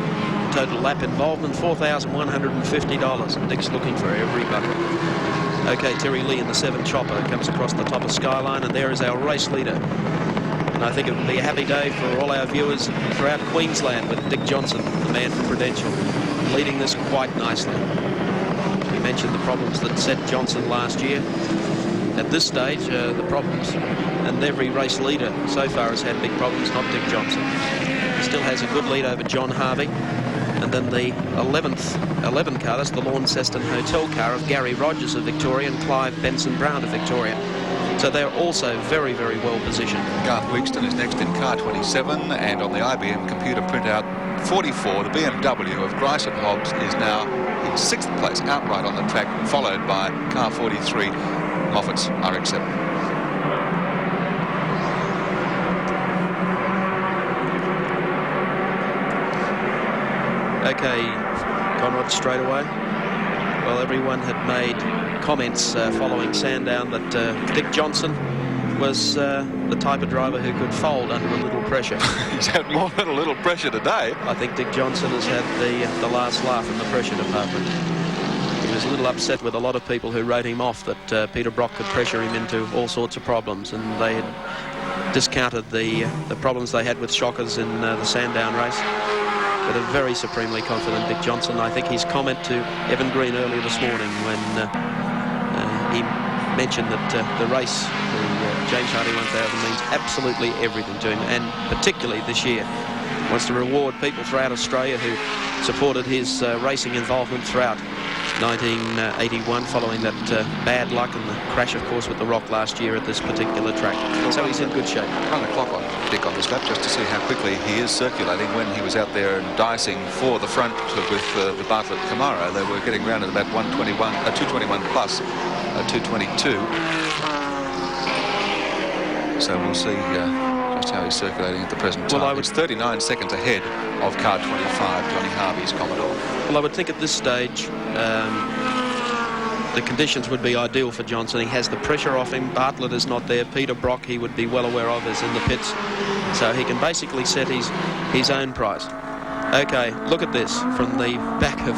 total lap involvement, $4,150, and Dick's looking for every bucket. Okay, Terry Lee in the 7 chopper comes across the top of Skyline, and there is our race leader. And I think it would be a happy day for all our viewers throughout Queensland with Dick Johnson, the man from Prudential, leading this quite nicely. We mentioned the problems that set Johnson last year. At this stage, the problems, and every race leader so far has had big problems, not Dick Johnson. He still has a good lead over John Harvey. And then the 11 car, that's the Launceston Hotel car of Gary Rogers of Victoria and Clive Benson-Brown of Victoria. So they're also very, very well positioned. Garth Wigston is next in car 27, and on the IBM computer printout 44, the BMW of Grice and Hobbs is now in 6th place outright on the track, followed by car 43, Moffat's RX-7. Okay, Conrad straight away. Well, everyone had made comments following Sandown that Dick Johnson was the type of driver who could fold under a little pressure. He's had more than a little pressure today. I think Dick Johnson has had the last laugh in the pressure department. He was a little upset with a lot of people who wrote him off that Peter Brock could pressure him into all sorts of problems, and they had discounted the problems they had with shockers in the Sandown race. With a very supremely confident Dick Johnson. I think his comment to Evan Green earlier this morning when he mentioned that the race, the James Hardie 1000, means absolutely everything to him, and particularly this year. Wants to reward people throughout Australia who supported his racing involvement throughout 1981, following that bad luck and the crash, of course, with the Rock last year at this particular track. So he's in good shape. Run the clock on Dick on this lap just to see how quickly he is circulating. When he was out there and dicing for the front with the Bartlett Camaro, they were getting around at about 221 plus 222. So we'll see just how he's circulating at the present time. Well, it's 39 seconds ahead of car 25, Johnny Harvey's Commodore. Well, I would think at this stage the conditions would be ideal for Johnson. He has the pressure off him. Bartlett is not there. Peter Brock, he would be well aware of, is in the pits. So he can basically set his own price. Okay, look at this from the back of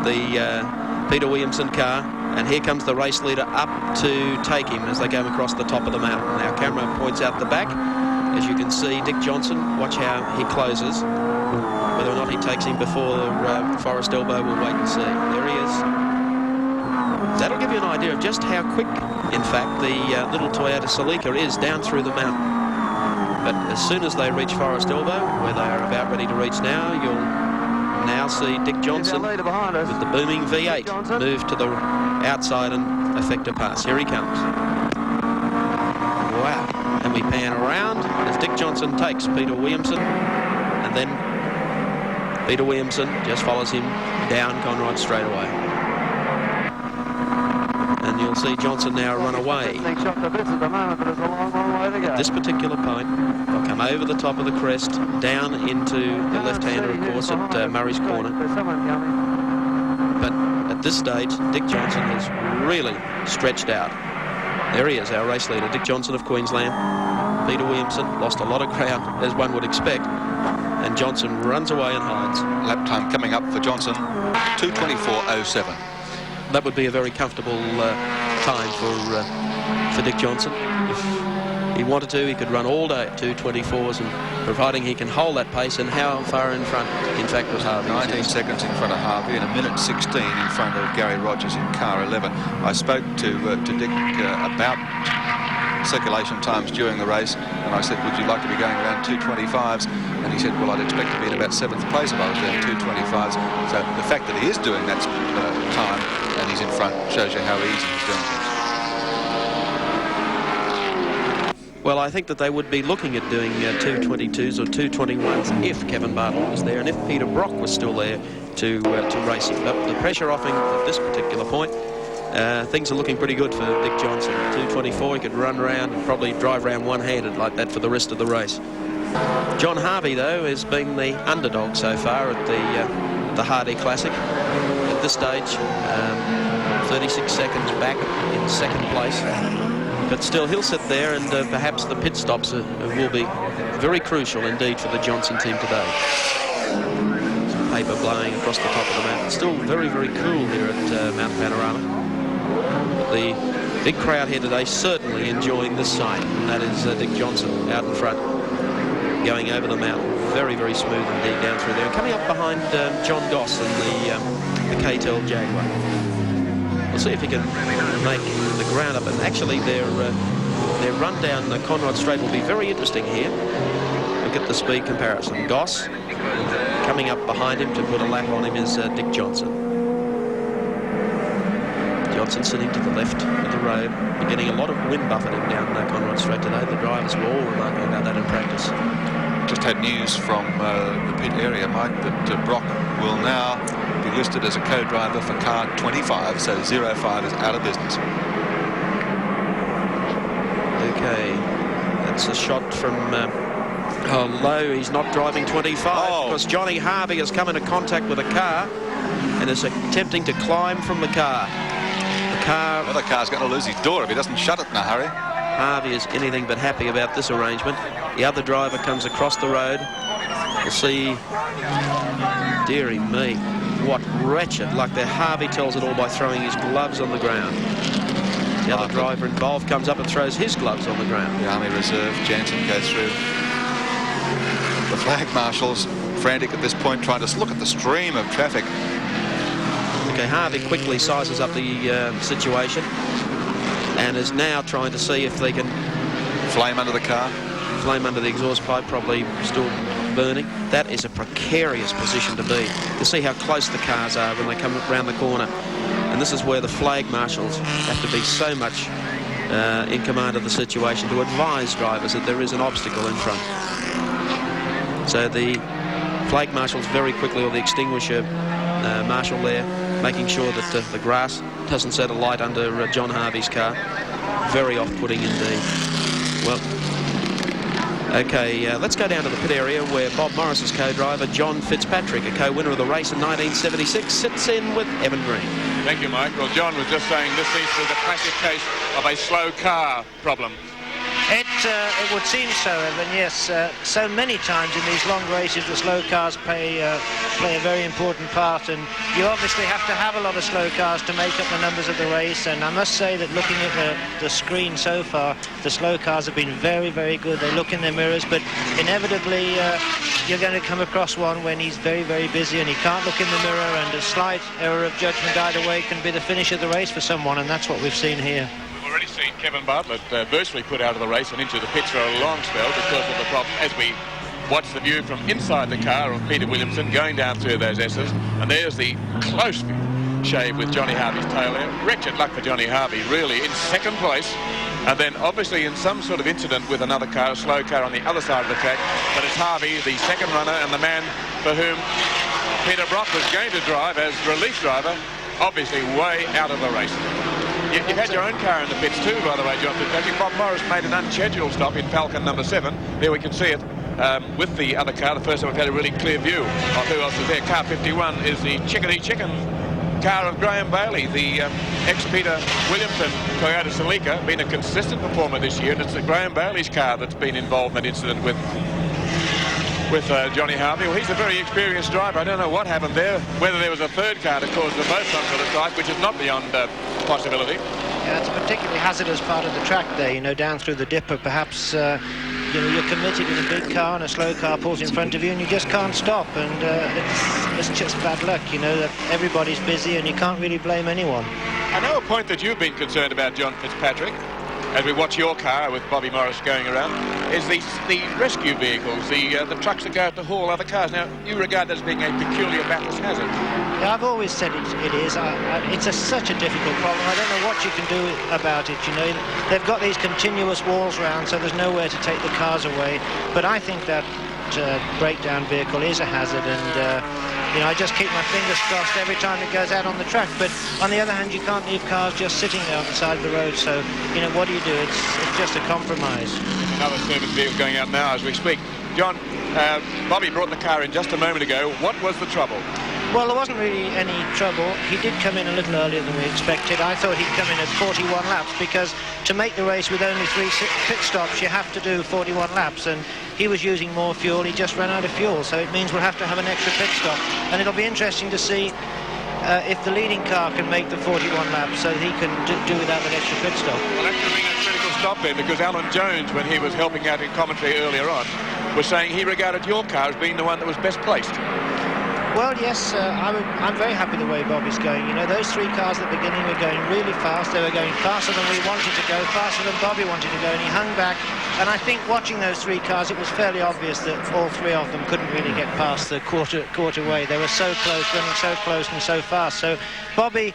the Peter Williamson car. And here comes the race leader up to take him as they go across the top of the mountain. Our camera points out the back. As you can see, Dick Johnson, watch how he closes. Whether or not he takes him before the Forest Elbow, we'll wait and see. There he is. That'll give you an idea of just how quick, in fact, the little Toyota Celica is down through the mountain. But as soon as they reach Forest Elbow, where they are about ready to reach now, you'll now see Dick Johnson with the booming V8 move to the outside and effect a pass. Here he comes. Wow. And we pan around as Dick Johnson takes Peter Williamson, and then Peter Williamson just follows him down Conrod straight away. And you'll see Johnson now run away. At this particular point, they'll come over the top of the crest, down into the left-hander, of course, at Murray's Corner. But at this stage, Dick Johnson is really stretched out. There he is, our race leader, Dick Johnson of Queensland. Peter Williamson lost a lot of ground, as one would expect, and Johnson runs away and hides. Lap time coming up for Johnson, 2:24.07. That would be a very comfortable time for Dick Johnson. If he wanted to, he could run all day at 2:24s, and providing he can hold that pace. And how far in front, in fact, was Harvey? 19 seconds in front of Harvey and 1:16 in front of Gary Rogers in car 11. I spoke to Dick about circulation times during the race, and I said, would you like to be going around 2:25s? And he said, well, I'd expect to be in about 7th place if I was doing 2:25s. So the fact that he is doing that time and he's in front shows you how easy he's doing things. Well, I think that they would be looking at doing 2:22s or 2:21s if Kevin Bartlett was there and if Peter Brock was still there to race him. But the pressure off him at this particular point, things are looking pretty good for Dick Johnson. 2:24, he could run around and probably drive around one-handed like that for the rest of the race. John Harvey, though, has been the underdog so far at the Hardie Classic. At this stage, 36 seconds back in 2nd place. But still, he'll sit there, and perhaps the pit stops will be very crucial indeed for the Johnson team today. Some sandpaper blowing across the top of the mountain. Still very, very cool here at Mount Panorama. The big crowd here today certainly enjoying this sight, and that is Dick Johnson out in front, going over the mountain. Very, very smooth indeed down through there. And coming up behind John Goss and the K-Tel Jaguar. We'll see if he can make the ground up. And actually their run down Conrod Strait will be very interesting here. Look at the speed comparison. Goss, coming up behind him to put a lap on him is Dick Johnson. Johnson sitting to the left of the road. We're getting a lot of wind buffeting down Conrod Strait today. The drivers were all remarking about that in practice. Just had news from the pit area, Mike, that Brock will now be listed as a co-driver for car 25, so 05 is out of business. Okay, that's a shot from Lowe. He's not driving 25 because Johnny Harvey has come into contact with a car and is attempting to climb from the car. The other car's going to lose his door if he doesn't shut it in a hurry. Harvey is anything but happy about this arrangement. The other driver comes across the road. We'll see. Dearie me, what wretched luck there. Harvey tells it all by throwing his gloves on the ground. The other driver involved comes up and throws his gloves on the ground. The Army Reserve, Jansen goes through. The flag marshals frantic at this point, trying to look at the stream of traffic. Okay, Harvey quickly sizes up the situation and is now trying to see if they can... Flame under the car. Flame under the exhaust pipe, probably still burning. That is a precarious position to be. You see how close the cars are when they come around the corner. And this is where the flag marshals have to be so much in command of the situation to advise drivers that there is an obstacle in front. So the flag marshals very quickly, or the extinguisher marshal there, making sure that the grass doesn't set alight under John Harvey's car. Very off-putting indeed. Well, okay, let's go down to the pit area where Bob Morris's co-driver, John Fitzpatrick, a co-winner of the race in 1976, sits in with Evan Green. Thank you, Mike. Well, John was just saying this seems to be the classic case of a slow car problem. It would seem so, Evan, yes. So many times in these long races, the slow cars play a very important part, and you obviously have to have a lot of slow cars to make up the numbers of the race. And I must say that looking at the screen so far, the slow cars have been very, very good. They look in their mirrors, but inevitably you're going to come across one when he's very, very busy and he can't look in the mirror, and a slight error of judgment either way can be the finish of the race for someone, and that's what we've seen here. We've already seen Kevin Bartlett virtually put out of the race and into the pits for a long spell because of the problem. As we watch the view from inside the car of Peter Williamson going down through those S's, and there's the close shave with Johnny Harvey's tail there. Wretched luck for Johnny Harvey, really, in second place. And then obviously in some sort of incident with another car, a slow car on the other side of the track. But it's Harvey, the second runner, and the man for whom Peter Brock was going to drive as relief driver, obviously way out of the race. You've had your own car in the pits too, by the way, John Fitzpatrick. Bob Morris made an unscheduled stop in Falcon number 7. There we can see it with the other car. The first time we've had a really clear view of who else is there. Car 51 is the Chickadee Chicken car of Graham Bailey, the ex-Peter Williamson Toyota Celica, been a consistent performer this year, and it's Graham Bailey's car that's been involved in that incident with Johnny Harvey. Well, he's a very experienced driver. I don't know what happened there, whether there was a third car to cause them both some sort of strike, which is not beyond possibility. Yeah, it's a particularly hazardous part of the track there, you know, down through the dipper. Perhaps you know, you're committed in a big car and a slow car pulls in front of you and you just can't stop, and it's just bad luck, you know, that everybody's busy and you can't really blame anyone. I know a point that you've been concerned about, John Fitzpatrick, as we watch your car with Bobby Morris going around, is the rescue vehicles, the trucks that go out to haul other cars. Now, you regard that as being a peculiar Bathurst hazard. Yeah, I've always said it is. It's such a difficult problem. I don't know what you can do about it, you know. They've got these continuous walls around, so there's nowhere to take the cars away. But I think that breakdown vehicle is a hazard, and you know, I just keep my fingers crossed every time it goes out on the track. But on the other hand, you can't leave cars just sitting there on the side of the road, so you know, what do you do? It's just a compromise. Another service vehicle going out now as we speak. John, Bobby brought the car in just a moment ago. What was the trouble? Well, there wasn't really any trouble. He did come in a little earlier than we expected. I thought he'd come in at 41 laps because to make the race with only 3 pit stops, you have to do 41 laps, and he was using more fuel. He just ran out of fuel, so it means we'll have to have an extra pit stop. And it'll be interesting to see if the leading car can make the 41 laps so he can do without that extra pit stop. Well, that could be a critical stop then, because Alan Jones, when he was helping out in commentary earlier on, was saying he regarded your car as being the one that was best placed. Well, yes, I'm very happy the way Bob is going. You know, those 3 cars at the beginning were going really fast. They were going faster than we wanted to go, faster than Bobby wanted to go, and he hung back. And I think watching those 3 cars, it was fairly obvious that all 3 of them couldn't really get past the quarter way. They were so close, running so close and so fast. So Bobby,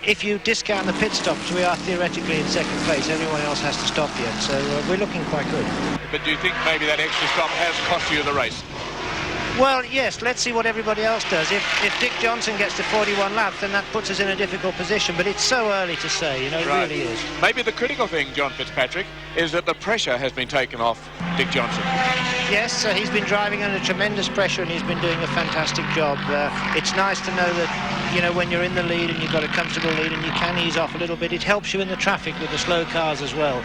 if you discount the pit stops, we are theoretically in second place. Everyone else has to stop yet, so we're looking quite good. But do you think maybe that extra stop has cost you the race? Well, yes, let's see what everybody else does. If Dick Johnson gets to 41 laps, then that puts us in a difficult position, but it's so early to say, you know, it really is. Maybe the critical thing, John Fitzpatrick, is that the pressure has been taken off Dick Johnson. Yes, he's been driving under tremendous pressure and he's been doing a fantastic job. It's nice to know that, you know, when you're in the lead and you've got a comfortable lead and you can ease off a little bit, it helps you in the traffic with the slow cars as well.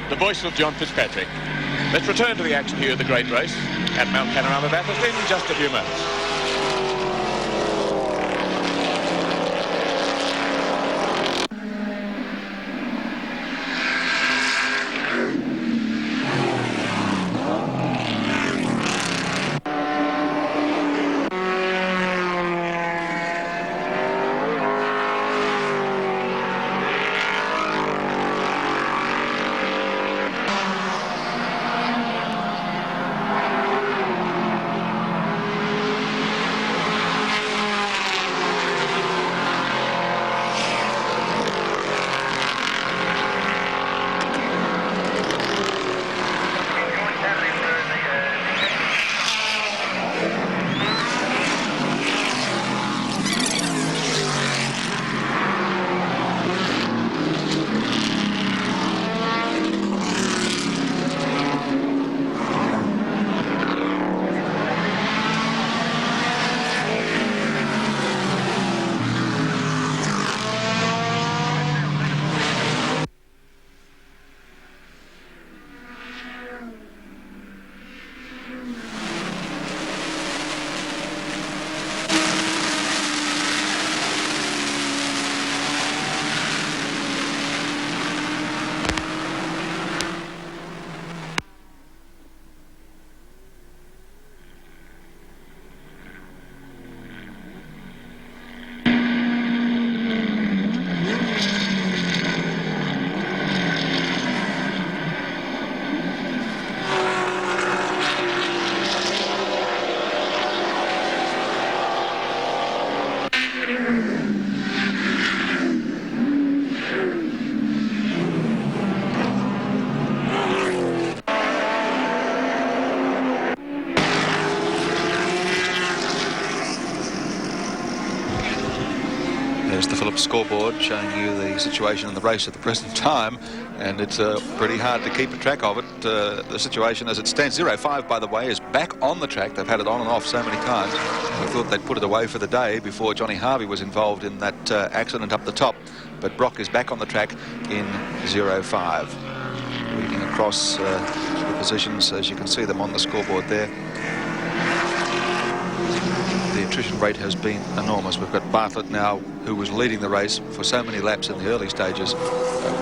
The voice of John Fitzpatrick. Let's return to the action here at the Great Race at Mount Panorama Bathurst in just a few moments. There's the Phillips scoreboard showing you the situation in the race at the present time, and it's pretty hard to keep a track of it. The situation as it stands, 0.5 by the way, is back on the track. They've had it on and off so many times. We thought they'd put it away for the day before Johnny Harvey was involved in that accident up the top, but Brock is back on the track in 0.5. Reading across the positions as you can see them on the scoreboard there. The attrition rate has been enormous. We've got Bartlett now, who was leading the race for so many laps in the early stages,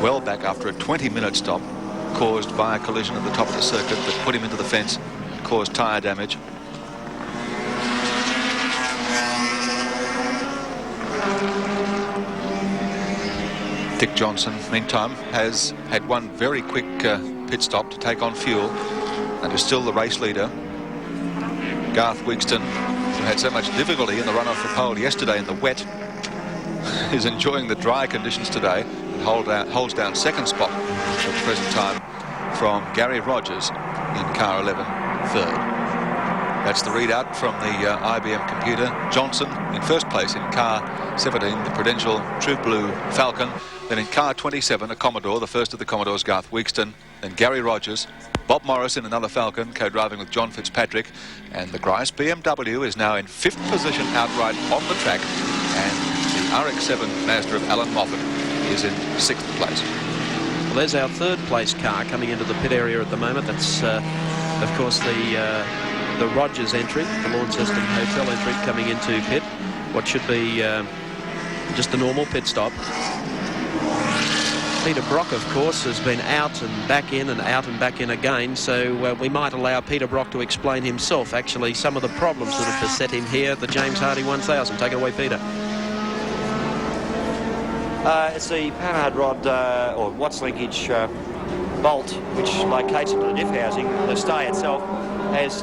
well back after a 20-minute stop caused by a collision at the top of the circuit that put him into the fence and caused tyre damage. Dick Johnson, meantime, has had one very quick pit stop to take on fuel and is still the race leader. Garth Wigston, who had so much difficulty in the run-off for pole yesterday in the wet, is enjoying the dry conditions today and holds down second spot at the present time from Gary Rogers in car 11, third. That's the readout from the IBM computer. Johnson in first place in car 17, the Prudential True Blue Falcon. Then in car 27, a Commodore, the first of the Commodores, Garth Weakston. Then Gary Rogers, Bob Morris in another Falcon, co-driving with John Fitzpatrick. And the Grice BMW is now in 5th position outright on the track. And the RX-7 Mazda of Alan Moffat is in 6th place. Well, there's our 3rd place car coming into the pit area at the moment. That's, of course, the Rogers entry, the Launceston Hotel entry coming into pit. What should be just a normal pit stop. Peter Brock, of course, has been out and back in and out and back in again, so we might allow Peter Brock to explain himself, actually, some of the problems that have beset him here at the James Hardie 1000. Take it away, Peter. It's the panhard rod, or Watts linkage bolt, which locates into the diff housing. The stay itself has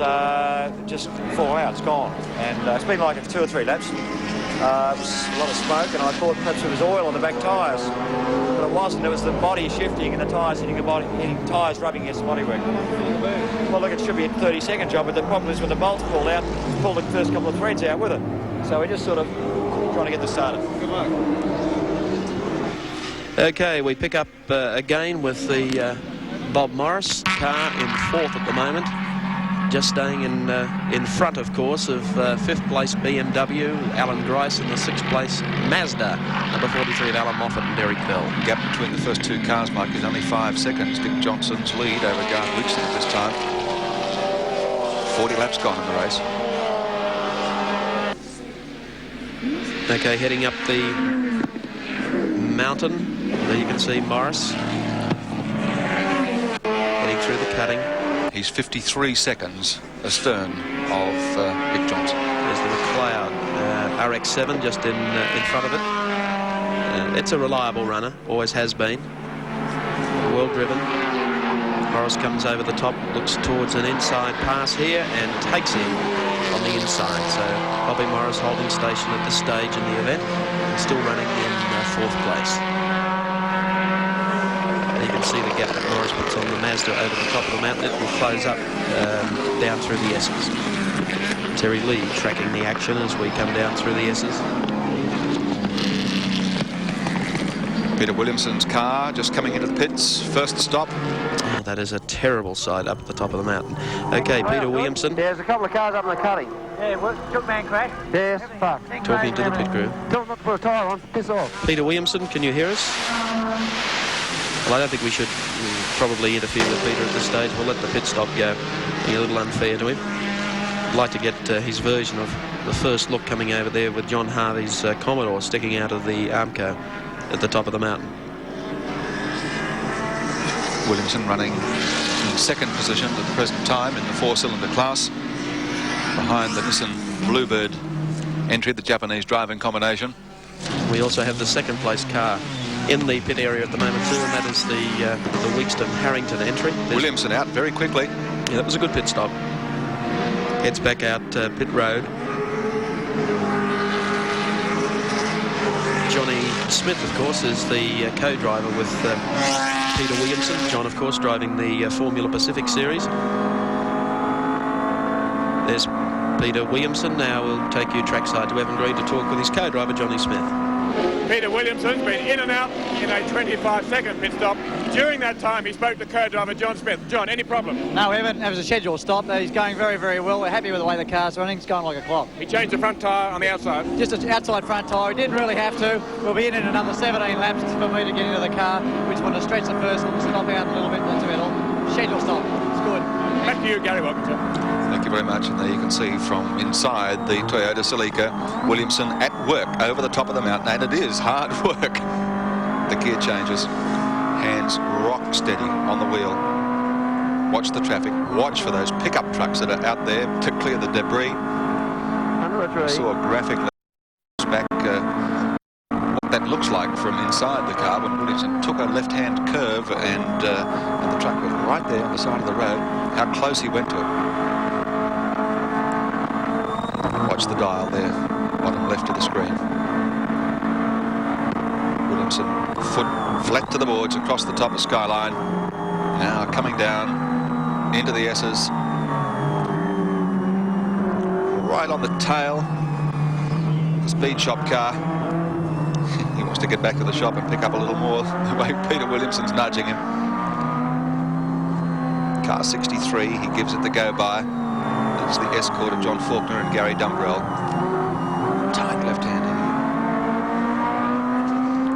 just fallen out, it's gone. And it's been like it for 2 or 3 laps. It was a lot of smoke, and I thought perhaps it was oil on the back tyres. But it wasn't. It was the body shifting and the tyres hitting tyres rubbing against the bodywork. Well, look, it should be a 30-second job, but the problem is when the bolts pulled out, it's pulled the first couple of threads out with it. So we're just sort of trying to get this started. Good luck. Okay, we pick up again with the Bob Morris car in 4th at the moment. Just staying in front, of course, of 5th place BMW, Alan Grice, in the 6th place Mazda, number 43 of Alan Moffat and Derek Bell. Gap between the first 2 cars, Mike, is only 5 seconds. Dick Johnson's lead over Garth Weakston at this time. 40 laps gone in the race. Okay, heading up the mountain. There you can see Morris heading through the cutting. He's 53 seconds astern of Dick Johnson. There's the McLeod RX-7 just in front of it. It's a reliable runner, always has been. Well driven. Morris comes over the top, looks towards an inside pass here and takes him on the inside. So Bobby Morris holding station at this stage in the event, and still running in 4th place. You can see the gap that Morris puts on the Mazda over the top of the mountain. It will close up down through the S's. Terry Lee tracking the action as we come down through the S's. Peter Williamson's car just coming into the pits. First stop. Oh, that is a terrible sight up at the top of the mountain. Okay, Peter Williamson. Yeah, there's a couple of cars up in the cutting. Yeah, what? Took man crash? Yes, fuck. Talking to the pit crew. Tell them not to put a tyre on. Piss off. Peter Williamson, can you hear us? Well, I don't think we should probably interfere with Peter at this stage. We'll let the pit stop go. Being a little unfair to him. I'd like to get his version of the first look coming over there with John Harvey's Commodore sticking out of the Armco at the top of the mountain. Williamson running in 2nd position at the present time in the 4-cylinder class. Behind the Nissan Bluebird entry, the Japanese driving combination. We also have the 2nd place car in the pit area at the moment too, and that is the Weakston Harrington entry. Williamson out very quickly. Yeah, that was a good pit stop. Heads back out pit road. Johnny Smith, of course, is the co-driver with Peter Williamson. John, of course, driving the Formula Pacific Series. There's Peter Williamson. Now we'll take you trackside to Evan Green to talk with his co-driver, Johnny Smith. Peter Williamson's been in and out in a 25-second pit stop. During that time, he spoke to co-driver John Smith. John, any problem? No, Evan, that was a scheduled stop. He's going very, very well. We're happy with the way the car's running. It's going like a clock. He changed the front tyre on the outside? Just an outside front tyre. He didn't really have to. We'll be in another 17 laps for me to get into the car. We just want to stretch the first one, stop out a little bit, not too at all. Scheduled stop. It's good. Back to you, Gary. Welcome, sir. Thank you very much. And there you can see from inside the Toyota Celica, Williamson at work over the top of the mountain, and it is hard work. The gear changes, hands rock steady on the wheel. Watch the traffic, watch for those pickup trucks that are out there to clear the debris. Under the tree. I saw a graphic back what that looks like from inside the car when Williamson took a left-hand curve and the truck was right there on the side of the road. How close he went to it. Watch the dial there, bottom left of the screen. Williamson, foot flat to the boards across the top of Skyline. Now coming down into the S's. right on the tail. The speed shop car. He wants to get back to the shop and pick up a little more the way Peter Williamson's nudging him. Car 63, he gives it the go-by. That's the escort of John Faulkner and Gary Dumbrell. Tight left-hander.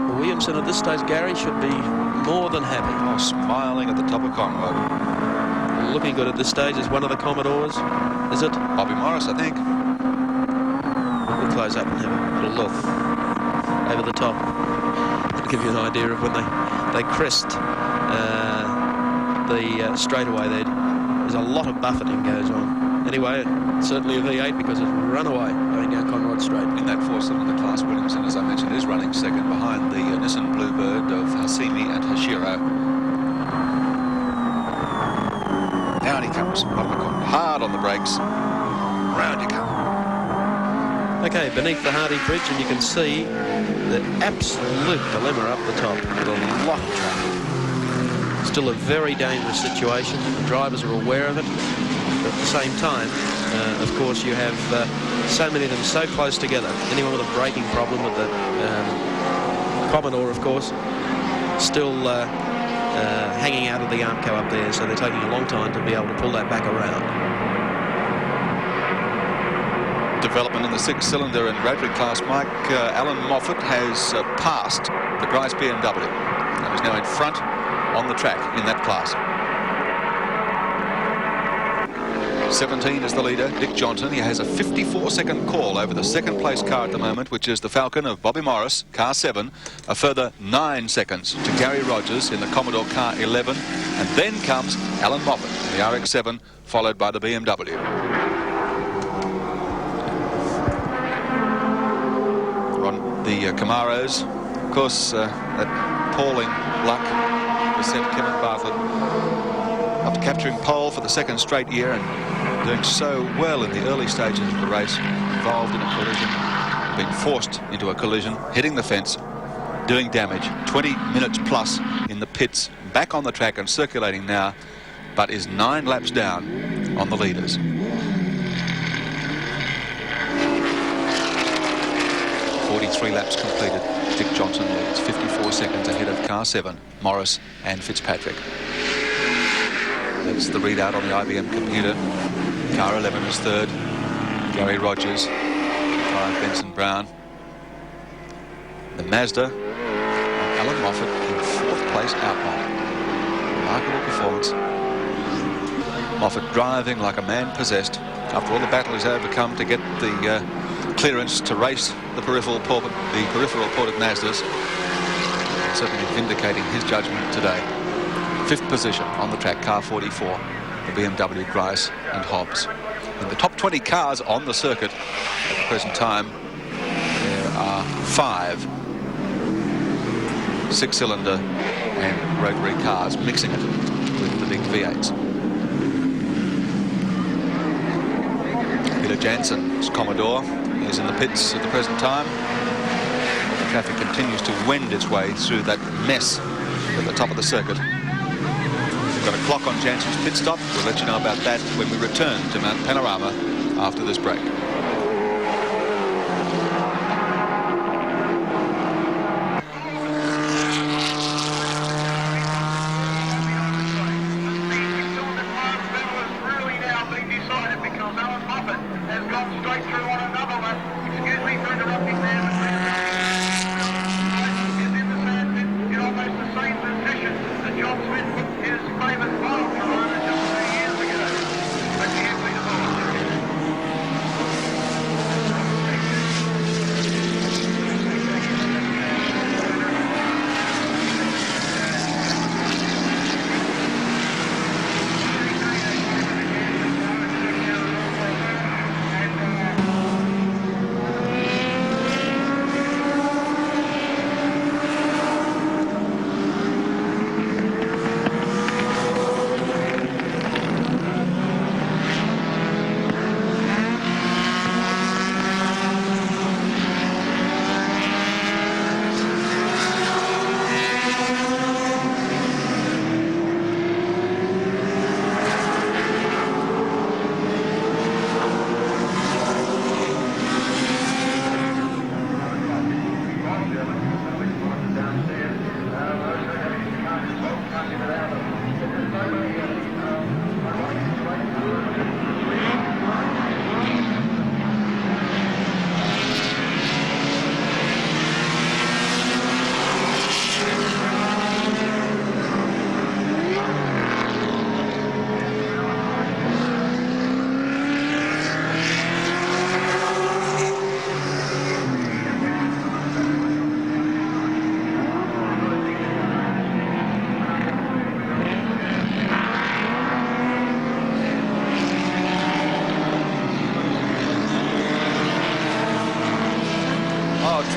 Well, Williamson at this stage, Gary, should be more than happy. Oh, smiling at the top of Conrod. Looking good at this stage is one of the Commodores. Is it? Bobby Morris, I think. We'll close up and have a little look over the top. That'll give you an idea of when they crest the straightaway there. There's a lot of buffeting goes on. Anyway, certainly a V8 because it's run away going down Conrod Straight. In that four-cylinder class, Williamson, as I mentioned, is running second behind the Nissan Bluebird of Hasimi and Hashiro. Down he comes, hard on the brakes. Round you come. Okay, beneath the Hardie Bridge, and you can see the absolute dilemma up the top with a lot of traffic. Still a very dangerous situation. The drivers are aware of it. But at the same time, of course, you have so many of them so close together. Anyone with a braking problem with the Commodore, of course, still hanging out of the Armco up there, so they're taking a long time to be able to pull that back around. Development in the six-cylinder and rotary class, Mike. Alan Moffat has passed the Grice BMW and is now in front on the track in that class. 17 is the leader, Dick Johnson. He has a 54-second call over the second-place car at the moment, which is the Falcon of Bobby Morris, car 7. A further 9 seconds to Gary Rogers in the Commodore car 11. And then comes Alan Moffat in the RX-7, followed by the BMW. On the Camaros, of course, that appalling luck has sent Kevin Bartlett after capturing pole for the second straight year and doing so well in the early stages of the race, involved in a collision, being forced into a collision, hitting the fence, doing damage, 20 minutes plus in the pits, back on the track and circulating now, but is 9 laps down on the leaders. Three laps completed. Dick Johnson leads 54 seconds ahead of car 7, Morris and Fitzpatrick. That's the readout on the IBM computer. Car 11 is third. Gary Rogers, Brian Benson Brown. The Mazda, and Alan Moffat in fourth place outright. Remarkable performance. Moffat driving like a man possessed after all the battle he's overcome to get the clearance to race the peripheral ported Mazdas. Certainly vindicating his judgment today. Fifth position on the track, car 44, the BMW Grice and Hobbs. In the top 20 cars on the circuit at the present time, there are 5 six-cylinder and rotary cars mixing it with the big V8s. Peter Jansen's Commodore is in the pits at the present time. The traffic continues to wend its way through that mess at the top of the circuit. We've got a clock on Jansen's pit stop. We'll let you know about that when we return to Mount Panorama after this break.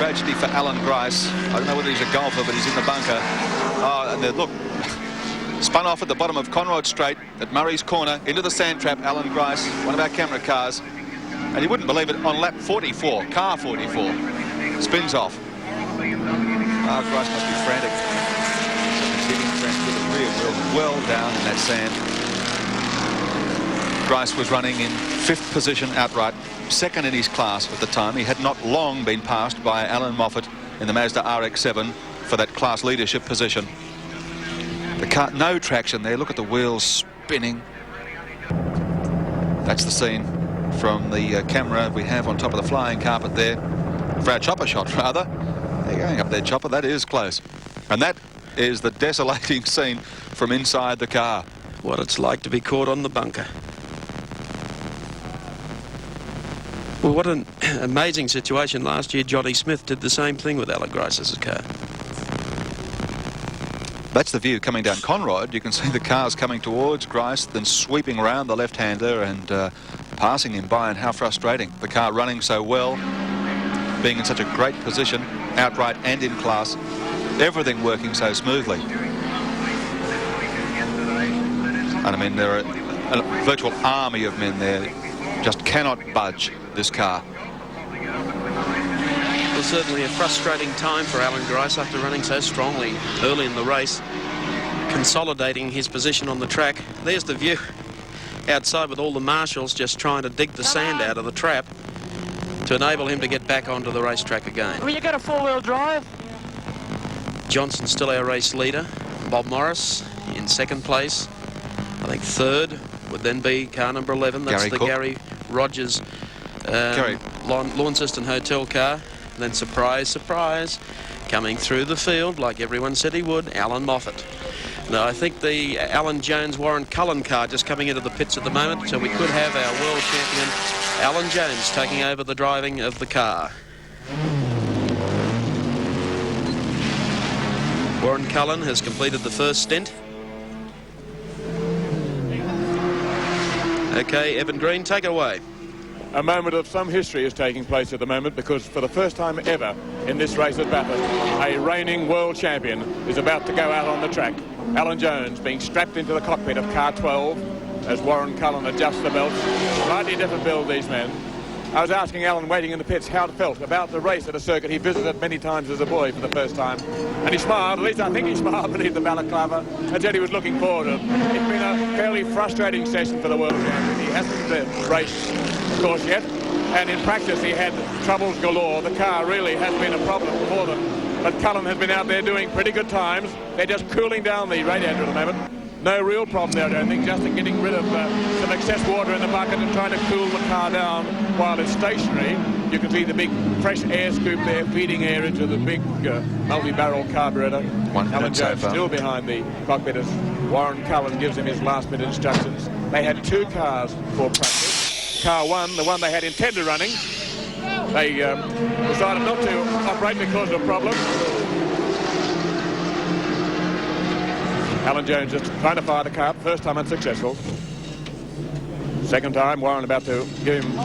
tragedy for Alan Grice. I don't know whether he's a golfer, but he's in the bunker. Oh, and then look, spun off at the bottom of Conrod Straight at Murray's Corner into the sand trap. Alan Grice, one of our camera cars, and you wouldn't believe it, on lap 44, car 44, spins off. Oh, Grice must be frantic. He's hitting Trent with the rear wheel well down in that sand. Grice was running in 5th position outright, 2nd in his class at the time. He had not long been passed by Alan Moffat in the Mazda RX-7 for that class leadership position. The car, no traction there. Look at the wheels spinning. That's the scene from the camera we have on top of the flying carpet there. For our chopper shot, rather. They're going up there, chopper. That is close. And that is the desolating scene from inside the car. What it's like to be caught on the bunker. Well, what an amazing situation. Last year, Johnny Smith did the same thing with Alan Grice's car. That's the view coming down Conrod. You can see the cars coming towards Grice, then sweeping around the left-hander and passing him by, and how frustrating. The car running so well, being in such a great position, outright and in class, everything working so smoothly. And I mean, there are a virtual army of men there, just cannot budge this car. Well, certainly a frustrating time for Alan Grice after running so strongly early in the race, consolidating his position on the track. There's the view outside with all the marshals just trying to dig the sand out of the trap to enable him to get back onto the racetrack again. Well, you got a four-wheel drive. Johnson still our race leader. Bob Morris in 2nd place. I think 3rd would then be car number 11. That's Gary the Cook. Gary Rogers Launceston Hotel car. And then surprise, surprise, coming through the field like everyone said he would, Alan Moffat. Now I think the Alan Jones Warren Cullen car just coming into the pits at the moment, so we could have our world champion Alan Jones taking over the driving of the car. Warren Cullen has completed the first stint. Okay, Evan Green, take it away. A moment of some history is taking place at the moment, because for the first time ever in this race at Bathurst, a reigning world champion is about to go out on the track. Alan Jones being strapped into the cockpit of car 12 as Warren Cullen adjusts the belts. Slightly different build, these men. I was asking Alan, waiting in the pits, how it felt about the race at a circuit he visited many times as a boy for the first time. And he smiled, at least I think he smiled beneath the balaclava, and said he was looking forward to it. It's been a fairly frustrating session for the world champion. He hasn't raced, of course, yet. And in practice, he had troubles galore. The car really has been a problem for them. But Cullen has been out there doing pretty good times. They're just cooling down the radiator at the moment. No real problem there, I don't think, just in getting rid of some excess water in the bucket and trying to cool the car down while it's stationary. You can see the big fresh air scoop there, feeding air into the big multi-barrel carburetor. Alan Jones still behind the cockpit as Warren Cullen gives him his last-minute instructions. They had 2 cars for practice. Car 1, the one they had intended running, they decided not to operate because of problems. Alan Jones just trying to fire the car, first time unsuccessful. Second time, Warren about to give him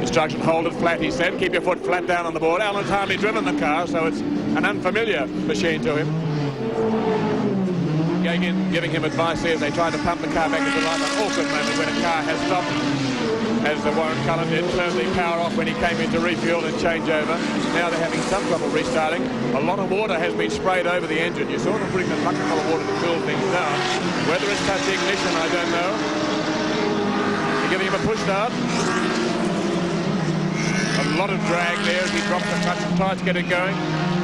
instruction, hold it flat, he said. Keep your foot flat down on the board. Alan's hardly driven the car, so it's an unfamiliar machine to him. Going in, giving him advice there as they tried to pump the car back into life. An awkward moment when a car has stopped, as Warren Cullen did, turned the power off when he came in to refuel and change over. Now they're having some trouble restarting. A lot of water has been sprayed over the engine. You saw them putting the bucket full of water to cool things down. Whether it's touched the ignition, I don't know. They're giving him a push start. A lot of drag there as he drops the clutch and tries to get it going.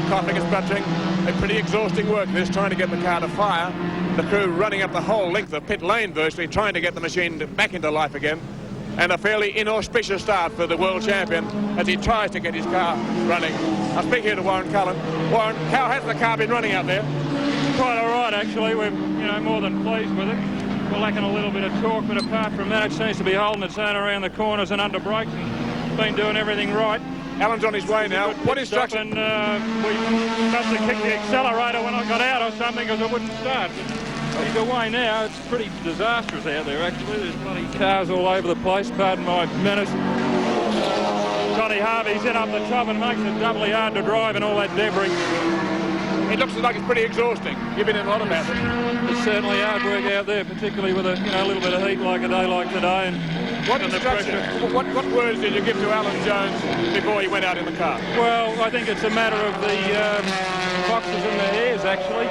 Coughing and spluttering. A pretty exhausting work this, trying to get the car to fire. The crew running up the whole length of pit lane virtually, trying to get the machine back into life again. And a fairly inauspicious start for the world champion as he tries to get his car running. I'll speak here to Warren Cullen. Warren, how has the car been running out there? Quite all right, actually. We're more than pleased with it. We're lacking a little bit of torque, but apart from that, it seems to be holding its own around the corners and under brakes. And been doing everything right. Alan's on his way now. What instruction? And we must have kicked the accelerator when I got out or something because it wouldn't start. He's away now. It's pretty disastrous out there, actually. There's bloody cars all over the place. Pardon my menace. Johnny Harvey's in up the top and makes it doubly hard to drive in all that debris. It looks like it's pretty exhausting. You've been in a lot of that. It's certainly hard work out there, particularly with a little bit of heat like a day like today. And what words did you give to Alan Jones before he went out in the car? Well, I think it's a matter of the boxes and the hairs, actually.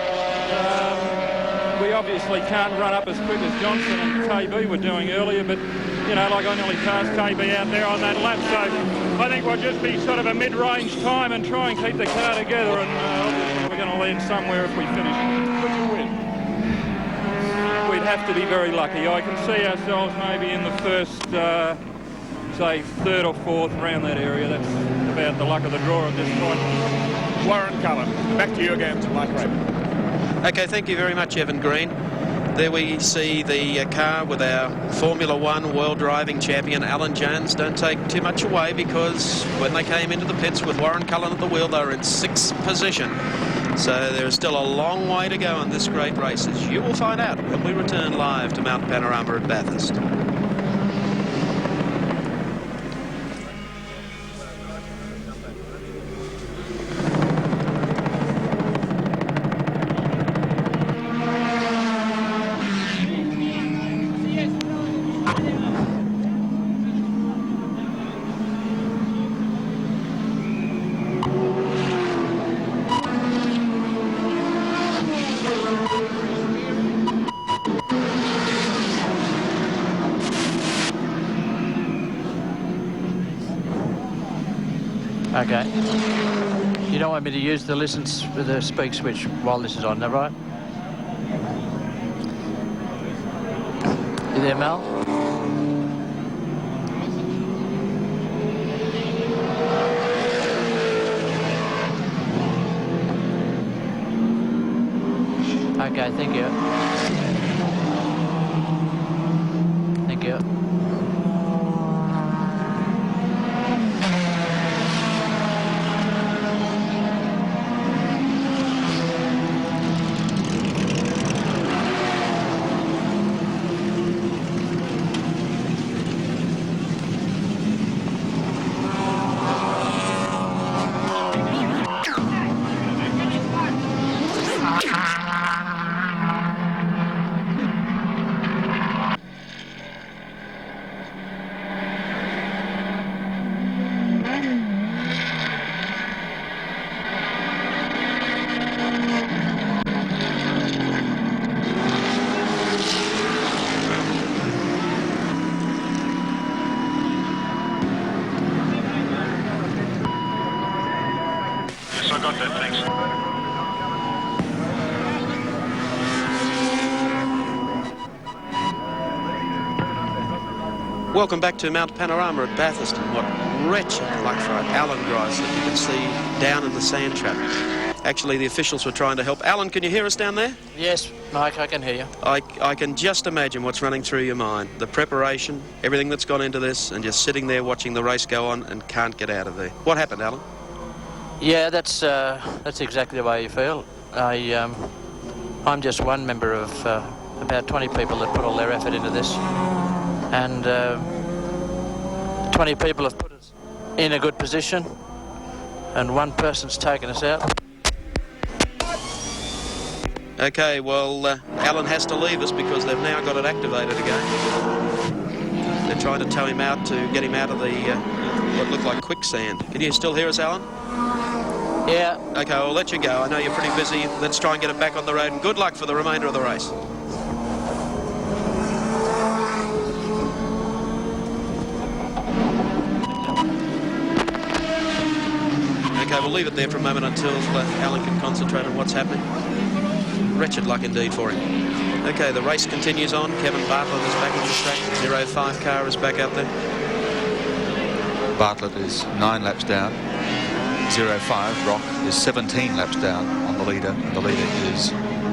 We obviously can't run up as quick as Johnson and KB were doing earlier, but, like I nearly passed KB out there on that lap, so I think we'll just be sort of a mid-range time and try and keep the car together, and we're going to land somewhere if we finish. Could you win? We'd have to be very lucky. I can see ourselves maybe in the first, say, third or fourth, around that area. That's about the luck of the draw at this point. Warren Cullen, back to you again, Mike Raven. Okay, thank you very much, Evan Green. There we see the car with our Formula One World Driving Champion, Alan Jones. Don't take too much away, because when they came into the pits with Warren Cullen at the wheel, they were in 6th position. So there is still a long way to go in this great race, as you will find out when we return live to Mount Panorama at Bathurst. Okay. You don't want me to use the the speak switch while this is on, is that right? You there, Mel? Okay, thank you. Thank you. Welcome back to Mount Panorama at Bathurst, and what wretched luck for Alan drives that you can see down in the sand trap. Actually, the officials were trying to help. Alan, can you hear us down there? Yes, Mike, I can hear you. I can just imagine what's running through your mind. The preparation, everything that's gone into this, and just sitting there watching the race go on and can't get out of there. What happened, Alan? Yeah, that's exactly the way you feel. I'm just one member of about 20 people that put all their effort into this, and 20 people have put us in a good position, and one person's taken us out. Okay, well, Alan has to leave us because they've now got it activated again. They're trying to tow him out to get him out of the what looked like quicksand. Can you still hear us, Alan? Yeah. Okay, I'll let you go. I know you're pretty busy. Let's try and get it back on the road, and good luck for the remainder of the race. Okay, we'll leave it there for a moment until Alan can concentrate on what's happening. Wretched luck indeed for him. Okay, the race continues on. Kevin Bartlett is back on the track. 05 car is back out there. Bartlett is 9 laps down. 05, Rock, is 17 laps down on the leader. The leader is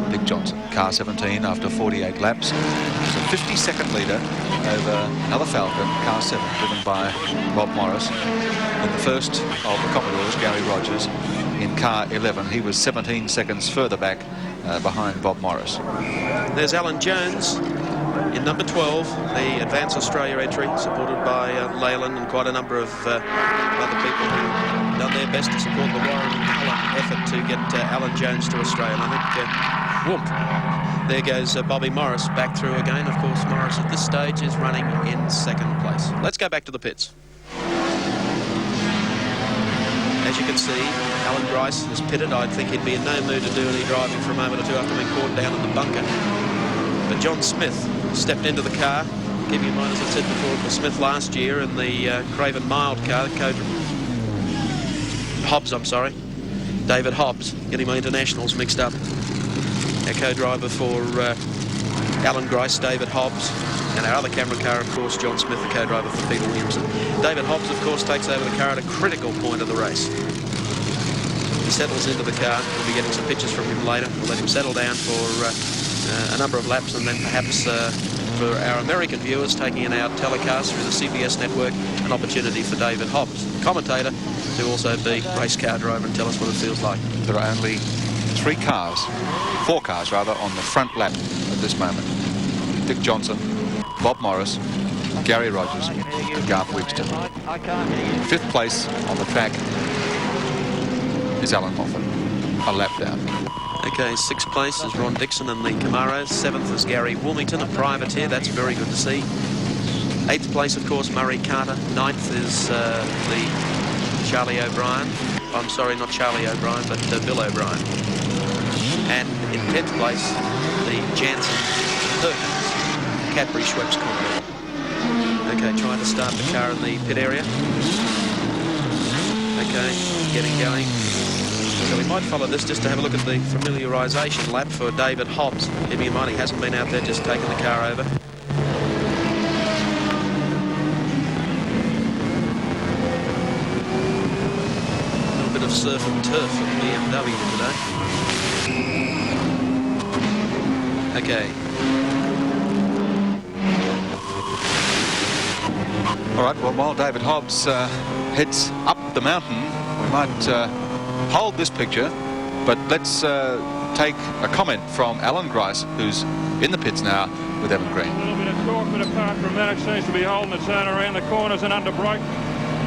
Dick Johnson. Car 17 after 48 laps. It's a 50-second leader over another Falcon, car 7, driven by Bob Morris. In the first of the Commodores, Gary Rogers, in car 11. He was 17 seconds further back behind Bob Morris. There's Alan Jones In number 12, the Advance Australia entry, supported by Leyland and quite a number of other people who've done their best to support the Warren and Cullen effort to get Alan Jones to Australia. And I think, whoop, there goes Bobby Morris back through again. Of course, Morris at this stage is running in second place. Let's go back to the pits. As you can see, Alan Grice has pitted. I think he'd be in no mood to do any driving for a moment or two after being caught down in the bunker. But John Smith stepped into the car. Keeping in mind, as I said before, it was Smith last year in the Craven Mild car. Hobbs, I'm sorry. David Hobbs, getting my internationals mixed up. Our co-driver for Alan Grice, David Hobbs. And our other camera car, of course, John Smith, the co-driver for Peter Williamson. David Hobbs, of course, takes over the car at a critical point of the race. He settles into the car. We'll be getting some pictures from him later. We'll let him settle down for a number of laps, and then perhaps for our American viewers taking in our telecast through the CBS network, an opportunity for David Hobbs, the commentator, to also be race car driver and tell us what it feels like. There are only four cars on the front lap at this moment. Dick Johnson, Bob Morris, Gary Rogers and Garth Wigston. Fifth place on the track is Alan Moffat, a lap down. Okay, sixth place is Ron Dixon and the Camaros. Seventh is Gary Wilmington, a privateer. That's very good to see. Eighth place, of course, Murray Carter. Ninth is the Charlie O'Brien. I'm sorry, not Charlie O'Brien, but Bill O'Brien. And in 10th place, the Jansen Perkins Cadbury Schweppes Commodore. Okay, trying to start the car in the pit area. Okay, getting going. So we might follow this just to have a look at the familiarisation lap for David Hobbs. Keeping in mind he hasn't been out there just taking the car over. A little bit of surf and turf for the BMW today. Okay. All right, well, while David Hobbs heads up the mountain, we might hold this picture, but let's take a comment from Alan Grice, who's in the pits now with Evan Green. A little bit of torque, but apart from that, it seems to be holding the turn around the corners and under brake.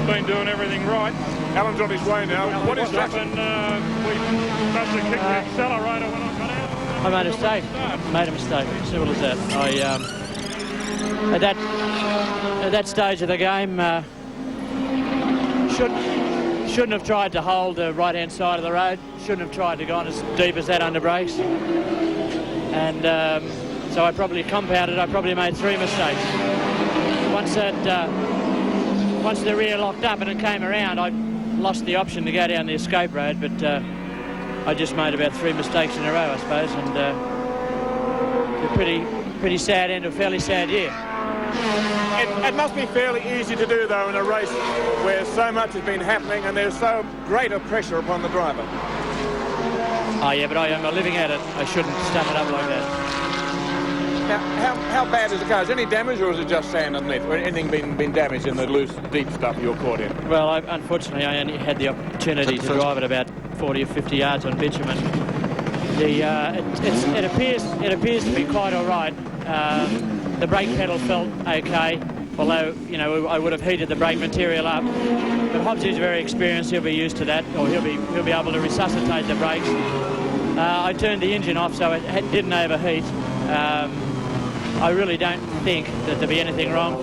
Been doing everything right. Alan's on his way now. What is that? We must have kicked the accelerator when I got out. I made a mistake. Made a mistake. Simple as that. At that stage of the game, shouldn't have tried to hold the right-hand side of the road. Shouldn't have tried to go on as deep as that under brakes. And so I probably compounded. I probably made 3 mistakes. Once the rear locked up and it came around, I lost the option to go down the escape road. But I just made about 3 mistakes in a row, I suppose, and a pretty sad end of a fairly sad year. It must be fairly easy to do, though, in a race where so much has been happening and there's so great a pressure upon the driver. Oh, yeah, but I am living at it. I shouldn't stum it up like that. Now, how bad is the car? Is there any damage, or is it just sand underneath? Or anything been damaged in the loose, deep stuff you're caught in? Well, unfortunately, I only had the opportunity to drive at about 40 or 50 yards on bitumen. It appears to be quite all right. The brake pedal felt okay, although, you know, I would have heated the brake material up. But Hobbs is very experienced. He'll be used to that, or he'll be able to resuscitate the brakes. I turned the engine off so it didn't overheat. I really don't think that there'll be anything wrong.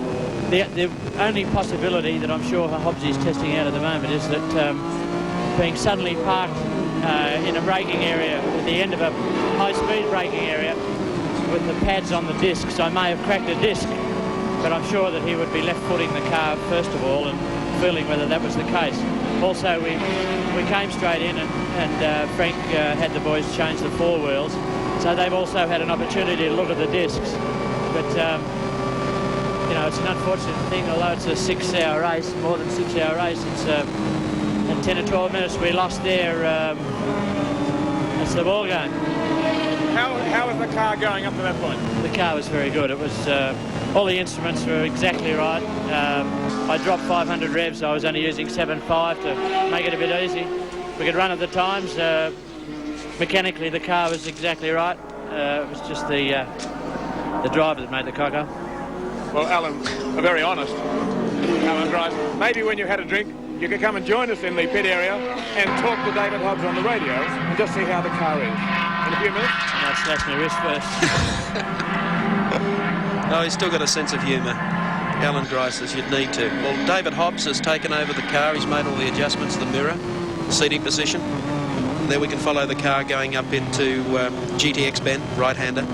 The only possibility that I'm sure Hobbs is testing out at the moment is that being suddenly parked in a braking area at the end of a high-speed braking area with the pads on the discs, I may have cracked a disc, but I'm sure that he would be left-footing the car first of all and feeling whether that was the case. Also, we came straight in and Frank had the boys change the 4 wheels, so they've also had an opportunity to look at the discs. But you know, it's an unfortunate thing, although it's a 6-hour race, more than 6-hour race. It's in 10 or 12 minutes we lost there. That's the ball game. How was the car going up to that point? The car was very good. It was all the instruments were exactly right. I dropped 500 revs. I was only using 7.5 to make it a bit easy. We could run at the times. Mechanically, the car was exactly right. It was just the the driver that made the cocker. Well, Alan, very honest. Alan Grice, maybe when you had a drink, you could come and join us in the pit area and talk to David Hobbs on the radio and just see how the car is. In a few minutes? I might slash my wrist first. No, he's still got a sense of humour. Alan Grice, as you'd need to. Well, David Hobbs has taken over the car. He's made all the adjustments to the mirror, seating position. There we can follow the car going up into GTX Bend, right-hander.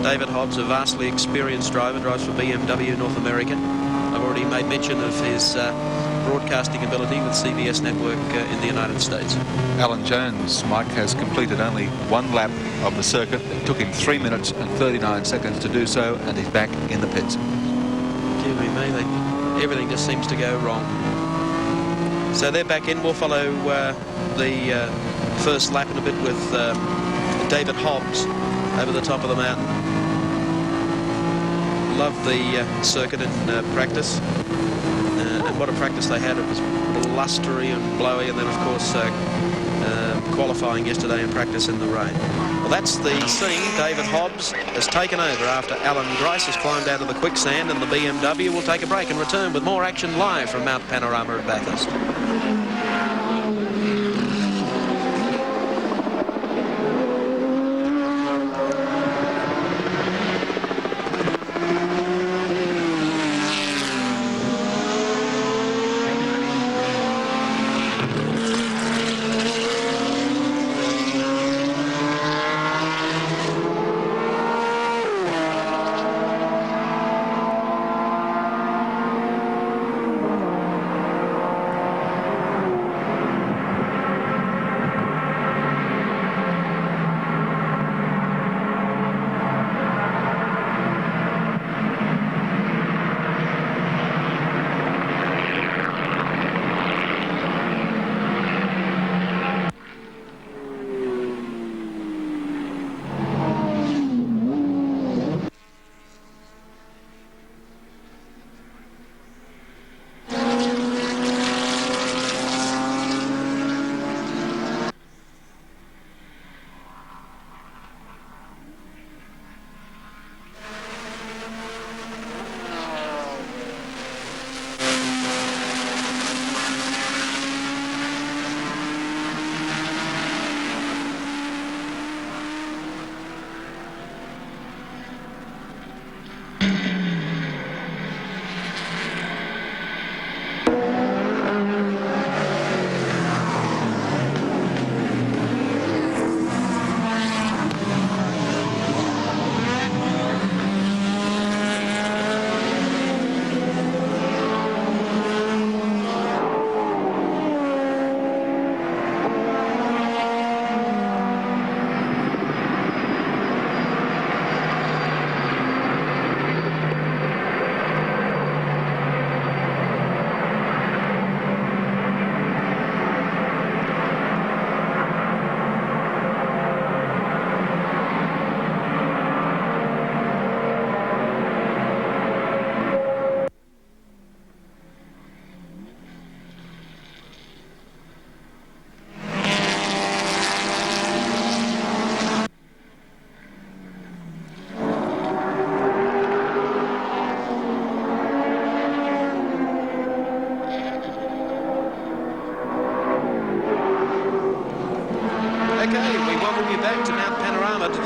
David Hobbs, a vastly experienced driver, drives for BMW North America. I've already made mention of his broadcasting ability with CBS Network in the United States. Alan Jones, Mike, has completed only one lap of the circuit. It took him 3 minutes and 39 seconds to do so, and he's back in the pits. Give me, everything just seems to go wrong. So they're back in. We'll follow the first lap in a bit with David Hobbs over the top of the mountain. Love the circuit in practice. And what a practice they had. It was blustery and blowy, and then of course qualifying yesterday in practice in the rain. Well, that's the scene. David Hobbs has taken over after Alan Grice has climbed out of the quicksand, and the BMW will take a break and return with more action live from Mount Panorama at Bathurst.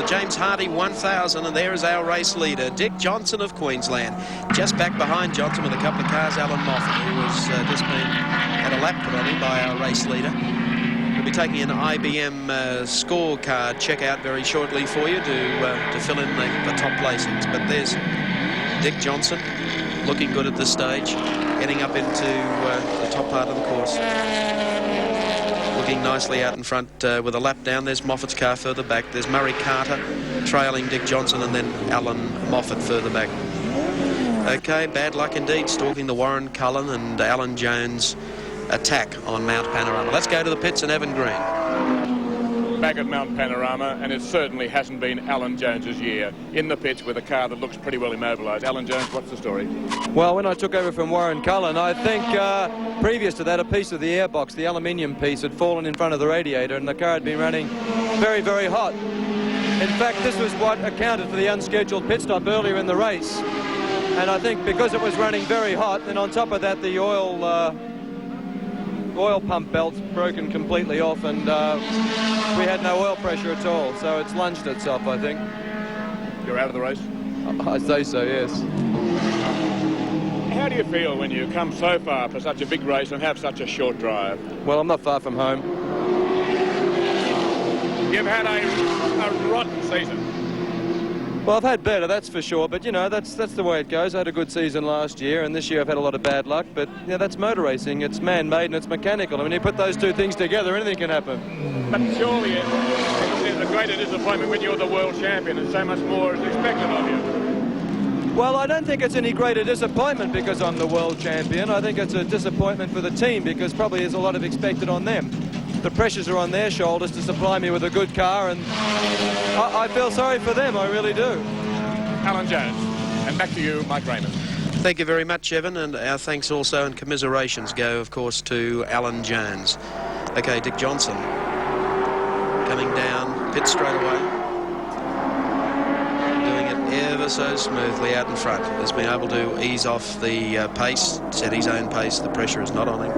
James Hardie 1000, and there is our race leader, Dick Johnson of Queensland. Just back behind Johnson with a couple of cars, Alan Moffat, who has just had a lap put on him by our race leader. We'll be taking an IBM scorecard checkout very shortly for you to fill in the top placings. But there's Dick Johnson, looking good at this stage, getting up into the top part of the course. Looking nicely out in front with a lap down. There's Moffat's car further back. There's Murray Carter trailing Dick Johnson, and then Alan Moffat further back. Okay, bad luck indeed, stalking the Warren Cullen and Alan Jones attack on Mount Panorama. Let's go to the pits and Evan Green. Back at Mount Panorama, and it certainly hasn't been Alan Jones's year. In the pits with a car that looks pretty well immobilised. Alan Jones, what's the story? Well, when I took over from Warren Cullen, I think previous to that, a piece of the airbox, the aluminium piece, had fallen in front of the radiator, and the car had been running very, very hot. In fact, this was what accounted for the unscheduled pit stop earlier in the race. And I think because it was running very hot, and on top of that, the oil pump belt's broken completely off, and we had no oil pressure at all. So it's lunged itself, I think. You're out of the race? I say so, yes. How do you feel when you come so far for such a big race and have such a short drive? Well, I'm not far from home. You've had a rotten season. Well, I've had better, that's for sure, but, you know, that's the way it goes. I had a good season last year, and this year I've had a lot of bad luck, but, you know, that's motor racing. It's man-made and it's mechanical. I mean, you put those two things together, anything can happen. But surely it's a greater disappointment when you're the world champion and so much more is expected of you. Well, I don't think it's any greater disappointment because I'm the world champion. I think it's a disappointment for the team because probably there's a lot of expected on them. The pressures are on their shoulders to supply me with a good car, and I feel sorry for them, I really do. Alan Jones, and back to you, Mike Raymond. Thank you very much, Evan, and our thanks also and commiserations go, of course, to Alan Jones. Okay, Dick Johnson coming down pit straight away, doing it ever so smoothly out in front. Has been able to ease off the pace, set his own pace. The pressure is not on him.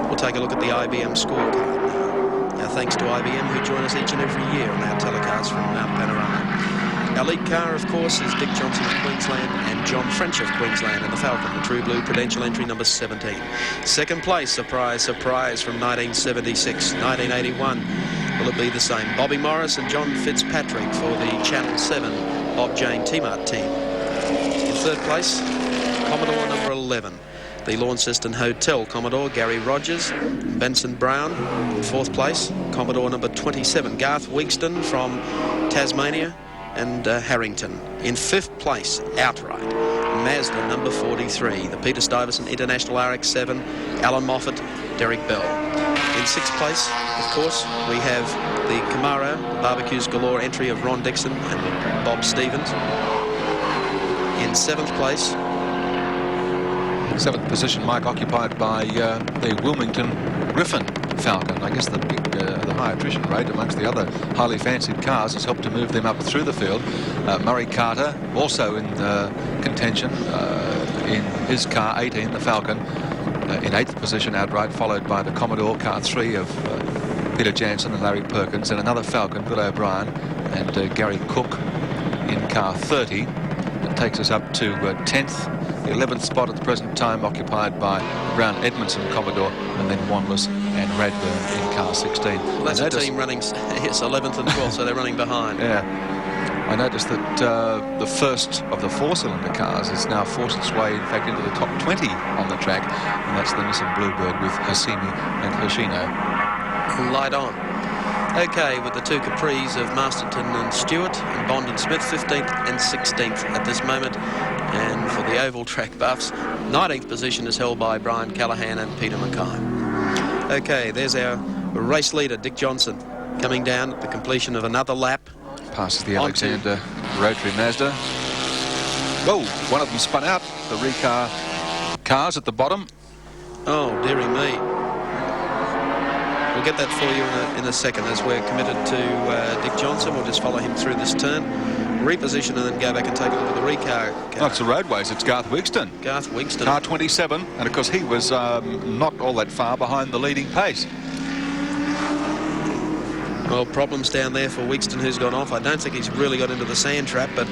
We'll take a look at the IBM scorecard now. Thanks to IBM, who join us each and every year on our telecast from Mount Panorama. Our lead car, of course, is Dick Johnson of Queensland and John French of Queensland in the Falcon, the True Blue Prudential entry number 17. Second place, surprise, surprise, from 1976, 1981. Will it be the same? Bobby Morris and John Fitzpatrick for the Channel 7 Bob Jane T-Mart team. In third place, Commodore number 11. The Launceston Hotel Commodore, Gary Rogers, Benson Brown. In fourth place, Commodore number 27, Garth Wigston from Tasmania and Harrington. In fifth place, outright, Mazda number 43, the Peter Stuyvesant International RX-7, Alan Moffat, Derek Bell. In sixth place, of course, we have the Camaro, the Barbecues Galore entry of Ron Dixon and Bob Stevens. In seventh place, seventh position, Mike, occupied by the Wilmington Griffin Falcon. I guess the big, the high attrition rate amongst the other highly fancied cars has helped to move them up through the field. Murray Carter also in contention in his car 18, the Falcon, in eighth position outright, followed by the Commodore car 3 of Peter Jansen and Larry Perkins, and another Falcon, Bill O'Brien and Gary Cook in car 30. That takes us up to 10th. The 11th spot at the present time occupied by Brown Edmondson Commodore, and then Wanless and Radburn in car 16. Well, that's a team running, yes, 11th and 12th, so they're running behind. Yeah. I noticed that the first of the four-cylinder cars is now forced its way, in fact, into the top 20 on the track, and that's the Nissan Bluebird with Hassimi and Hoshino. Light on. Okay, with the two Capris of Masterton and Stewart, and Bond and Smith, 15th and 16th at this moment. And for the oval track buffs, 19th position is held by Brian Callahan and Peter Mackay. Okay, there's our race leader, Dick Johnson, coming down at the completion of another lap. Passes the Alexander Rotary Mazda. Oh, one of them spun out. The Recar cars at the bottom. Oh, dearie me. We'll get that for you in a second as we're committed to Dick Johnson. We'll just follow him through this turn, reposition, and then go back and take a look at the Recar car. No, it's the Roadways. It's Garth Wigston. Garth Wigston. Car 27. And, of course, he was not all that far behind the leading pace. Well, problems down there for Wigston, who's gone off. I don't think he's really got into the sand trap, but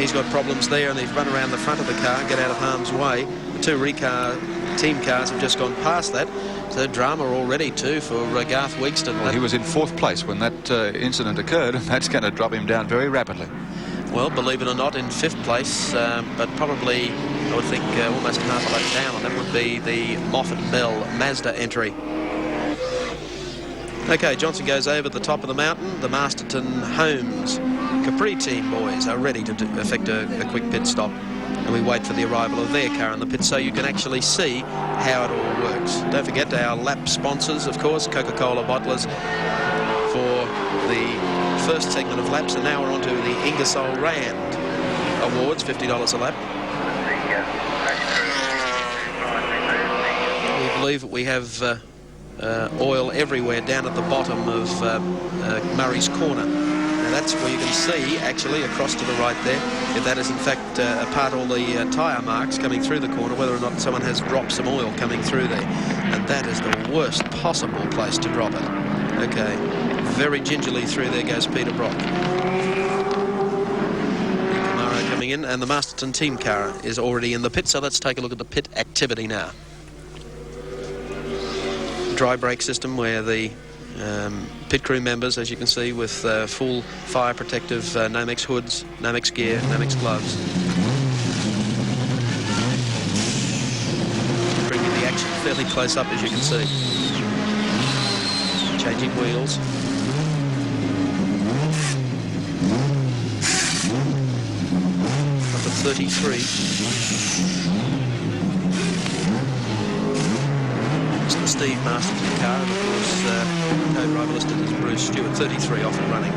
he's got problems there, and he's run around the front of the car, get out of harm's way. The two Recar team cars have just gone past that. So drama already too for Garth Wigston. Well, he was in fourth place when that incident occurred, and that's going to drop him down very rapidly. Well, believe it or not, in fifth place, but probably, I would think, almost half a lap down, and that would be the Moffat Bell Mazda entry. Okay, Johnson goes over the top of the mountain. The Masterton Holmes Capri team boys are ready to effect a quick pit stop. And we wait for the arrival of their car in the pit so you can actually see how it all works. Don't forget our lap sponsors, of course, Coca-Cola bottlers for the first segment of laps. And now we're on to the Ingersoll Rand Awards, $50 a lap. We believe that we have oil everywhere down at the bottom of Murray's Corner. that's where you can see, actually, across to the right there, if that is in fact apart all the tyre marks coming through the corner, whether or not someone has dropped some oil coming through there. And that is the worst possible place to drop it. Okay, very gingerly through there goes Peter Brock. Camaro coming in, and the Masterton team car is already in the pit, so let's take a look at the pit activity now. Dry brake system where the pit crew members, as you can see, with full fire protective Nomex hoods, Nomex gear, Nomex gloves. Bringing the action fairly close up, as you can see. Changing wheels. Up to 33. Steve Masterton car, and of course co-driver listed as Bruce Stewart, 33 off and running,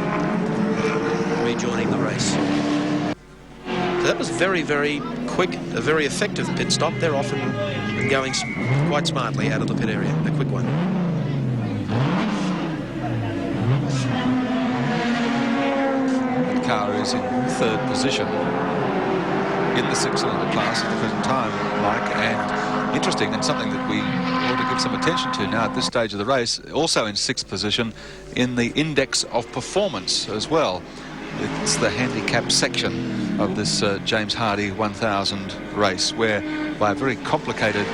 rejoining the race. So that was very, very quick, a very effective pit stop. They're off and going quite smartly out of the pit area, a quick one. The car is in third position in the six-cylinder class at the present time, Mike, and interesting, and something that we ought to give some attention to now at this stage of the race, also in sixth position in the index of performance as well. It's the handicap section of this James Hardie 1000 race, where by a very complicated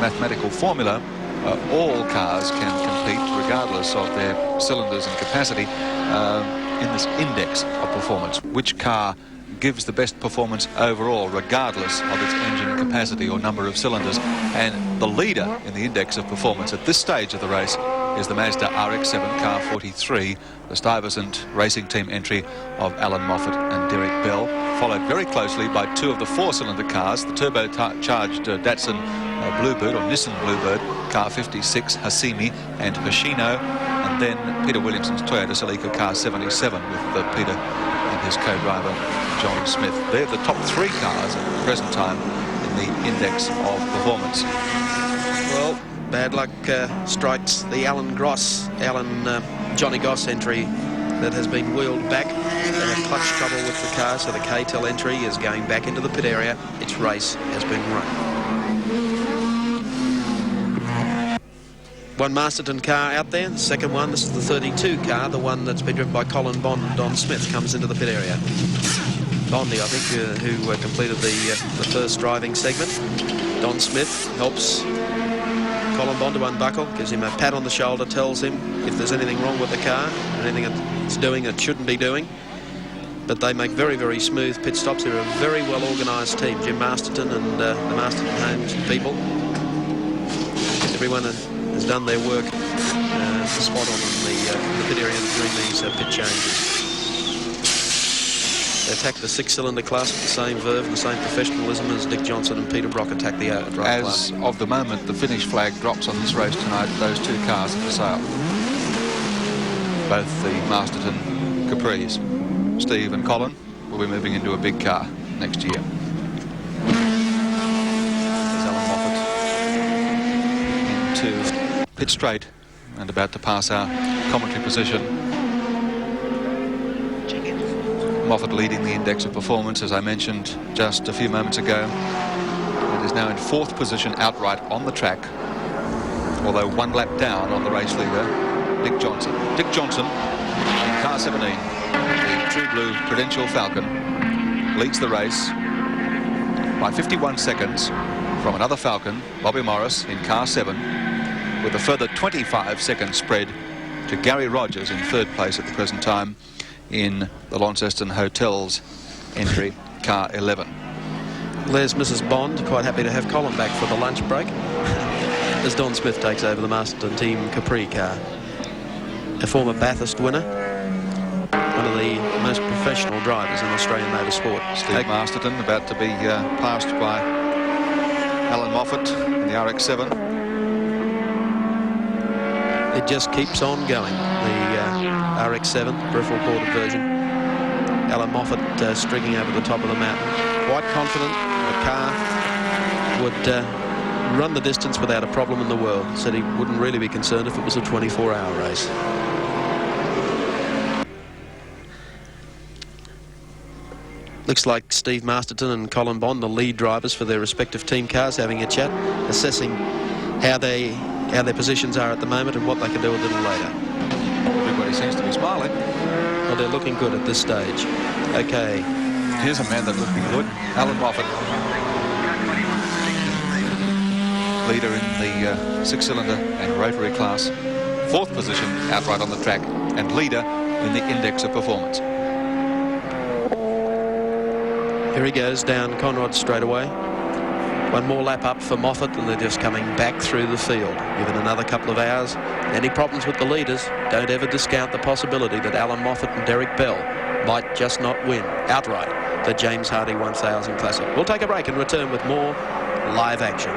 mathematical formula, all cars can compete regardless of their cylinders and capacity in this index of performance. Which car gives the best performance overall, regardless of its engine capacity or number of cylinders. And the leader in the index of performance at this stage of the race is the Mazda RX-7 car 43, the Stuyvesant Racing Team entry of Alan Moffat and Derek Bell, followed very closely by two of the four-cylinder cars, the turbocharged Datsun Bluebird, or Nissan Bluebird, car 56, Hasimi and Hoshino, and then Peter Williamson's Toyota Celica car 77 with Peter and his co-driver John Smith. They're the top three cars at the present time in the index of performance. Well, bad luck strikes the Johnny Goss entry that has been wheeled back. They have clutch trouble with the car, so the KTEL entry is going back into the pit area. Its race has been run. One Masterton car out there, the second one, this is the 32 car, the one that's been driven by Colin Bond and Don Smith, comes into the pit area. Bondi, I think, who completed the first driving segment. Don Smith helps Colin Bond to unbuckle, gives him a pat on the shoulder, tells him if there's anything wrong with the car, anything it's doing it shouldn't be doing. But they make very, very smooth pit stops. They're a very well organised team. Jim Masterton and the Masterton Homes people. Everyone has done their work spot on in the pit area during these pit changes. They attack the six-cylinder class with the same verve and the same professionalism as Dick Johnson and Peter Brock attack the drive class. As of the moment the finish flag drops on this race tonight, those two cars are for sale. Both the Masterton Capris. Steve and Colin will be moving into a big car next year. There's Alan Moffat into pit straight and about to pass our commentary position. Moffat leading the index of performance, as I mentioned just a few moments ago. It is now in fourth position outright on the track, although one lap down on the race leader, Dick Johnson. Dick Johnson in car 17, the True Blue Prudential Falcon, leads the race by 51 seconds from another Falcon, Bobby Morris, in car 7, with a further 25-second spread to Gary Rogers in third place at the present time in the Launceston Hotels entry, car 11. There's Mrs. Bond, quite happy to have Colin back for the lunch break as Don Smith takes over the Masterton Team Capri car. A former Bathurst winner, one of the most professional drivers in Australian motorsport. Steve Masterton about to be passed by Alan Moffat in the RX-7. It just keeps on going. The RX-7, peripheral ported version. Alan Moffat streaking over the top of the mountain. Quite confident the car would run the distance without a problem in the world. Said he wouldn't really be concerned if it was a 24-hour race. Looks like Steve Masterton and Colin Bond, the lead drivers for their respective team cars, having a chat, assessing how their positions are at the moment and what they can do a little later. Everybody seems to be smiling. Well, they're looking good at this stage. Okay. Here's a man that's looking good, Alan Moffat. Leader in the six-cylinder and rotary class. 4th position outright on the track and leader in the index of performance. Here he goes down Conrod straight away. One more lap up for Moffat and they're just coming back through the field. Given another couple of hours. Any problems with the leaders, don't ever discount the possibility that Alan Moffat and Derek Bell might just not win outright the James Hardie 1000 Classic. We'll take a break and return with more live action.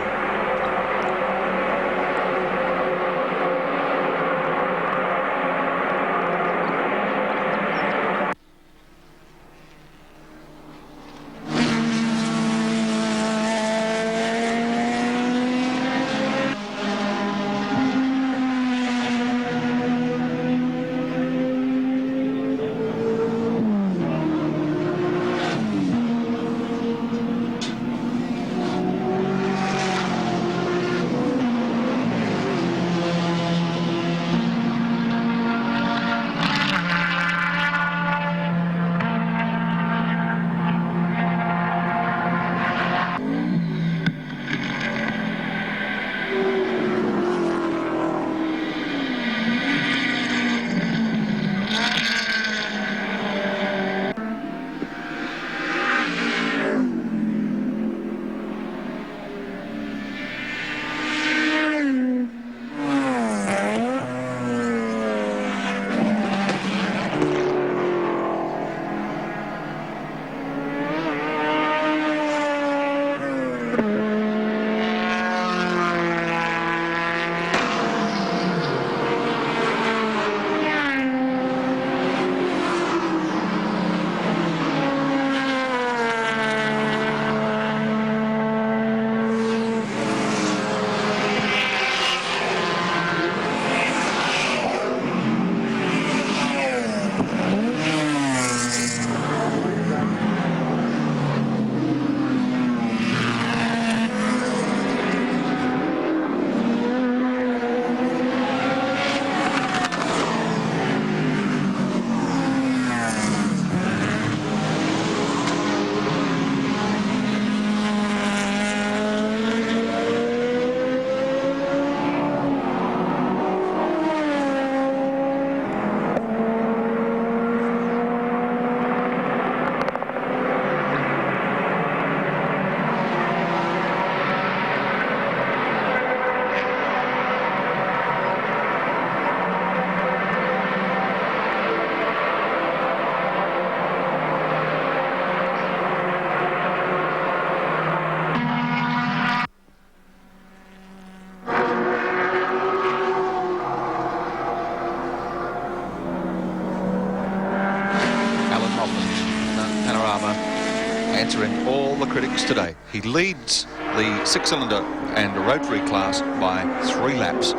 Answering all the critics today. He leads the six-cylinder and rotary class by 3 laps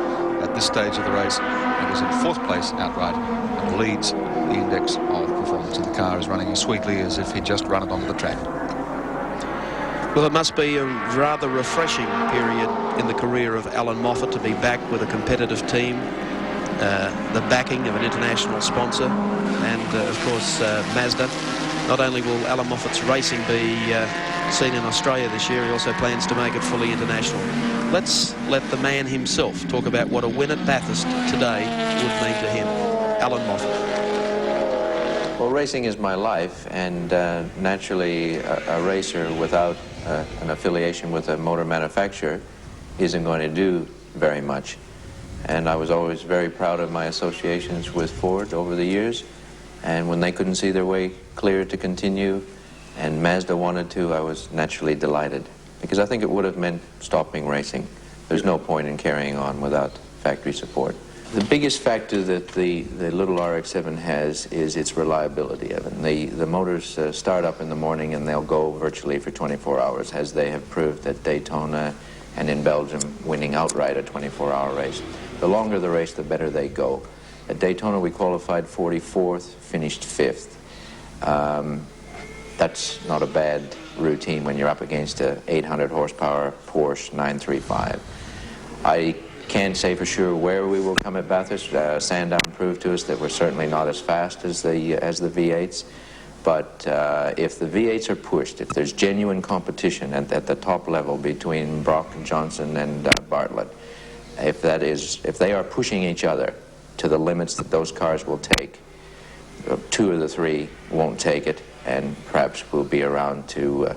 at this stage of the race and is in 4th place outright and leads the index of performance. And the car is running as sweetly as if he'd just run it onto the track. Well, it must be a rather refreshing period in the career of Alan Moffat to be back with a competitive team, the backing of an international sponsor, and of course Mazda. Not only will Alan Moffat's racing be seen in Australia this year, he also plans to make it fully international. Let's let the man himself talk about what a win at Bathurst today would mean to him. Alan Moffat. Well, racing is my life, and naturally a racer without an affiliation with a motor manufacturer isn't going to do very much. And I was always very proud of my associations with Ford over the years. And when they couldn't see their way clear to continue, and Mazda wanted to, I was naturally delighted. Because I think it would have meant stopping racing. There's no point in carrying on without factory support. The biggest factor that the little RX-7 has is its reliability, Evan. The motors start up in the morning and they'll go virtually for 24 hours, as they have proved at Daytona and in Belgium, winning outright a 24-hour race. The longer the race, the better they go. At Daytona, we qualified 44th, finished 5th. that's not a bad routine when you're up against a 800 horsepower Porsche 935. I can't say for sure where we will come at Bathurst. Sandown proved to us that we're certainly not as fast as the V8s. But if the V8s are pushed, if there's genuine competition at the top level between Brock, Johnson, and Bartlett, if they are pushing each other to the limits that those cars will take, two of the three won't take it, and perhaps we'll be around to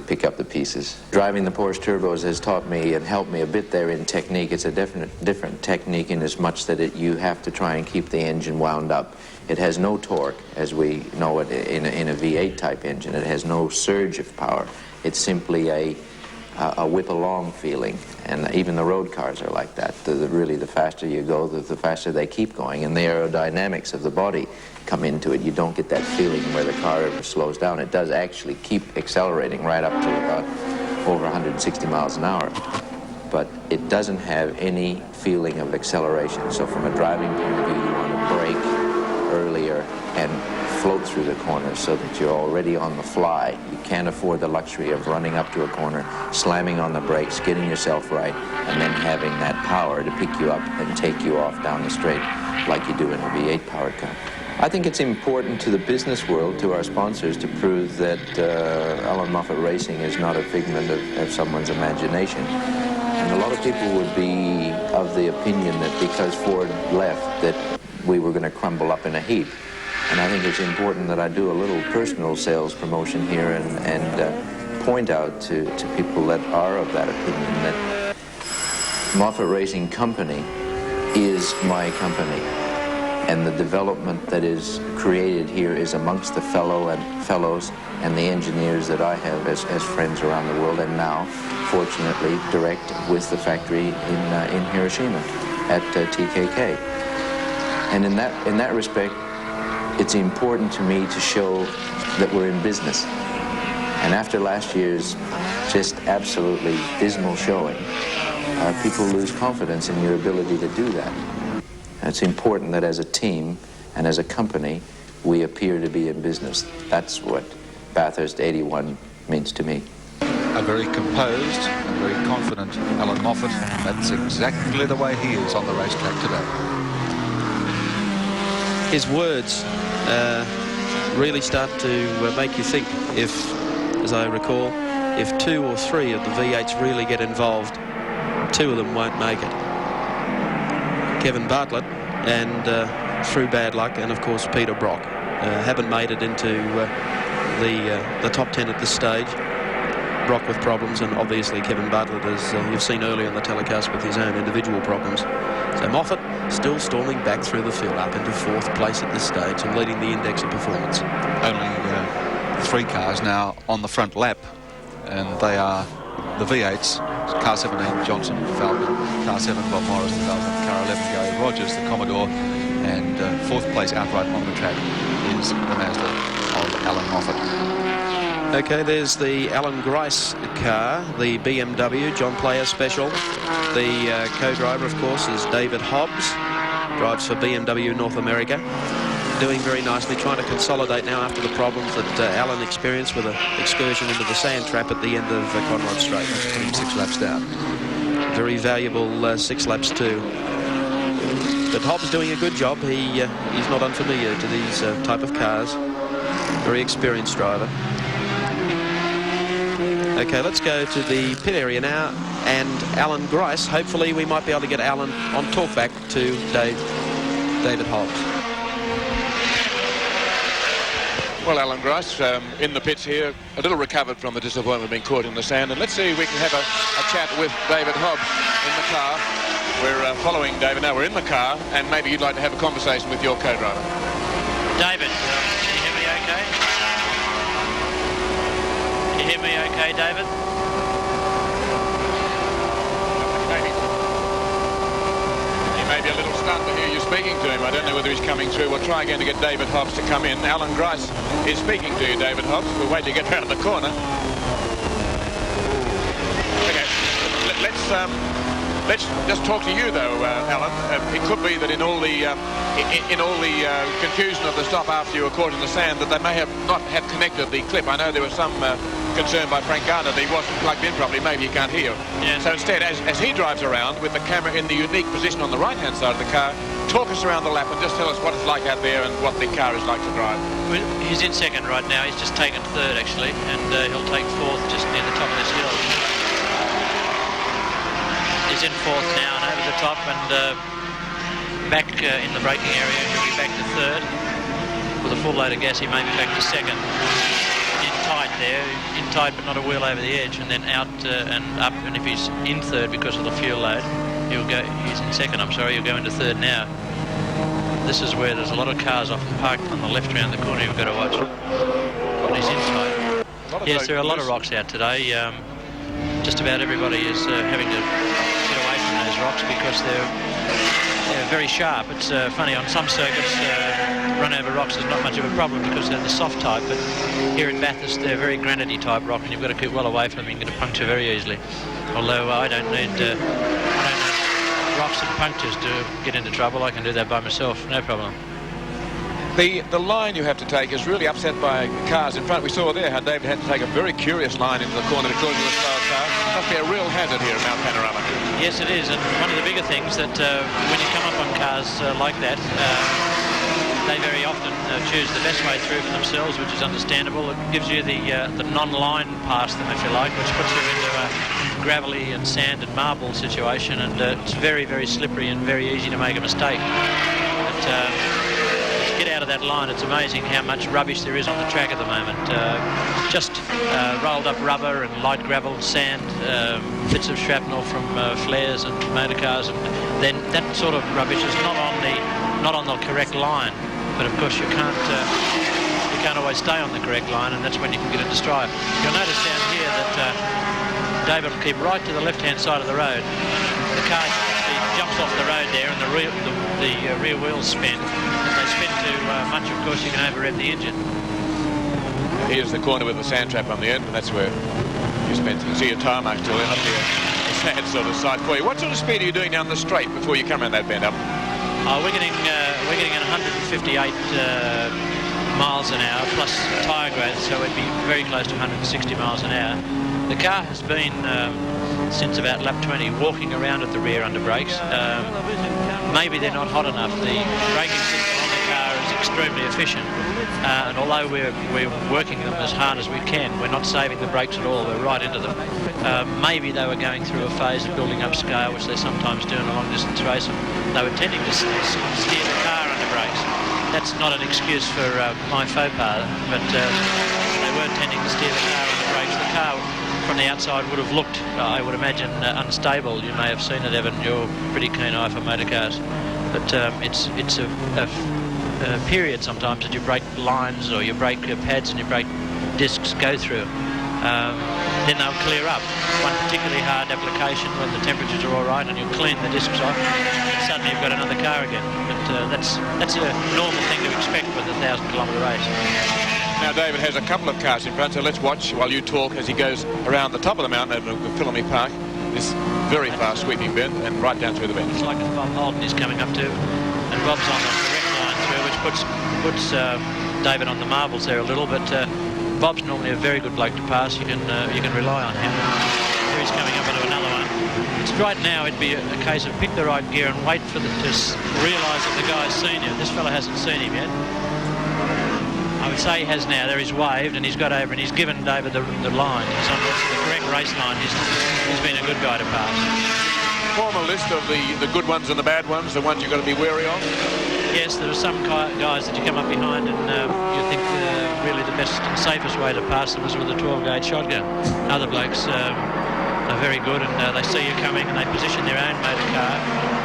pick up the pieces. Driving the Porsche turbos has taught me and helped me a bit there in technique. It's a different technique in as much that you have to try and keep the engine wound up. It has no torque, as we know it in a V8 type engine. It has no surge of power. It's simply a whip along feeling, and even the road cars are like that. Really, the faster you go, the faster they keep going, and the aerodynamics of the body come into it. You don't get that feeling where the car ever slows down. It does actually keep accelerating right up to about over 160 miles an hour, but it doesn't have any feeling of acceleration. So from a driving point of view, you want to brake earlier and float through the corners so that you're already on the fly. You can't afford the luxury of running up to a corner, slamming on the brakes, getting yourself right, and then having that power to pick you up and take you off down the straight like you do in a V8 powered car. I think it's important to the business world, to our sponsors, to prove that Alan Moffat Racing is not a figment of someone's imagination. And a lot of people would be of the opinion that because Ford left, that we were going to crumble up in a heap. And I think it's important that I do a little personal sales promotion here and point out to people that are of that opinion that Moffat Racing Company is my company. And the development that is created here is amongst the fellows and the engineers that I have as friends around the world, and now, fortunately, direct with the factory in Hiroshima at TKK. And in that respect, it's important to me to show that we're in business. And after last year's just absolutely dismal showing, people lose confidence in your ability to do that. And it's important that as a team and as a company, we appear to be in business. That's what Bathurst 81 means to me. A very composed and very confident Alan Moffat. That's exactly the way he is on the racetrack today. His words really start to make you think if, as I recall, if 2 or 3 of the V8s really get involved, 2 of them won't make it. Kevin Bartlett and through bad luck, and of course Peter Brock haven't made it into the top 10 at this stage. Brock with problems, and obviously Kevin Bartlett, as you've seen earlier in the telecast, with his own individual problems. So Moffat still storming back through the field up into 4th place at this stage and leading the index of performance. Only 3 cars now on the front lap, and they are the V8s. Car 17, Johnson, Falcon. Car 7, Bob Morris, the Falcon. Car 11, Gary Rogers, the Commodore. And 4th place outright on the track is the Mazda of Alan Moffat. Okay, there's the Alan Grice car, the BMW John Player Special. The co-driver, of course, is David Hobbs. Drives for BMW North America. Doing very nicely, trying to consolidate now after the problems that Alan experienced with an excursion into the sand trap at the end of Conrod Straight. 6 laps down. Very valuable 6 laps too. But Hobbs doing a good job. He's not unfamiliar to these type of cars. Very experienced driver. Okay, let's go to the pit area now, and Alan Grice. Hopefully we might be able to get Alan on talkback to David Hobbs. Well, Alan Grice in the pits here, a little recovered from the disappointment of being caught in the sand. And let's see if we can have a chat with David Hobbs in the car. We're following David now. We're in the car, and maybe you'd like to have a conversation with your co-driver. David, can you hear me okay? Can you hear me okay, David? He may be a little stunned to hear you speaking to him. I don't know whether he's coming through. We'll try again to get David Hobbs to come in. Alan Grice is speaking to you, David Hobbs. We'll wait to get round the corner. Okay, let's Let's just talk to you, though, Alan. It could be that in all the confusion of the stop after you were caught in the sand, that they may have not have connected the clip. I know there was some concern by Frank Garner that he wasn't plugged in properly. Maybe he can't hear. Yeah. So instead, as he drives around with the camera in the unique position on the right-hand side of the car, talk us around the lap and just tell us what it's like out there and what the car is like to drive. Well, he's in second right now. He's just taken third, actually, and he'll take fourth just near the top of this hill. He's in fourth now and over the top, and back in the braking area. He'll be back to third. With a full load of gas, he may be back to second. In tight there, in tight but not a wheel over the edge, and then out and up. And if he's in third because of the fuel load, he'll go. He's in second. I'm sorry. He'll go into third now. This is where there's a lot of cars often parked on the left around the corner. You've got to watch. But he's in tight. Yes, there are a lot of rocks out today. Just about everybody is having to get away from those rocks because they're very sharp. It's funny, on some circuits run over rocks is not much of a problem because they're the soft type, but here in Bathurst they're very granity type rock, and you've got to keep well away from them. You can get a puncture very easily. Although I don't need rocks and punctures to get into trouble. I can do that by myself, no problem. The line you have to take is really upset by cars in front. We saw there how David had to take a very curious line into the corner because of the slow car. Must be a real hazard here at Mount Panorama. Yes, it is, and one of the bigger things that when you come up on cars like that, they very often choose the best way through for themselves, which is understandable. It gives you the non-line past them, if you like, which puts you into a gravelly and sand and marble situation, and it's very, very slippery and very easy to make a mistake. But, get out of that line, it's amazing how much rubbish there is on the track at the moment. Just rolled up rubber and light gravel, sand, bits of shrapnel from flares and motor cars, and then that sort of rubbish is not on the correct line. But of course you can't always stay on the correct line, and that's when you can get into strife. You'll notice down here that David will keep right to the left-hand side of the road. The car actually jumps off the road there, and the rear wheels spin. If they spin too much, of course, you can over-rev the engine. Here's the corner with the sand trap on the end, and that's where you spent. You can see your tyre marks still in up here. The sand sort of side for you. What sort of speed are you doing down the straight before you come around that bend up? We're getting at 158 miles an hour plus tyre growth, so we'd be very close to 160 miles an hour. The car has been since about lap 20 walking around at the rear under brakes. Maybe they're not hot enough. The braking system on the car is extremely efficient, and although we're working them as hard as we can, we're not saving the brakes at all. We're right into them. Maybe they were going through a phase of building up scale, which they sometimes do in a long distance race, and they were tending to steer the car under brakes. That's not an excuse for my faux pas, but they were tending to steer the car under brakes. The car from the outside would have looked, I would imagine, unstable. You may have seen it, Evan. You're a pretty keen eye for motor cars. But it's a period sometimes that your brake lines or your brake pads and your brake discs go through. Then they'll clear up. One particularly hard application when the temperatures are all right and you clean the discs off, and suddenly you've got another car again. But that's a normal thing to expect with a 1,000-kilometre race. Now David has a couple of cars in front, so let's watch while you talk as he goes around the top of the mountain over Philamy Park, this very fast sweeping bend, and right down through the bend. It's like as Bob Holden is coming up to, and Bob's on the correct line through, which puts David on the marbles there a little, but Bob's normally a very good bloke to pass. You can rely on him. Here he's coming up into another one. It's right now it'd be a case of pick the right gear and wait for them to realise that the guy's seen you. This fella hasn't seen him yet. I would say he has now. There he's waved and he's got over and he's given David the line. He's on the correct race line. He's been a good guy to pass. Form a list of the good ones and the bad ones, the ones you've got to be wary of? Yes, there are some guys that you come up behind and you think really the best and safest way to pass them is with a 12-gauge shotgun. Other blokes are very good and they see you coming and they position their own motor car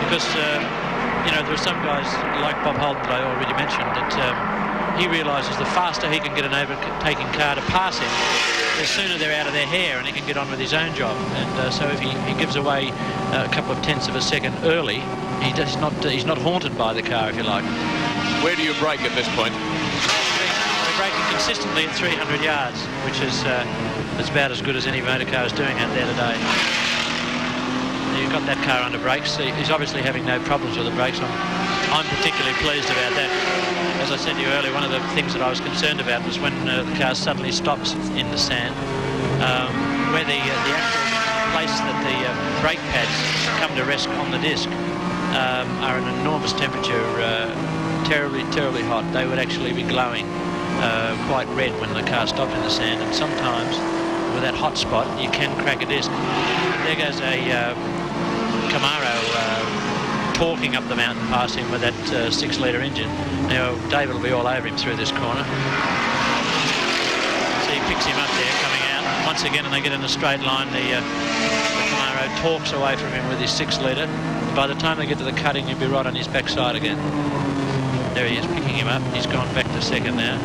because, there are some guys like Bob Holden that I already mentioned that he realises the faster he can get an overtaking car to pass him, the sooner they're out of their hair and he can get on with his own job. And so if he gives away a couple of tenths of a second early, he's not haunted by the car, if you like. Where do you brake at this point? We're braking consistently at 300 yards, which is about as good as any motor car is doing out there today. he got that car under brakes. He's obviously having no problems with the brakes. I'm particularly pleased about that. As I said to you earlier, one of the things that I was concerned about was when the car suddenly stops in the sand, where the actual place that the brake pads come to rest on the disc are an enormous temperature, terribly hot. They would actually be glowing quite red when the car stopped in the sand, and sometimes with that hot spot you can crack a disc. There goes a Camaro talking up the mountain past him with that 6-litre engine. Now David will be all over him through this corner. So he picks him up there coming out once again, and they get in a straight line. The Camaro talks away from him with his 6-litre. By the time they get to the cutting, he'll be right on his backside again. There he is, picking him up. He's gone back to second now,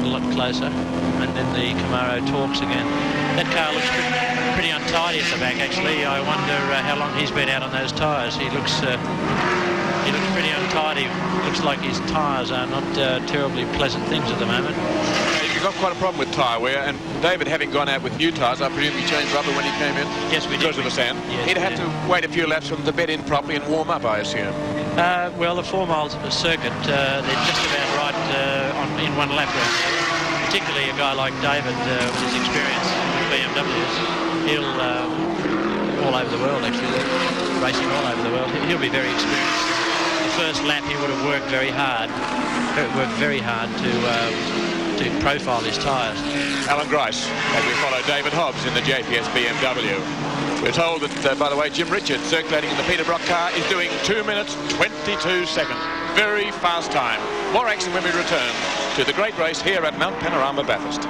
a lot closer, and then the Camaro talks again. That car looks pretty untidy at the back, actually. I wonder how long he's been out on those tyres. He looks pretty untidy. Looks like his tyres are not terribly pleasant things at the moment. You've got quite a problem with tyre wear, and David, having gone out with new tyres, I presume he changed rubber when he came in? Yes, we did. Because of the sand? Yes, he'd have to wait a few laps for them to bed in properly and warm up, I assume. Well, the 4-mile circuit, they're just about right in one lap round there. Particularly a guy like David with his experience with BMWs. He'll all over the world, actually, racing all over the world. He'll be very experienced. The first lap he would have worked very hard to profile his tyres. Alan Grice, as we follow David Hobbs in the JPS BMW. We're told that, by the way, Jim Richards, circulating in the Peter Brock car, is doing 2 minutes 22 seconds. Very fast time. More action when we return to the great race here at Mount Panorama, Bathurst.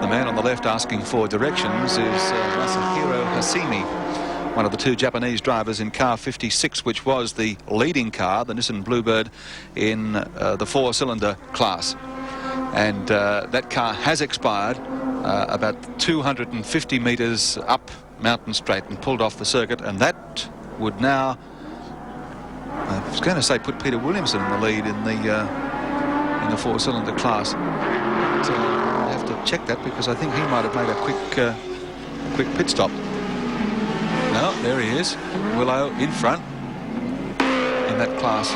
The man on the left asking for directions is Masahiro Hasimi, one of the 2 Japanese drivers in car 56, which was the leading car, the Nissan Bluebird, in the 4-cylinder class. And that car has expired about 250 metres up Mountain Straight and pulled off the circuit, and that would now, I was going to say, put Peter Williamson in the lead in the 4-cylinder class. But, have to check that because I think he might have made a quick pit stop. No, there he is. Willow in front in that class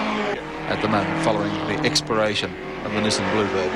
at the moment, following the expiration of the Nissan Bluebird.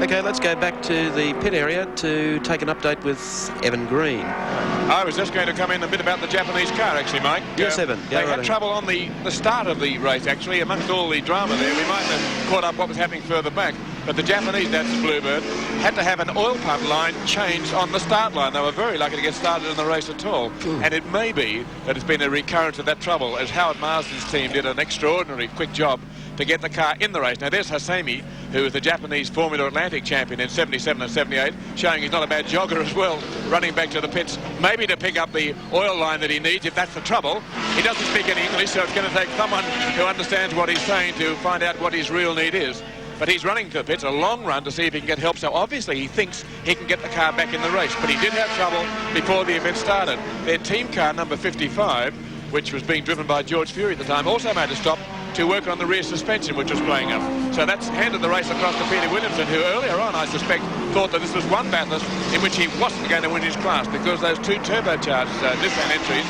Okay, let's go back to the pit area to take an update with Evan Green. I was just going to come in a bit about the Japanese car, actually, Mike. Yes, Evan. They had trouble on the start of the race, actually, amongst all the drama there. We might have caught up what was happening further back. But the Japanese, that's Bluebird, had to have an oil pump line changed on the start line. They were very lucky to get started in the race at all. And it may be that it's been a recurrence of that trouble, as Howard Marsden's team did an extraordinary quick job to get the car in the race. Now there's Hasemi, who is the Japanese Formula Atlantic champion in 77 and 78, showing he's not a bad jogger as well, running back to the pits, maybe to pick up the oil line that he needs, if that's the trouble. He doesn't speak any English, so it's going to take someone who understands what he's saying to find out what his real need is. But he's running to the pits, a long run, to see if he can get help. So obviously he thinks he can get the car back in the race. But he did have trouble before the event started. Their team car, number 55, which was being driven by George Fury at the time, also made a stop to work on the rear suspension, which was playing up. So that's handed the race across to Peter Williamson, who earlier on, I suspect, thought that this was one Bathurst in which he wasn't going to win his class, because those two turbocharged Nissan entries,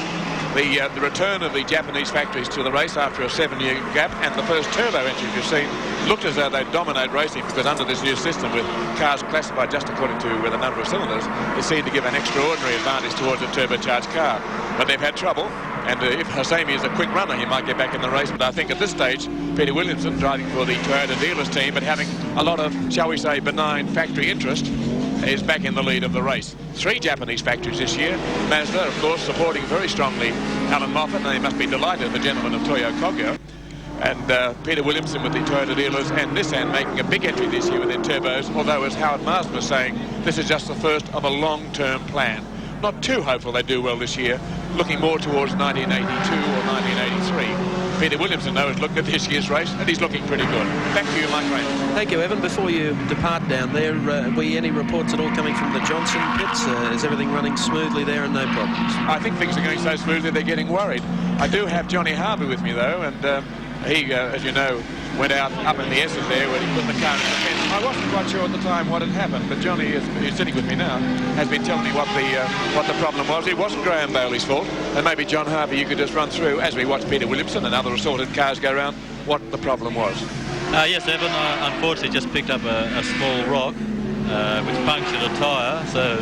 the return of the Japanese factories to the race after a 7-year gap, and the first turbo entries you've seen looked as though they'd dominate racing, because under this new system with cars classified just according to the number of cylinders, it seemed to give an extraordinary advantage towards a turbocharged car. But they've had trouble, and if Hasemi is a quick runner, he might get back in the race. But I think at this stage, Peter Williamson, driving for the Toyota dealers team, but having a lot of, shall we say, benign factory interest, is back in the lead of the race. 3 Japanese factories this year. Mazda, of course, supporting very strongly Alan Moffat, and they must be delighted, the gentleman of Toyo Kogyo. And Peter Williamson with the Toyota dealers, and Nissan making a big entry this year with their turbos, although, as Howard Marsden was saying, this is just the first of a long-term plan. Not too hopeful they do well this year, looking more towards 1982 or 1983. Peter Williamson, though, has looked at this year's race, and he's looking pretty good. Back to you, Mike Raymond. Thank you, Evan. Before you depart down there, were any reports at all coming from the Johnson pits? Is everything running smoothly there and no problems? I think things are going so smoothly they're getting worried. I do have Johnny Harvey with me, though, and he, as you know, went out up in the S's there when he put the car in the fence. I wasn't quite sure at the time what had happened, but Johnny, who's sitting with me now, has been telling me what the problem was. It wasn't Graham Bailey's fault, and maybe John Harvey, you could just run through, as we watch Peter Williamson and other assorted cars go around, what the problem was. Yes, Evan, I unfortunately just picked up a small rock, which punctured a tyre, so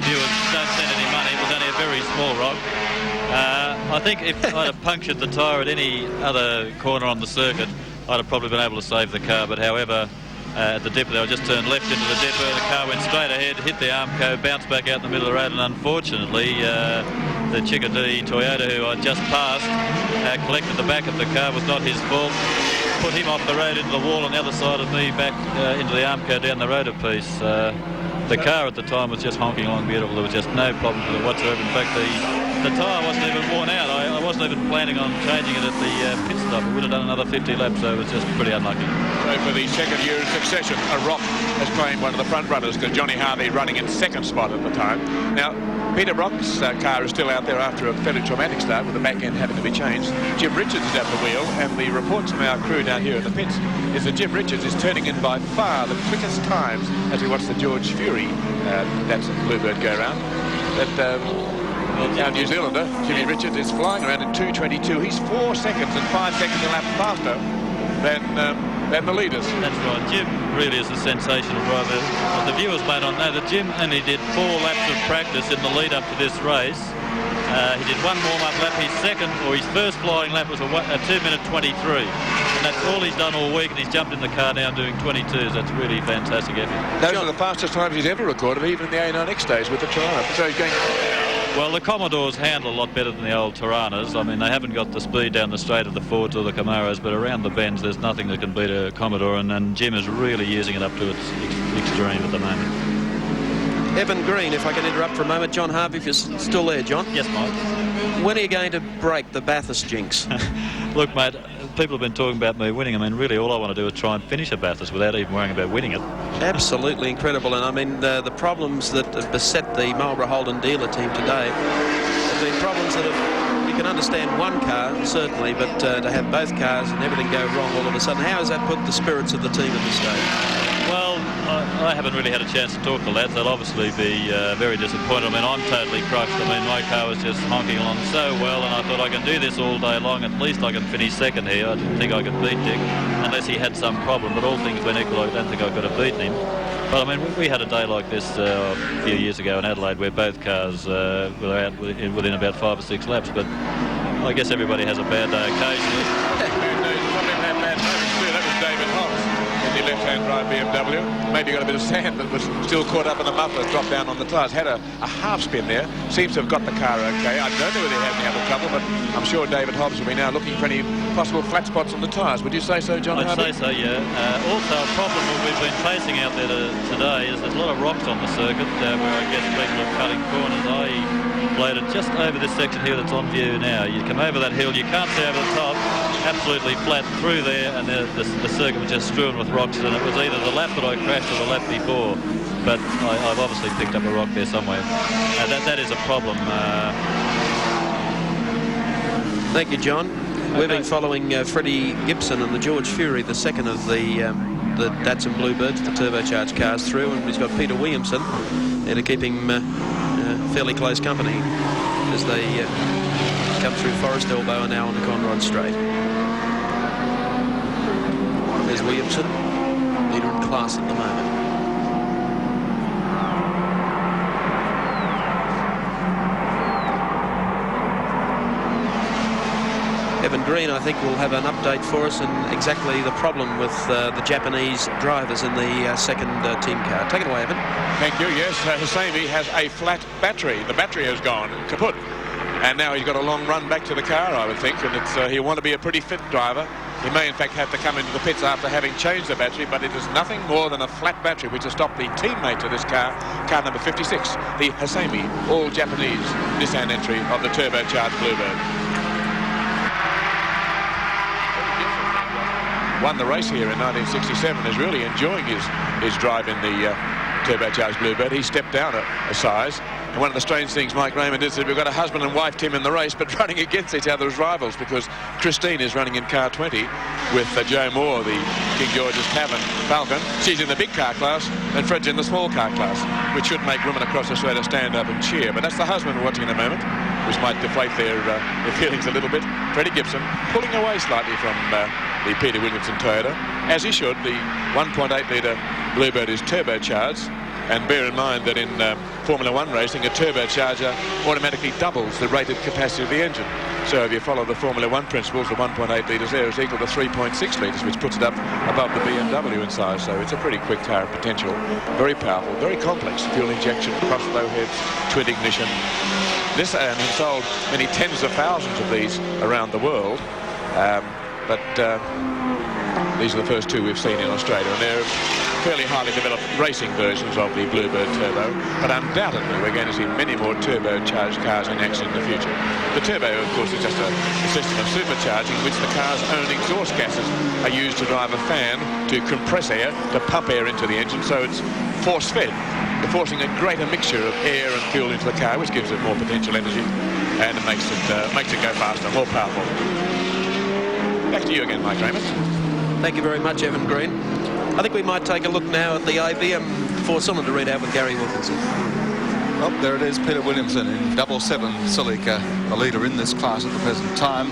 viewers don't spend any money. It was only a very small rock. I think if I'd have punctured the tyre at any other corner on the circuit, I'd have probably been able to save the car. But however, at the dip there, I just turned left into the dip, the car went straight ahead, hit the Armco, bounced back out in the middle of the road, and unfortunately the Chickadee Toyota, who I just passed, collected the back of the car. Was not his fault. Put him off the road into the wall on the other side of me, back into the Armco down the road a piece. The car at the time was just honking along beautiful. There was just no problem with it whatsoever. In fact, the tyre wasn't even worn out. I wasn't even planning on changing it at the pit stop. It would have done another 50 laps, so it was just pretty unlucky. So for the second year in succession, a rock has claimed one of the front runners, because Johnny Harvey running in second spot at the time. Now, Peter Brock's car is still out there after a fairly traumatic start, with the back end having to be changed. Jim Richards is at the wheel, and the reports from our crew down here in the pits is that Jim Richards is turning in by far the quickest times as we watch the George Fury, that's Bluebird, go around. Our New Zealander, Jimmy Richards, is flying around in 2:22. He's 4 seconds and 5 seconds a lap faster than the leaders. That's right. Jim really is a sensational driver. Well, the viewers may not know that Jim only did 4 laps of practice in the lead up to this race. He did one warm-up lap. His second, or his first flying lap, was a 2-minute 23. And that's all he's done all week, and he's jumped in the car now doing 22s. That's really fantastic effort. Those are the fastest times he's ever recorded, even in the A9X days with the Triumph. So he's going... Well, the Commodores handle a lot better than the old Tiranas. I mean, they haven't got the speed down the straight of the Fords or the Camaros, but around the bends, there's nothing that can beat a Commodore, and Jim is really using it up to its extreme at the moment. Evan Green, if I can interrupt for a moment. John Harvey, if you're still there, John. Yes, Mike. When are you going to break the Bathurst jinx? Look, mate, people have been talking about me winning. I mean, really, all I want to do is try and finish a Bathurst without even worrying about winning it. Absolutely incredible. And I mean, the problems that have beset the Marlborough Holden dealer team today have been problems that have can understand one car, certainly, but to have both cars and everything go wrong all of a sudden, how has that put the spirits of the team at this stage? Well, I haven't really had a chance to talk to lads. They'll obviously be very disappointed. I mean, I'm totally crushed. I mean, my car was just honking along so well, and I thought I can do this all day long. At least I can finish second here. I didn't think I could beat Dick unless he had some problem, but all things being equal, I don't think I could have beaten him. But I mean, we had a day like this a few years ago in Adelaide where both cars were out within about 5 or 6 laps, but I guess everybody has a bad day occasionally. That was David Hobbs in the left-hand drive BMW. Maybe got a bit of sand that was still caught up in the muffler, dropped down on the tyres. Had a half spin there. Seems to have got the car okay. I don't know whether he had any other trouble, but I'm sure David Hobbs will be now looking for any possible flat spots on the tyres. Would you say so, John? I'd say so, yeah. Also, a problem that we've been facing out there today is there's a lot of rocks on the circuit where I guess people are cutting corners. I bladed just over this section here that's on view now. You come over that hill, you can't see over the top, absolutely flat through there, and the circuit was just strewn with rocks, and it was either the lap that I crashed or the lap before. But I've obviously picked up a rock there somewhere. That is a problem. Thank you, John. We've been following Freddie Gibson and the George Fury, the second of the Datsun Bluebirds, the turbocharged cars through, and he's got Peter Williamson there to keep him fairly close company as they come through Forest Elbow and now on the Conrod Straight. There's Williamson, leader in class at the moment. Evan Green, I think, will have an update for us and exactly the problem with the Japanese drivers in the second team car. Take it away, Evan. Thank you. Yes, Hosseini has a flat battery. The battery has gone kaput. And now he's got a long run back to the car, I would think. And he'll want to be a pretty fit driver. He may, in fact, have to come into the pits after having changed the battery, but it is nothing more than a flat battery which has stopped the teammate of this car number 56, the Hosseini, all-Japanese Nissan entry of the turbocharged Bluebird. Won the race here in 1967, is really enjoying his drive in the turbocharged Bluebird. He stepped down a size. And one of the strange things Mike Raymond did is we've got a husband and wife team in the race, but running against each other as rivals, because Christine is running in car 20 with Joe Moore, the King George's Tavern Falcon. She's in the big car class, and Fred's in the small car class, which should make women across Australia stand up and cheer. But that's the husband we're watching in a moment, which might deflate their feelings a little bit. Freddie Gibson pulling away slightly from the Peter Williamson Toyota, as he should. The 1.8-litre Bluebird is turbocharged. And bear in mind that in Formula 1 racing, a turbocharger automatically doubles the rated capacity of the engine. So if you follow the Formula 1 principles, the 1.8 litres there is equal to 3.6 litres, which puts it up above the BMW in size. So it's a pretty quick car potential, very powerful, very complex. Fuel injection, cross flow heads, twin ignition. This has sold many tens of thousands of these around the world. These are the first two we've seen in Australia, and they're fairly highly developed racing versions of the Bluebird Turbo, but undoubtedly we're going to see many more turbocharged cars in action in the future. The Turbo, of course, is just a system of supercharging in which the car's own exhaust gases are used to drive a fan to compress air, to pump air into the engine, so it's force-fed, forcing a greater mixture of air and fuel into the car, which gives it more potential energy, and it makes it go faster, more powerful. Back to you again, Mike Raymond. Thank you very much, Evan Green. I think we might take a look now at the IBM four-cylinder readout with Gary Wilkinson. Well, there it is, Peter Williamson in 77 Celica, the leader in this class at the present time.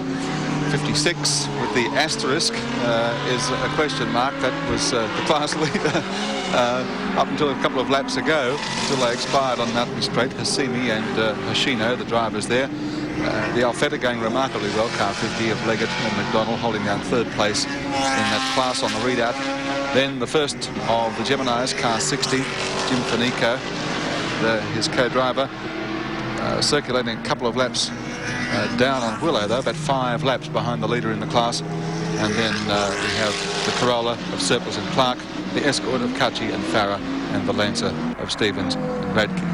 56 with the asterisk is a question mark. That was the class leader up until a couple of laps ago, until they expired on Mountain Straight. Hassimi and Hoshino, the drivers there. The Alfetta going remarkably well, car 50 of Leggett and McDonald holding down third place in that class on the readout. Then the first of the Geminis, car 60, Jim Fanico, his co-driver, circulating a couple of laps down on Willow, though, about 5 laps behind the leader in the class. And then we have the Corolla of Surplus and Clark, the Escort of Kachi and Farah, and the Lancer of Stevens and Radke.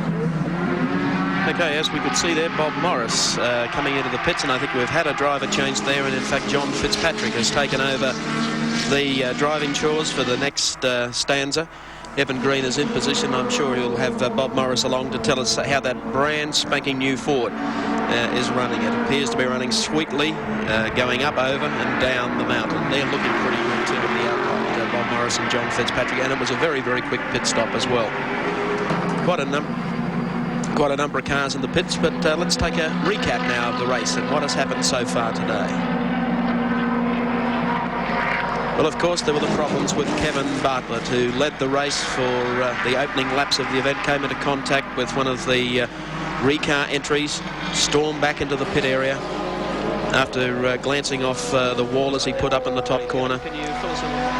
Okay, as we could see there, Bob Morris coming into the pits, and I think we've had a driver change there, and in fact John Fitzpatrick has taken over the driving chores for the next stanza. Evan Green is in position. I'm sure he'll have Bob Morris along to tell us how that brand spanking new Ford is running. It appears to be running sweetly, going up over and down the mountain. They're looking pretty good too in the outright, Bob Morris and John Fitzpatrick, and it was a very, very quick pit stop as well. Quite a number of cars in the pits, but let's take a recap now of the race and what has happened so far today. Well, of course, there were the problems with Kevin Bartlett, who led the race for the opening laps of the event, came into contact with one of the recar entries, stormed back into the pit area after glancing off the wall as he put up in the top corner.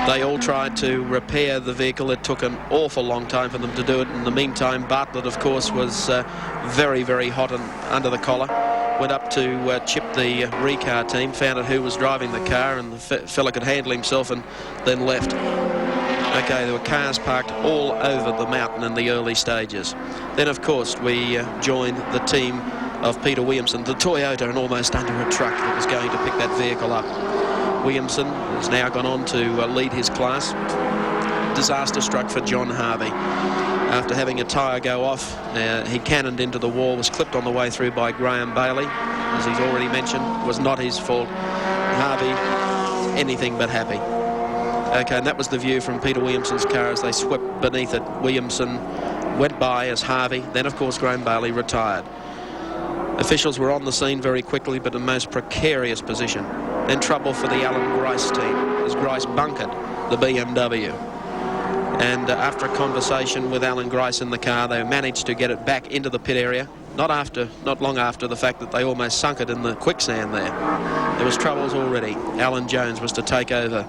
They all tried to repair the vehicle. It took an awful long time for them to do it. In the meantime, Bartlett, of course, was very, very hot and under the collar. Went up to chip the recar team, found out who was driving the car, and the fella could handle himself, and then left. Okay, there were cars parked all over the mountain in the early stages. Then, of course, we joined the team of Peter Williamson, the Toyota, and almost under a truck that was going to pick that vehicle up. Williamson has now gone on to lead his class. Disaster struck for John Harvey. After having a tyre go off, he cannoned into the wall, was clipped on the way through by Graham Bailey. As he's already mentioned, was not his fault. Harvey, anything but happy. Okay, and that was the view from Peter Williamson's car as they swept beneath it. Williamson went by as Harvey, then of course Graham Bailey retired. Officials were on the scene very quickly, but in most precarious position. Then trouble for the Alan Grice team as Grice bunkered the BMW. And after a conversation with Alan Grice in the car, they managed to get it back into the pit area. Not long after the fact that they almost sunk it in the quicksand there. There was troubles already. Alan Jones was to take over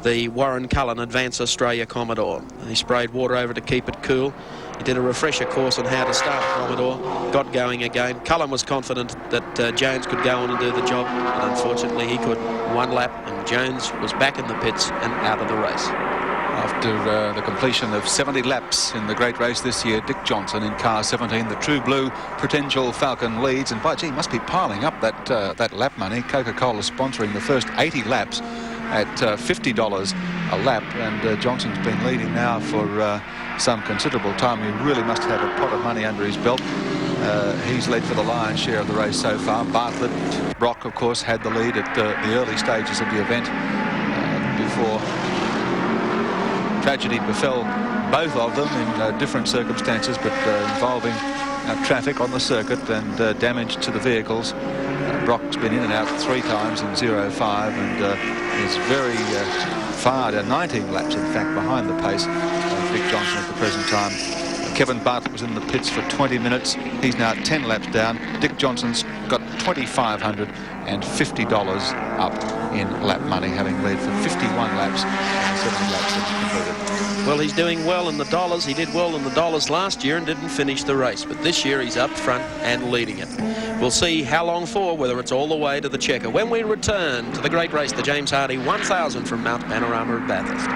the Warren Cullen Advance Australia Commodore. He sprayed water over to keep it cool. He did a refresher course on how to start the Commodore, got going again. Cullen was confident that Jones could go on and do the job, but unfortunately he could. One lap, and Jones was back in the pits and out of the race. After the completion of 70 laps in the great race this year, Dick Johnson in car 17, the True Blue Potential Falcon leads, and by gee, must be piling up that lap money. Coca-Cola sponsoring the first 80 laps at $50 a lap, and Johnson's been leading now for some considerable time. He really must have a pot of money under his belt. He's led for the lion's share of the race so far. Bartlett, Brock, of course, had the lead at the early stages of the event before tragedy befell both of them in different circumstances, but involving traffic on the circuit and damage to the vehicles. Brock's been in and out 3 times in 0.5 and is very far down, 19 laps in fact behind the pace of Dick Johnson at the present time. Kevin Bartlett was in the pits for 20 minutes. He's now 10 laps down. Dick Johnson's got $2,550 up in lap money, having led for 51 laps and 70 laps that he completed. Well, he's doing well in the dollars. He did well in the dollars last year and didn't finish the race, but this year he's up front and leading it. We'll see how long for, whether it's all the way to the checker, when we return to the great race, the James Hardie 1000 from Mount Panorama at Bathurst.